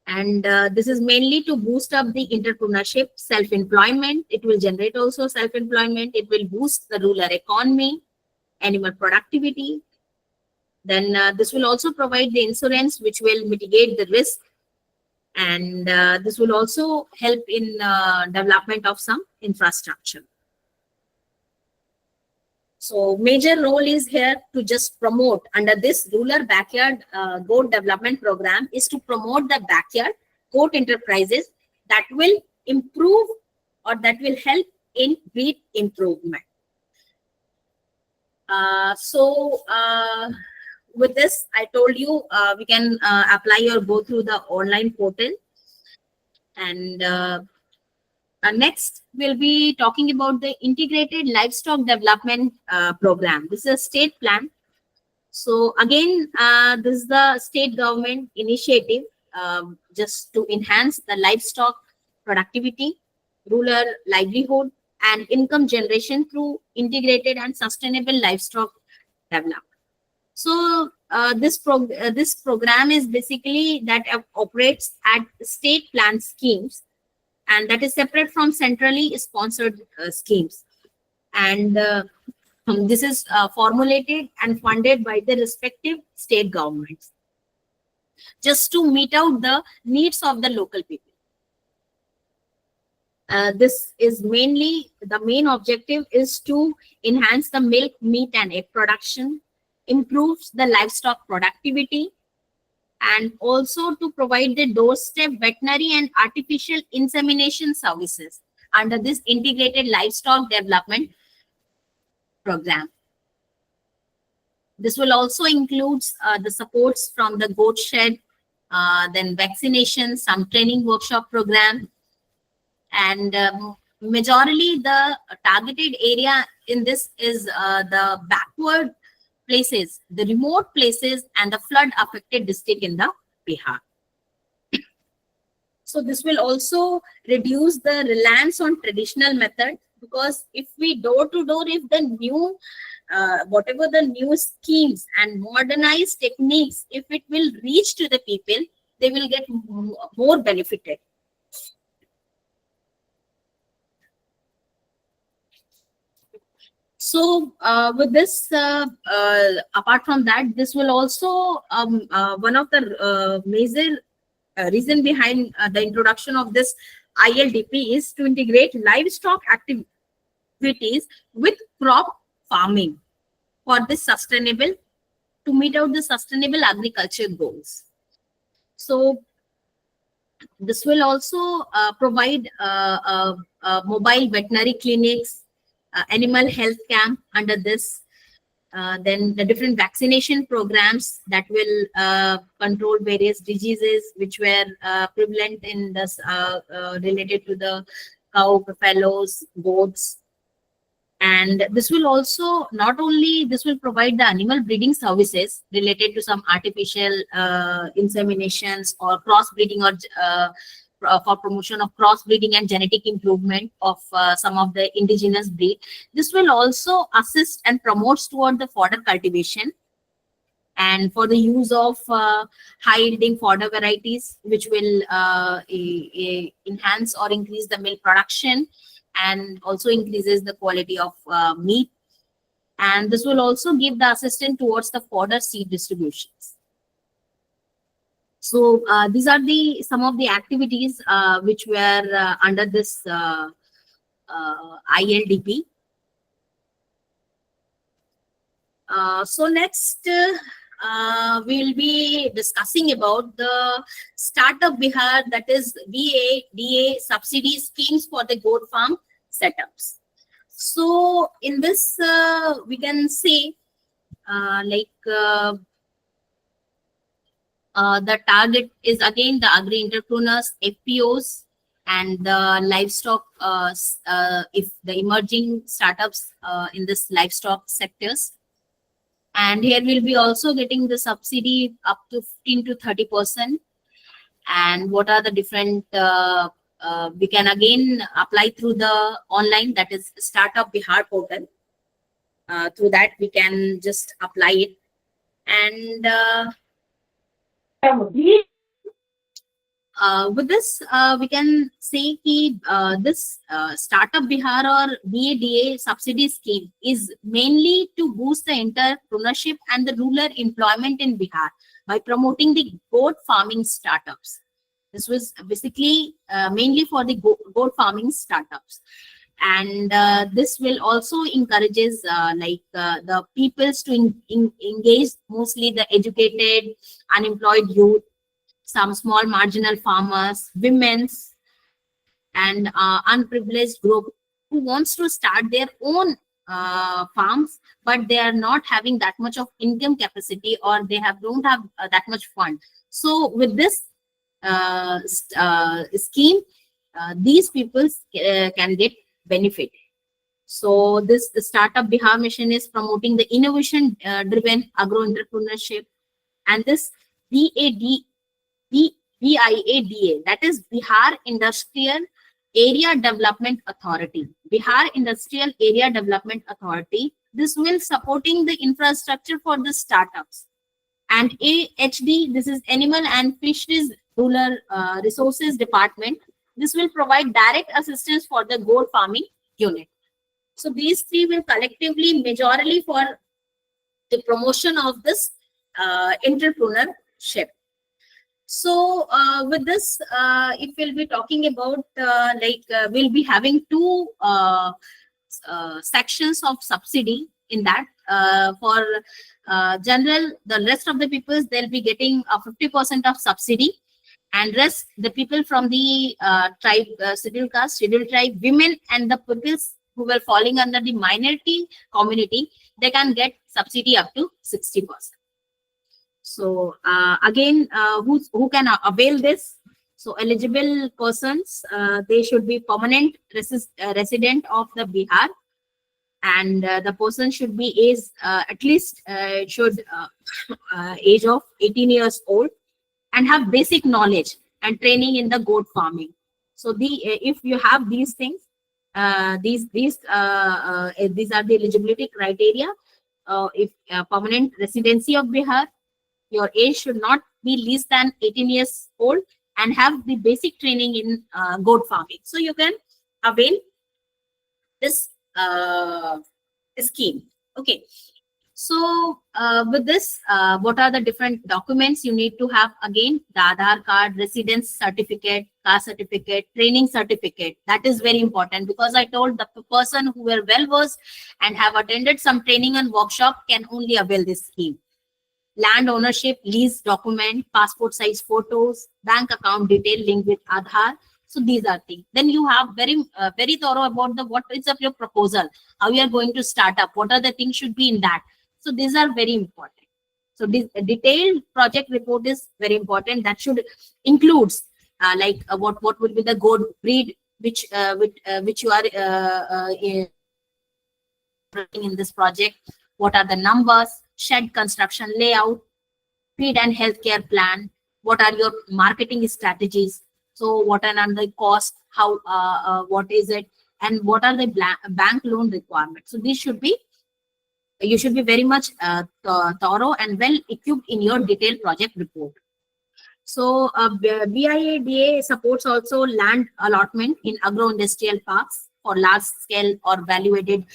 And this is mainly to boost up the entrepreneurship, self-employment. It will generate also self-employment. It will boost the rural economy, animal productivity. Then this will also provide the insurance, which will mitigate the risk. And this will also help in development of some infrastructure. So major role is here to just promote under this rural backyard goat development program is to promote the backyard goat enterprises that will improve or that will help in breed improvement. With this, I told you we can apply or go through the online portal. And next, we'll be talking about the Integrated Livestock Development Program. This is a state plan. So again, this is the state government initiative just to enhance the livestock productivity, rural livelihood, and income generation through integrated and sustainable livestock development. So this program is basically that operates at state plan schemes, and that is separate from centrally sponsored schemes. And this is formulated and funded by the respective state governments, just to meet out the needs of the local people. This is mainly, the main objective is to enhance the milk, meat, and egg production, improves the livestock productivity, and also to provide the doorstep veterinary and artificial insemination services under this integrated livestock development program. This will also include the supports from the goat shed, then vaccination, some training workshop program, and majorly the targeted area in this is the backward places, the remote places, and the flood affected district in the Bihar. So this will also reduce the reliance on traditional method, because if we door to door, if the new whatever the new schemes and modernized techniques, if it will reach to the people, they will get more benefited. So with this, apart from that, this will also one of the major reason behind the introduction of this ILDP is to integrate livestock activities with crop farming for this sustainable, to meet out the sustainable agriculture goals. So this will also provide mobile veterinary clinics, animal health camp under this, then the different vaccination programs that will control various diseases which were prevalent in this related to the cow, buffaloes, goats. And this will also, not only this will provide the animal breeding services related to some artificial inseminations or crossbreeding, or for promotion of crossbreeding and genetic improvement of some of the indigenous breed. This will also assist and promotes toward the fodder cultivation and for the use of high yielding fodder varieties, which will enhance or increase the milk production and also increases the quality of meat. And this will also give the assistance towards the fodder seed distributions. So these are the some of the activities which were under this ILDP. So next, we'll be discussing about the Startup Bihar, that is VADA subsidy schemes for the goat farm setups. So in this, we can say the target is again the agri entrepreneurs, FPOs, and the livestock, if the emerging startups in this livestock sectors. And here we'll be also getting the subsidy up to 15 to 30%. And what are the different, we can again apply through the online, that is Startup Bihar portal. Through that we can just apply it. And with this, we can say this Startup Bihar or VADA subsidy scheme is mainly to boost the entrepreneurship and the rural employment in Bihar by promoting the goat farming startups. This was basically mainly for the goat farming startups. And this will also encourages the peoples to engage, mostly the educated, unemployed youth, some small marginal farmers, women's, and unprivileged group who wants to start their own farms, but they are not having that much of income capacity, or they don't have that much fund. So with this scheme, these people can get benefit. So this the Startup Bihar mission is promoting the innovation driven agro entrepreneurship, and this VADA, that is Bihar Industrial Area Development Authority. Bihar Industrial Area Development Authority. This will supporting the infrastructure for the startups. And AHD, this is Animal and Fisheries Rural Resources Department. This will provide direct assistance for the goat farming unit. So these three will collectively majorly for the promotion of this entrepreneurship. So with this, if we'll be talking about we'll be having two sections of subsidy in that. For general, the rest of the peoples, they'll be getting 50% of subsidy, and rest the people from the tribe, scheduled caste, scheduled tribe, women, and the peoples who were falling under the minority community, they can get subsidy up to 60%. So again, who can avail this? So eligible persons, they should be permanent resident of the Bihar, and the person should be at least age of 18 years old, and have basic knowledge and training in the goat farming. So if you have these things, these are the eligibility criteria. If permanent residency of Bihar, your age should not be less than 18 years old, and have the basic training in goat farming. So you can avail this scheme. Okay. So with this, what are the different documents you need to have? Again, the Aadhaar card, residence certificate, caste certificate, training certificate. That is very important, because I told the person who were well versed and have attended some training and workshop can only avail this scheme. Land ownership, lease document, passport size photos, bank account detail linked with Aadhaar. So these are things. Then you have very thorough about what is of your proposal, how you are going to start up, what are the things should be in that. So these are very important. So this detailed project report is very important. That should includes what will be the goat breed which you are in this project. What are the numbers, shed construction layout, feed and healthcare plan. What are your marketing strategies? So what are the cost? How what is it? And what are the bank loan requirements? So this should be. You should be very much thorough and well equipped in your detailed project report. So BIADA supports also land allotment in agro-industrial parks for large-scale or value-added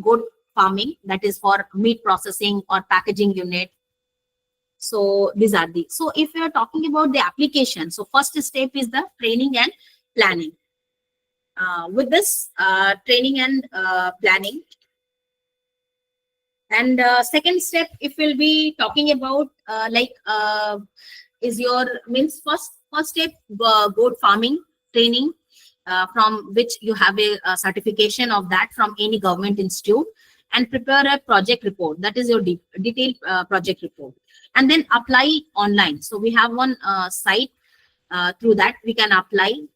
goat farming, that is for meat processing or packaging unit. So these are the, so if we are talking about the application, so first step is the training and planning. With this training and planning, and second step, if we'll be talking about is your means first step, goat farming training, from which you have a certification of that from any government institute, and prepare a project report, that is your detailed project report, and then apply online. So we have one site, through that we can apply,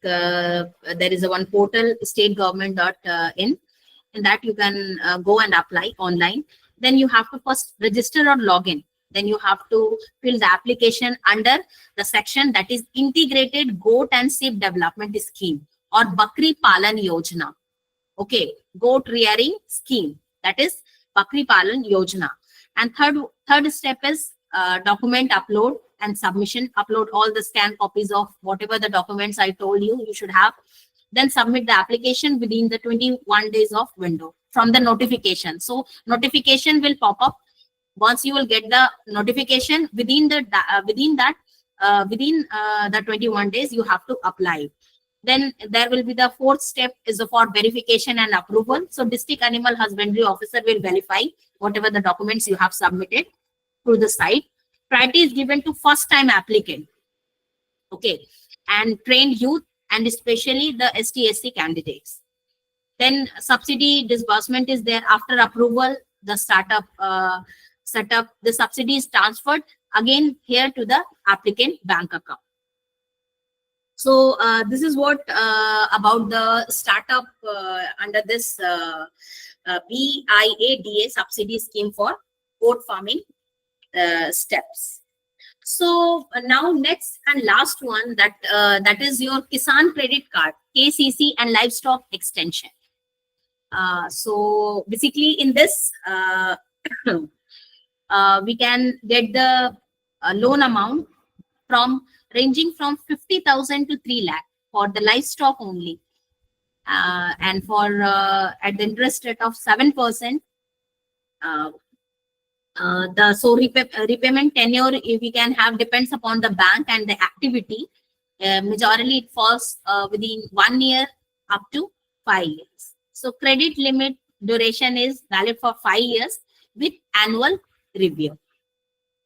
there is a one portal, stategovernment.in. In that you can go and apply online. Then you have to first register or login. Then you have to fill the application under the section that is Integrated Goat and Sheep Development Scheme, or Bakri Palan Yojana. Okay, goat rearing scheme, that is Bakri Palan Yojana. And third step is document upload and submission. Upload all the scanned copies of whatever the documents I told you you should have. Then submit the application within the 21 days of window from the notification. So notification will pop up. Once you will get the notification, within the 21 days you have to apply. Then there will be the fourth step is for verification and approval. So district animal husbandry officer will verify whatever the documents you have submitted through the site. Priority is given to first time applicant, okay, and trained youth, and especially the ST/SC candidates. Then subsidy disbursement is there. After approval, the startup setup, the subsidy is transferred again here to the applicant bank account. So this is what about the startup under this BIADA subsidy scheme for goat farming steps. So now next and last one, that is your Kisan Credit Card, KCC, and Livestock Extension. So basically in this we can get the loan amount from ranging from 50,000 to 3 lakh for the livestock only, and for at the interest rate of 7%. The repayment tenure we can have depends upon the bank and the activity. Majorly it falls within 1 year up to 5 years. So credit limit duration is valid for 5 years with annual review.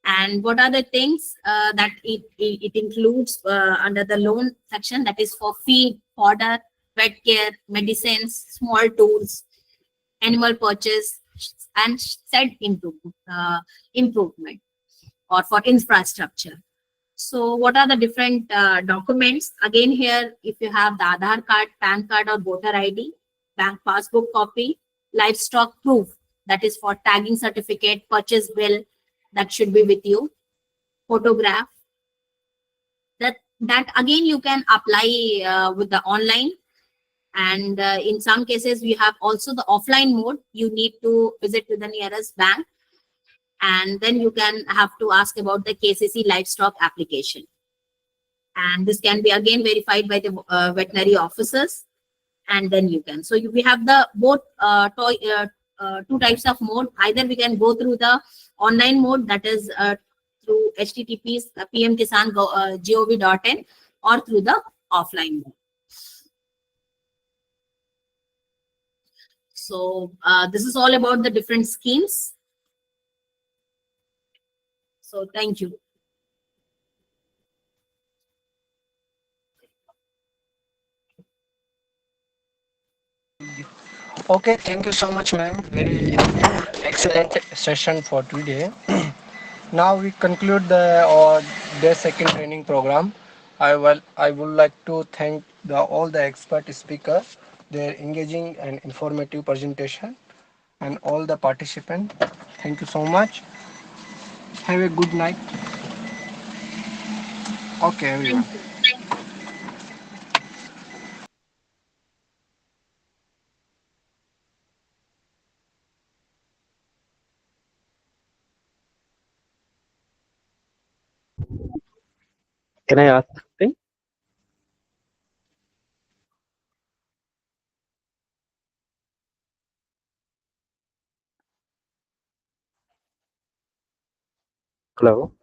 And what are the things that it includes under the loan section? That is for feed, fodder, pet care, medicines, small tools, animal purchase, and shed improvement, or for infrastructure. So what are the different documents? Again here, if you have the Aadhaar card, PAN card, or voter ID, bank passbook copy, livestock proof, that is for tagging certificate, purchase bill, that should be with you, photograph. That again you can apply with the online. And in some cases we have also the offline mode. You need to visit to the nearest bank, and then you can have to ask about the KCC livestock application, and this can be again verified by the veterinary officers, and then you can. So we have the both two types of mode. Either we can go through the online mode, that is through https pmkisan.gov.in, or through the offline mode. So this is all about the different schemes. So thank you. Okay, thank you so much, ma'am. Very excellent session for today. Now we conclude our day second training program. I would like to thank all the expert speakers, their engaging and informative presentation, and all the participants. Thank you so much. Have a good night. Okay, everyone. Thank you. Can I ask something? Hello.